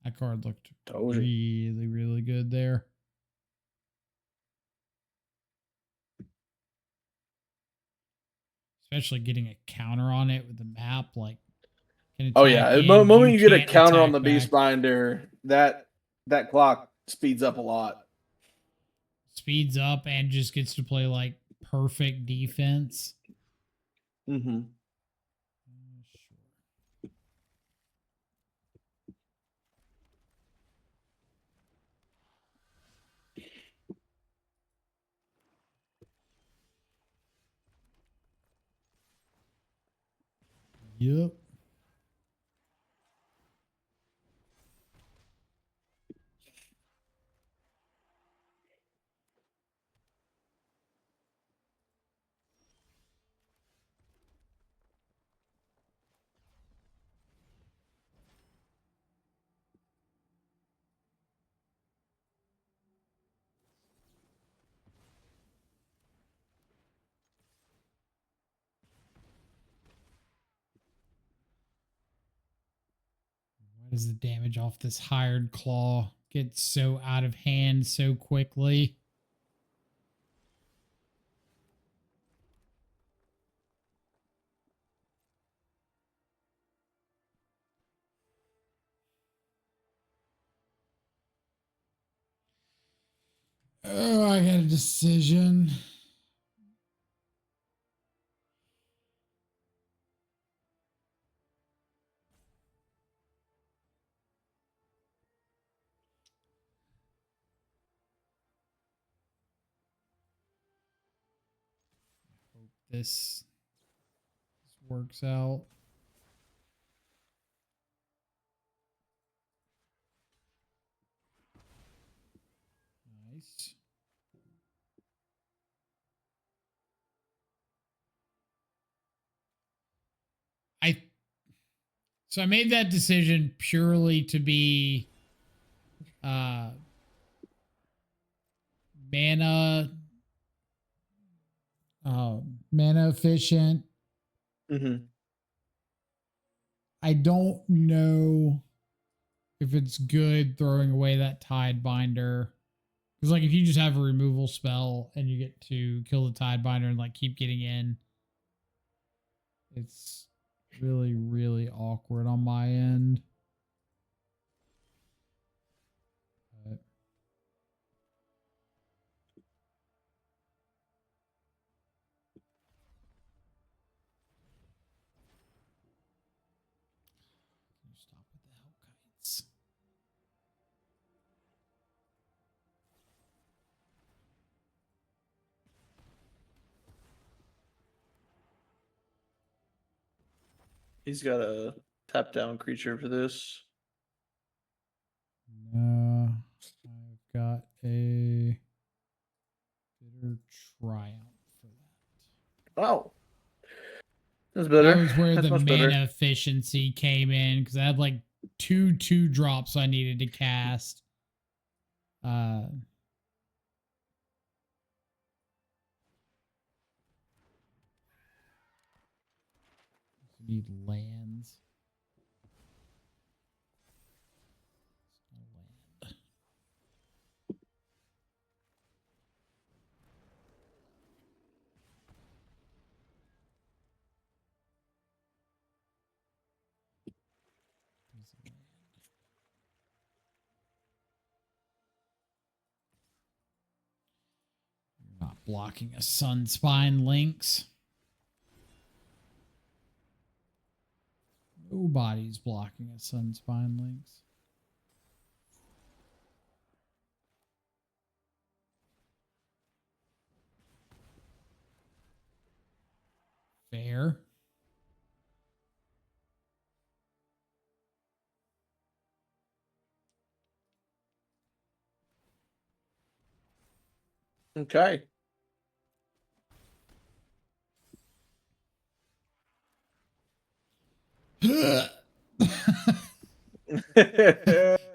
That card looked Told you. really, really good there. Especially getting a counter on it with the map, like can attack Oh yeah, the in, moment you get a can't counter on the attack back. Beastbinder, that clock speeds up a lot. Speeds up and just gets to play like perfect defense. Mm-hmm. Sure. Yep. does the damage off this hired claw get so out of hand so quickly? Oh, I got a decision. Hope this works out. Nice. So I made that decision purely to be mana mana efficient. Mm-hmm. I don't know if it's good throwing away that Tide Binder. Because like if you just have a removal spell and you get to kill the Tide Binder and like keep getting in, it's really, really awkward on my end. But can you stop with the hell kites? He's got a tap down creature for this. No, I've got a Bitter Triumph for that. Oh. That's better. That was where That's the much mana better. efficiency came in because I had like two drops I needed to cast. Need lands. No land. There's a land. You're not blocking a Sunspine Lynx. Nobody's blocking a Sunspine Lynx. Fair. Okay.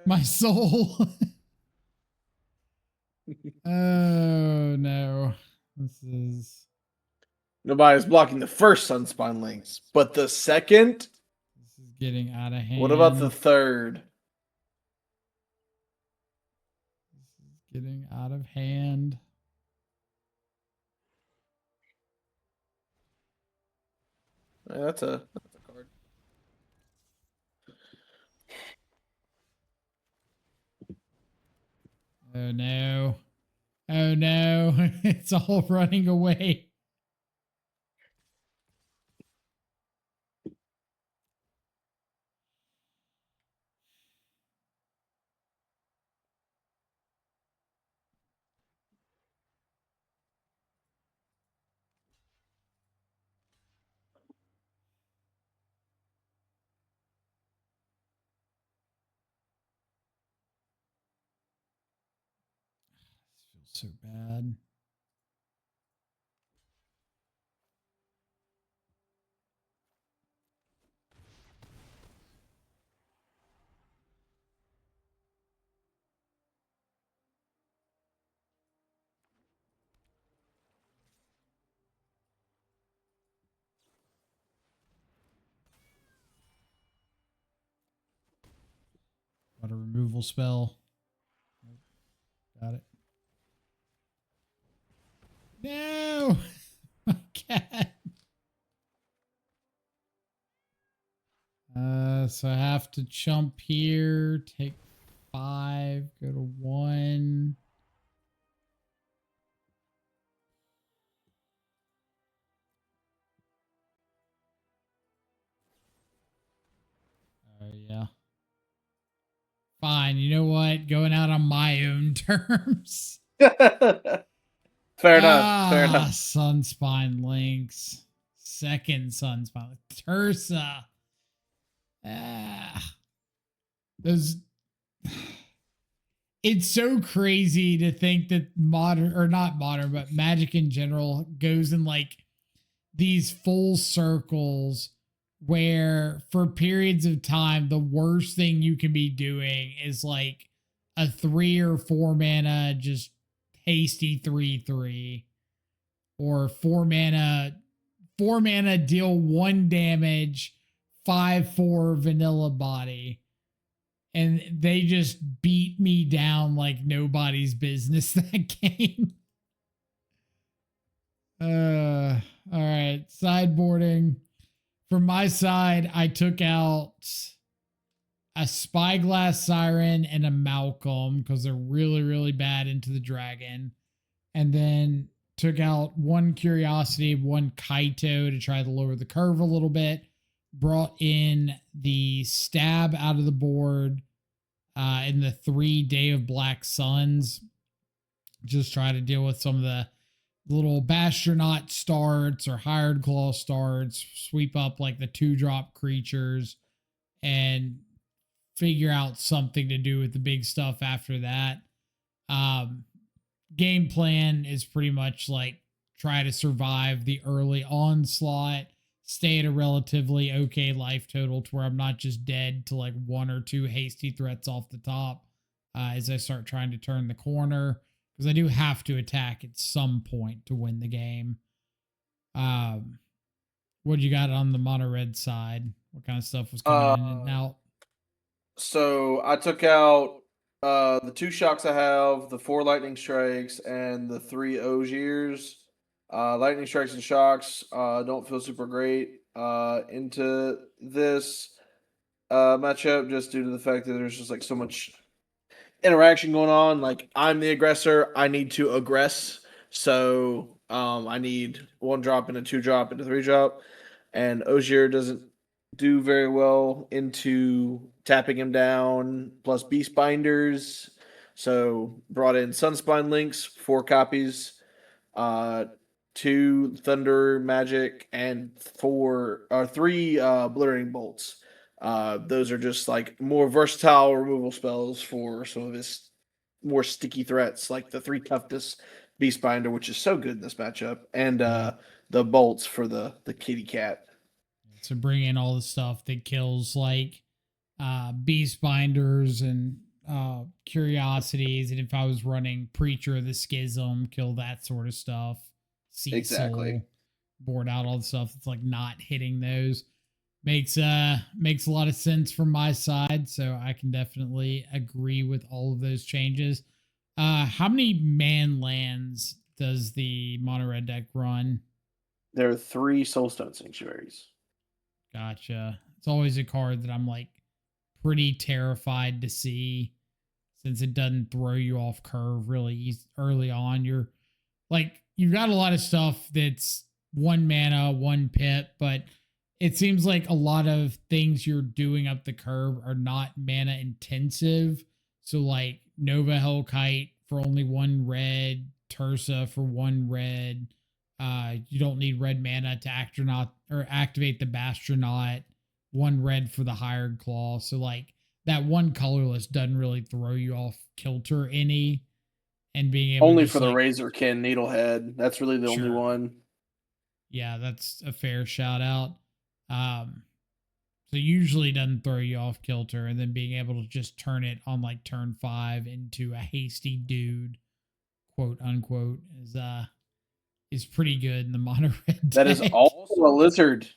My soul. Oh no. This is Nobody's blocking the first Sunspine Lynx, but the second? getting out of hand. What about the third? This is getting out of hand. That's a card. Oh no. Oh no. It's all running away. This feels so bad. Got a removal spell. Got it. No! My cat. So I have to jump here, take 5, go to 1. Yeah. Fine. You know what? Going out on my own terms. Fair enough. Fair enough. Sunspine Lynx. Second Sunspine. Tursa. Those. It's so crazy to think that modern, or not modern, but Magic in general goes in like these full circles where for periods of time, the worst thing you can be doing is like a 3 or 4 mana, just hasty 3/3, or 4 mana, deal 1 damage, 5/4 vanilla body. And they just beat me down like nobody's business that game. All right, sideboarding. From my side, I took out a Spyglass Siren and a Malcolm because they're really, really bad into the dragon. And then took out 1 Curiosity, 1 Kaito to try to lower the curve a little bit. Brought in the Stab out of the board in the 3 Day of Black Suns. Just try to deal with some of the little Bastronaut starts or Hired Claw starts, sweep up like the 2-drop creatures, and figure out something to do with the big stuff after that. Game plan is pretty much like try to survive the early onslaught, stay at a relatively okay life total to where I'm not just dead to like 1 or 2 hasty threats off the top as I start trying to turn the corner. Because I do have to attack at some point to win the game. What you got on the Mono Red side? What kind of stuff was coming in and out? So I took out the 2 shocks I have, the 4 lightning strikes, and the 3 Ogiers. Lightning strikes and shocks don't feel super great into this matchup, just due to the fact that there's just like so much interaction going on. Like, I'm the aggressor, I need to aggress, so I need 1 drop and a 2 drop and a 3 drop, and Ogier doesn't do very well into tapping him down plus beast binders, so brought in Sunspine Lynx, 4 copies, 2 Thunder Magic, and 3 Blurring Bolts. Those are just like more versatile removal spells for some of his more sticky threats, like the 3 Toughness Beastbinder, which is so good in this matchup, and the bolts for the kitty cat. So bring in all the stuff that kills like Beastbinders and Curiosities, and if I was running Preacher of the Schism, kill that sort of stuff. Cecil, Exactly. board out all the stuff that's like not hitting those. Makes a lot of sense from my side, so I can definitely agree with all of those changes. How many man lands does the Mono Red deck run? There are 3 Soulstone Sanctuaries. Gotcha. It's always a card that I'm like pretty terrified to see, since it doesn't throw you off curve really early on. You're like, you've got a lot of stuff that's 1 mana, 1 pip, but it seems like a lot of things you're doing up the curve are not mana intensive. So like Nova Hellkite for only 1 red, Tursa for 1 red. You don't need red mana to activate the Bastronaut. 1 red for the Hired Claw. So like that 1 colorless doesn't really throw you off kilter any. And being able only to for the Razorkin Needlehead. That's really the only one. Yeah, that's a fair shout out. So usually doesn't throw you off kilter, and then being able to just turn it on like turn 5 into a hasty dude, quote unquote, is pretty good in the Mono Red deck. That is also a lizard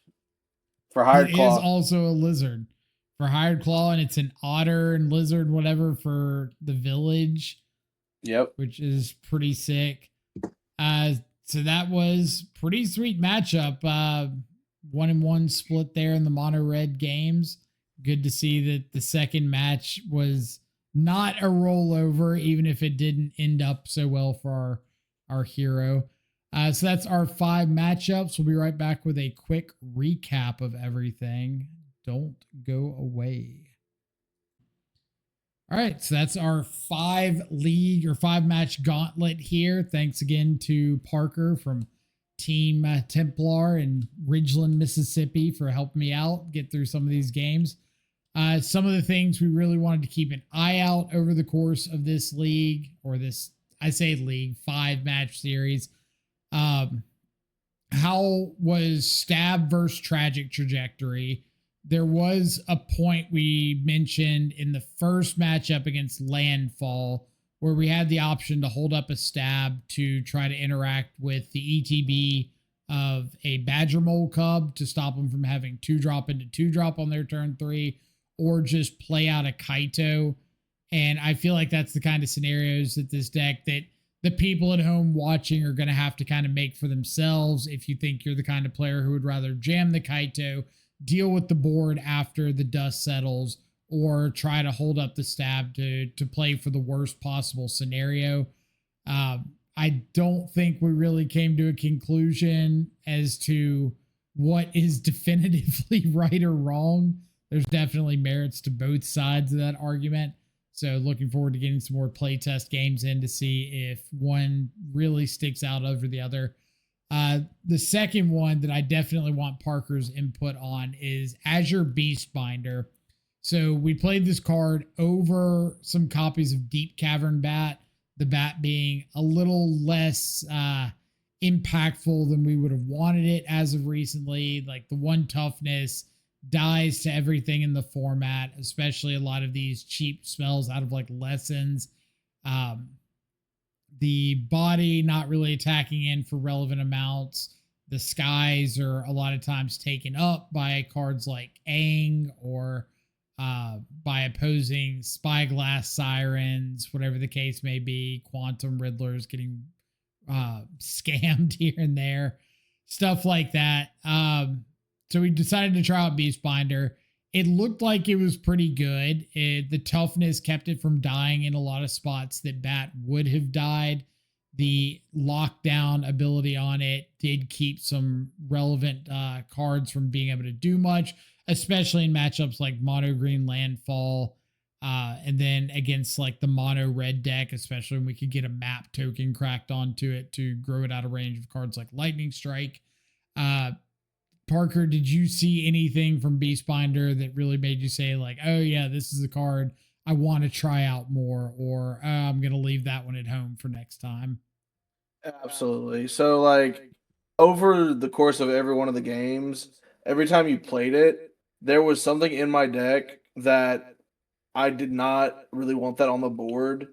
for Hired Claw. It is also a lizard for Hired Claw, and it's an otter and lizard, whatever, for the village, Yep. which is pretty sick. So that was pretty sweet matchup. 1-1 split there in the Mono Red games. Good to see that the second match was not a rollover, even if it didn't end up so well for our hero. So that's our 5 matchups. We'll be right back with a quick recap of everything. Don't go away. All right, so that's our 5 match gauntlet here. Thanks again to Parker from Team Templar in Ridgeland, Mississippi for helping me out get through some of these games. Some of the things we really wanted to keep an eye out over the course of this league, or this, I say league, 5 match series. How was Stab versus Tragic trajectory? There was a point we mentioned in the first matchup against Landfall where we had the option to hold up a Stab to try to interact with the ETB of a Badger Mole Cub to stop them from having 2-drop into 2-drop on their turn 3, or just play out a Kaito. And I feel like that's the kind of scenarios that this deck that the people at home watching are going to have to kind of make for themselves. If you think you're the kind of player who would rather jam the Kaito, deal with the board after the dust settles, or try to hold up the Stab to play for the worst possible scenario. I don't think we really came to a conclusion as to what is definitively right or wrong. There's definitely merits to both sides of that argument. So looking forward to getting some more playtest games in to see if one really sticks out over the other. The second one that I definitely want Parker's input on is Azure Beastbinder. So we played this card over some copies of Deep Cavern Bat, the bat being a little less impactful than we would have wanted it as of recently. Like the 1 toughness dies to everything in the format, especially a lot of these cheap spells out of like lessons. The body not really attacking in for relevant amounts. The skies are a lot of times taken up by cards like Aang, or by opposing Spyglass Sirens, whatever the case may be. Quantum Riddlers getting scammed here and there, stuff like that. So we decided to try out Beastbinder. It looked like it was pretty good. The toughness kept it from dying in a lot of spots that Bat would have died. The lockdown ability on it did keep some relevant cards from being able to do much, especially in matchups like Mono Green Landfall, and then against like the Mono Red deck, especially when we could get a map token cracked onto it to grow it out of range of cards like Lightning Strike. Parker, did you see anything from Beastbinder that really made you say like, oh yeah, this is a card I want to try out more, or I'm going to leave that one at home for next time? Absolutely. So like over the course of every one of the games, every time you played it, there was something in my deck that I did not really want that on the board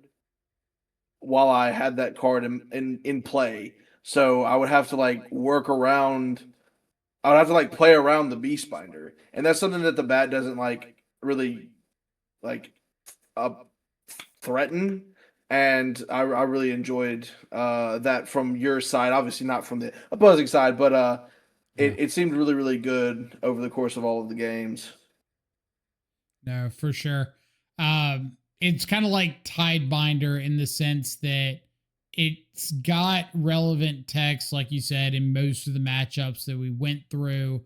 while I had that card in play. So I would have to like work around. I would have to like play around the Beastbinder, and that's something that the bat doesn't like really like threaten. And I really enjoyed that from your side. Obviously not from the opposing side, but it seemed really, really good over the course of all of the games. No, for sure. It's kind of like Tidebinder in the sense that it's got relevant text, like you said, in most of the matchups that we went through.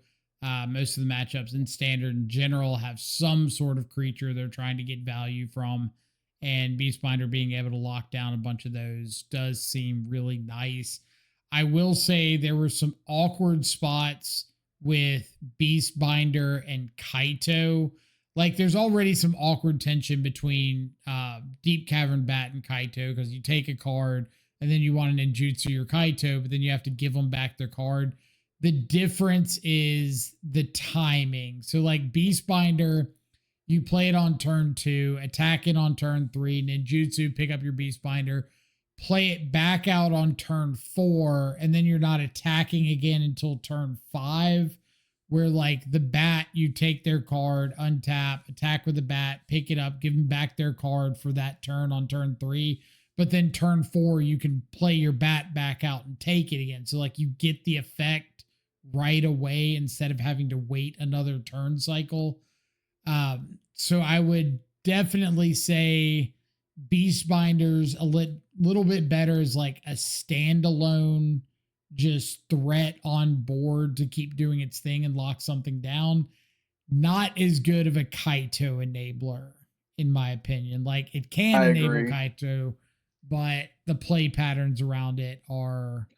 Most of the matchups in standard in general have some sort of creature they're trying to get value from, and Beastbinder being able to lock down a bunch of those does seem really nice. I will say there were some awkward spots with Beastbinder and Kaito. Like there's already some awkward tension between Deep Cavern Bat and Kaito, because you take a card and then you want to ninjutsu your Kaito, but then you have to give them back their card. The difference is the timing. So like Beastbinder, you play it on turn 2, attack it on turn 3, ninjutsu, pick up your Beastbinder, play it back out on turn 4, and then you're not attacking again until turn 5. where like the bat, you take their card, untap, attack with the bat, pick it up, give them back their card for that turn on turn 3. But then turn 4, you can play your bat back out and take it again. So like you get the effect right away instead of having to wait another turn cycle. So I would definitely say Beastbinder's a little bit better as like a standalone just threat on board to keep doing its thing and lock something down. Not as good of a Kaito enabler, in my opinion. Like it can enable Kaito, but the play patterns around it are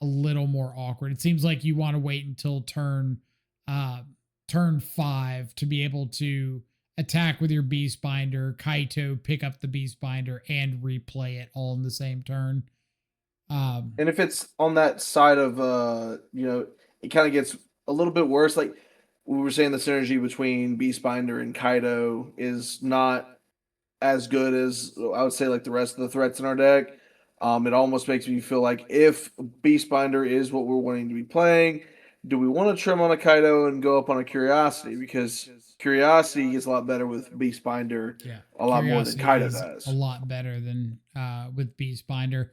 a little more awkward. It seems like you want to wait until turn 5 to be able to attack with your Beastbinder, Kaito, pick up the Beastbinder, and replay it all in the same turn. And if it's on that side of, it kind of gets a little bit worse. Like we were saying, the synergy between Beastbinder and Kaido is not as good as I would say like the rest of the threats in our deck. It almost makes me feel like if Beastbinder is what we're wanting to be playing, do we want to trim on a Kaido and go up on a Curiosity? Because Curiosity is a lot better with Beastbinder, a lot more than Kaido does. A lot better than with Beastbinder.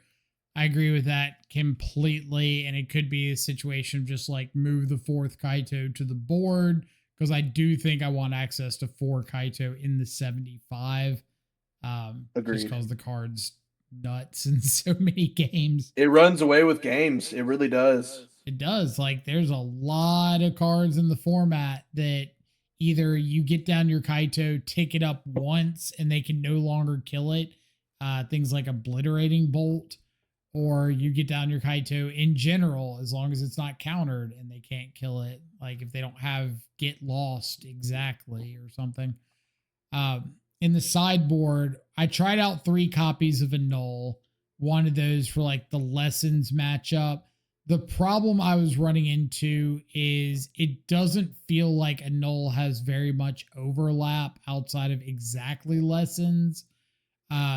I agree with that completely, and it could be a situation of just like move the 4th Kaito to the board, because I do think I want access to 4 Kaito in the 75. Just because the card's nuts in so many games. It runs away with games. It really does. It does. Like there's a lot of cards in the format that either you get down your Kaito, tick it up once, and they can no longer kill it. Things like Obliterating Bolt. Or you get down your Kaito in general, as long as it's not countered and they can't kill it. Like if they don't have Get Lost exactly or something. In the sideboard, I tried out 3 copies of Annul. One of those for like the Lessons matchup. The problem I was running into is it doesn't feel like Annul has very much overlap outside of exactly Lessons.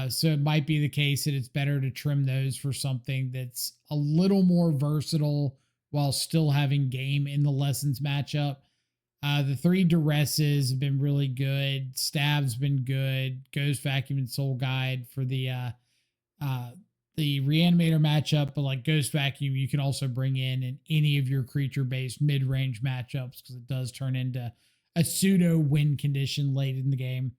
So it might be the case that it's better to trim those for something that's a little more versatile while still having game in the Lessons matchup. The 3 Duresses have been really good. Stab's been good. Ghost Vacuum and Soul Guide for the Reanimator matchup, but like Ghost Vacuum, you can also bring in any of your creature-based mid-range matchups because it does turn into a pseudo win condition late in the game.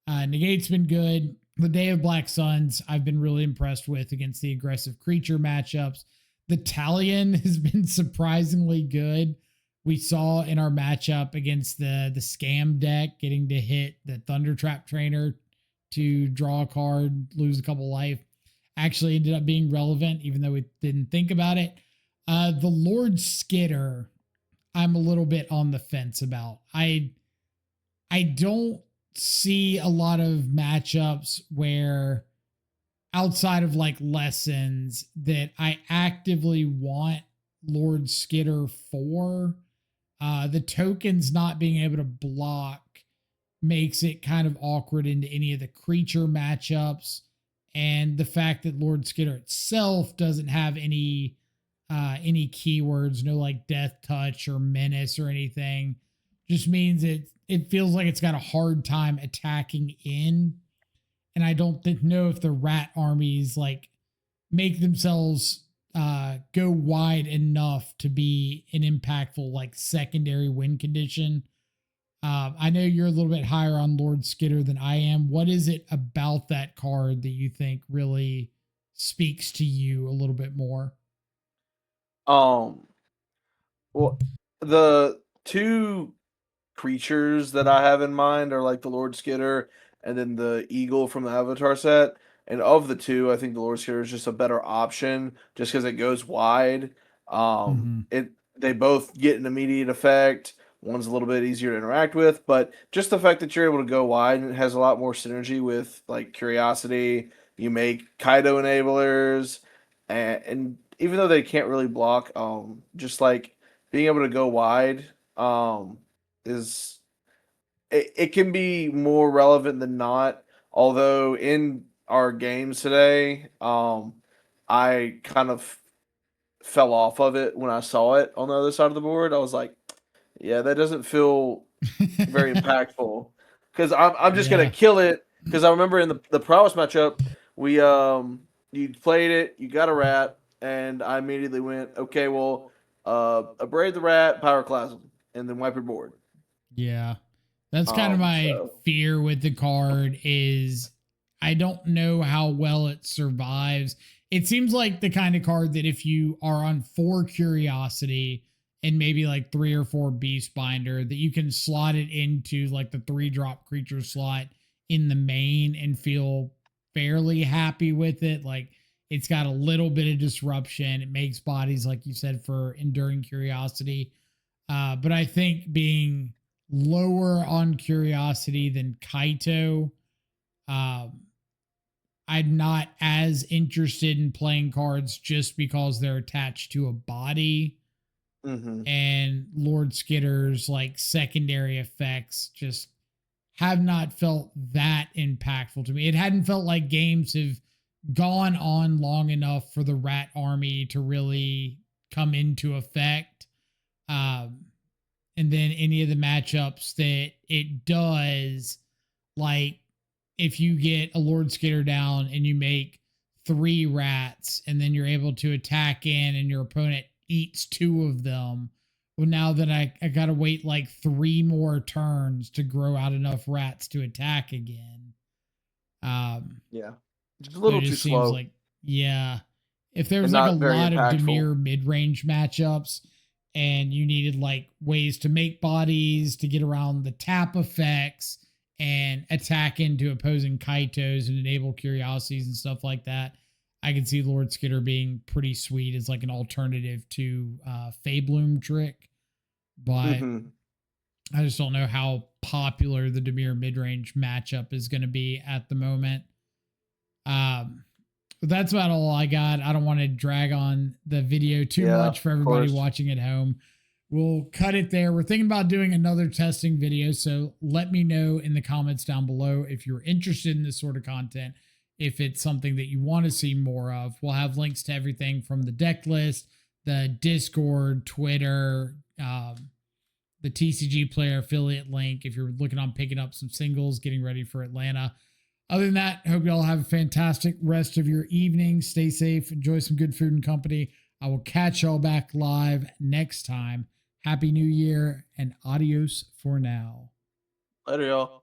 Negate's been good. The Day of Black Suns, I've been really impressed with against the aggressive creature matchups. The Talion has been surprisingly good. We saw in our matchup against the Scam deck, getting to hit the Thunder Trap Trainer to draw a card, lose a couple life, actually ended up being relevant, even though we didn't think about it. The Lord Skitter, I'm a little bit on the fence about. I don't see a lot of matchups where outside of like Lessons that I actively want Lord Skitter for. The tokens not being able to block makes it kind of awkward into any of the creature matchups, and the fact that Lord Skitter itself doesn't have any keywords, no like Death Touch or Menace or anything, just means it feels like it's got a hard time attacking in. And I don't know if the rat armies like make themselves go wide enough to be an impactful like secondary win condition. I know you're a little bit higher on Lord Skitter than I am. What is it about that card that you think really speaks to you a little bit more? Well, the 2 creatures that I have in mind are like the Lord Skitter and then the Eagle from the Avatar set. And of the 2, I think the Lord Skitter is just a better option just because it goes wide. They both get an immediate effect. One's a little bit easier to interact with, but just the fact that you're able to go wide and it has a lot more synergy with like Curiosity. You make Kaido enablers, and even though they can't really block, just like being able to go wide, is it can be more relevant than not. Although in our games today, I kind of fell off of it when I saw it on the other side of the board. I was like, Yeah, that doesn't feel very impactful because I'm just gonna Yeah. kill it because I remember in the prowess matchup we you played it, you got a rat, and I immediately went, okay, well, abrade the rat, power class him, and then wipe your board. Yeah. That's kind of my So fear with the card is I don't know how well it survives. It seems like the kind of card that if you are on 4 curiosity and maybe like 3 or 4 beast binder, that you can slot it into like the 3-drop creature slot in the main and feel fairly happy with it. Like it's got a little bit of disruption. It makes bodies, like you said, for enduring curiosity. But I think being lower on curiosity than Kaito, um, I'm not as interested in playing cards just because they're attached to a body. mm-hmm. And Lord Skitter's like secondary effects just have not felt that impactful to me. It hadn't felt like games have gone on long enough for the rat army to really come into effect. And then any of the matchups that it does, like if you get a Lord Skitter down and you make 3 rats and then you're able to attack in and your opponent eats 2 of them. Well, now that I got to wait like 3 more turns to grow out enough rats to attack again. Yeah, just a So little it too just seems slow like, yeah, if there was and like a not very lot of impactful. Dimir mid-range matchups and you needed like ways to make bodies to get around the tap effects and attack into opposing Kaitos and enable curiosities and stuff like that, I could see Lord Skitter being pretty sweet as like an alternative to Fabloom trick. But Mm-hmm. I just don't know how popular the Dimir mid-range matchup is going to be at the moment. But that's about all I got. I don't want to drag on the video too Yeah, much for of everybody course. watching at home. We'll cut it there. We're thinking about doing another testing video, so let me know in the comments down below if you're interested in this sort of content, if it's something that you want to see more of. We'll have links to everything from the deck list, the Discord, Twitter, the TCG player affiliate link if you're looking on picking up some singles, getting ready for Atlanta. Other than that, hope you all have a fantastic rest of your evening. Stay safe, enjoy some good food and company. I will catch y'all back live next time. Happy New Year and adios for now. Later, y'all.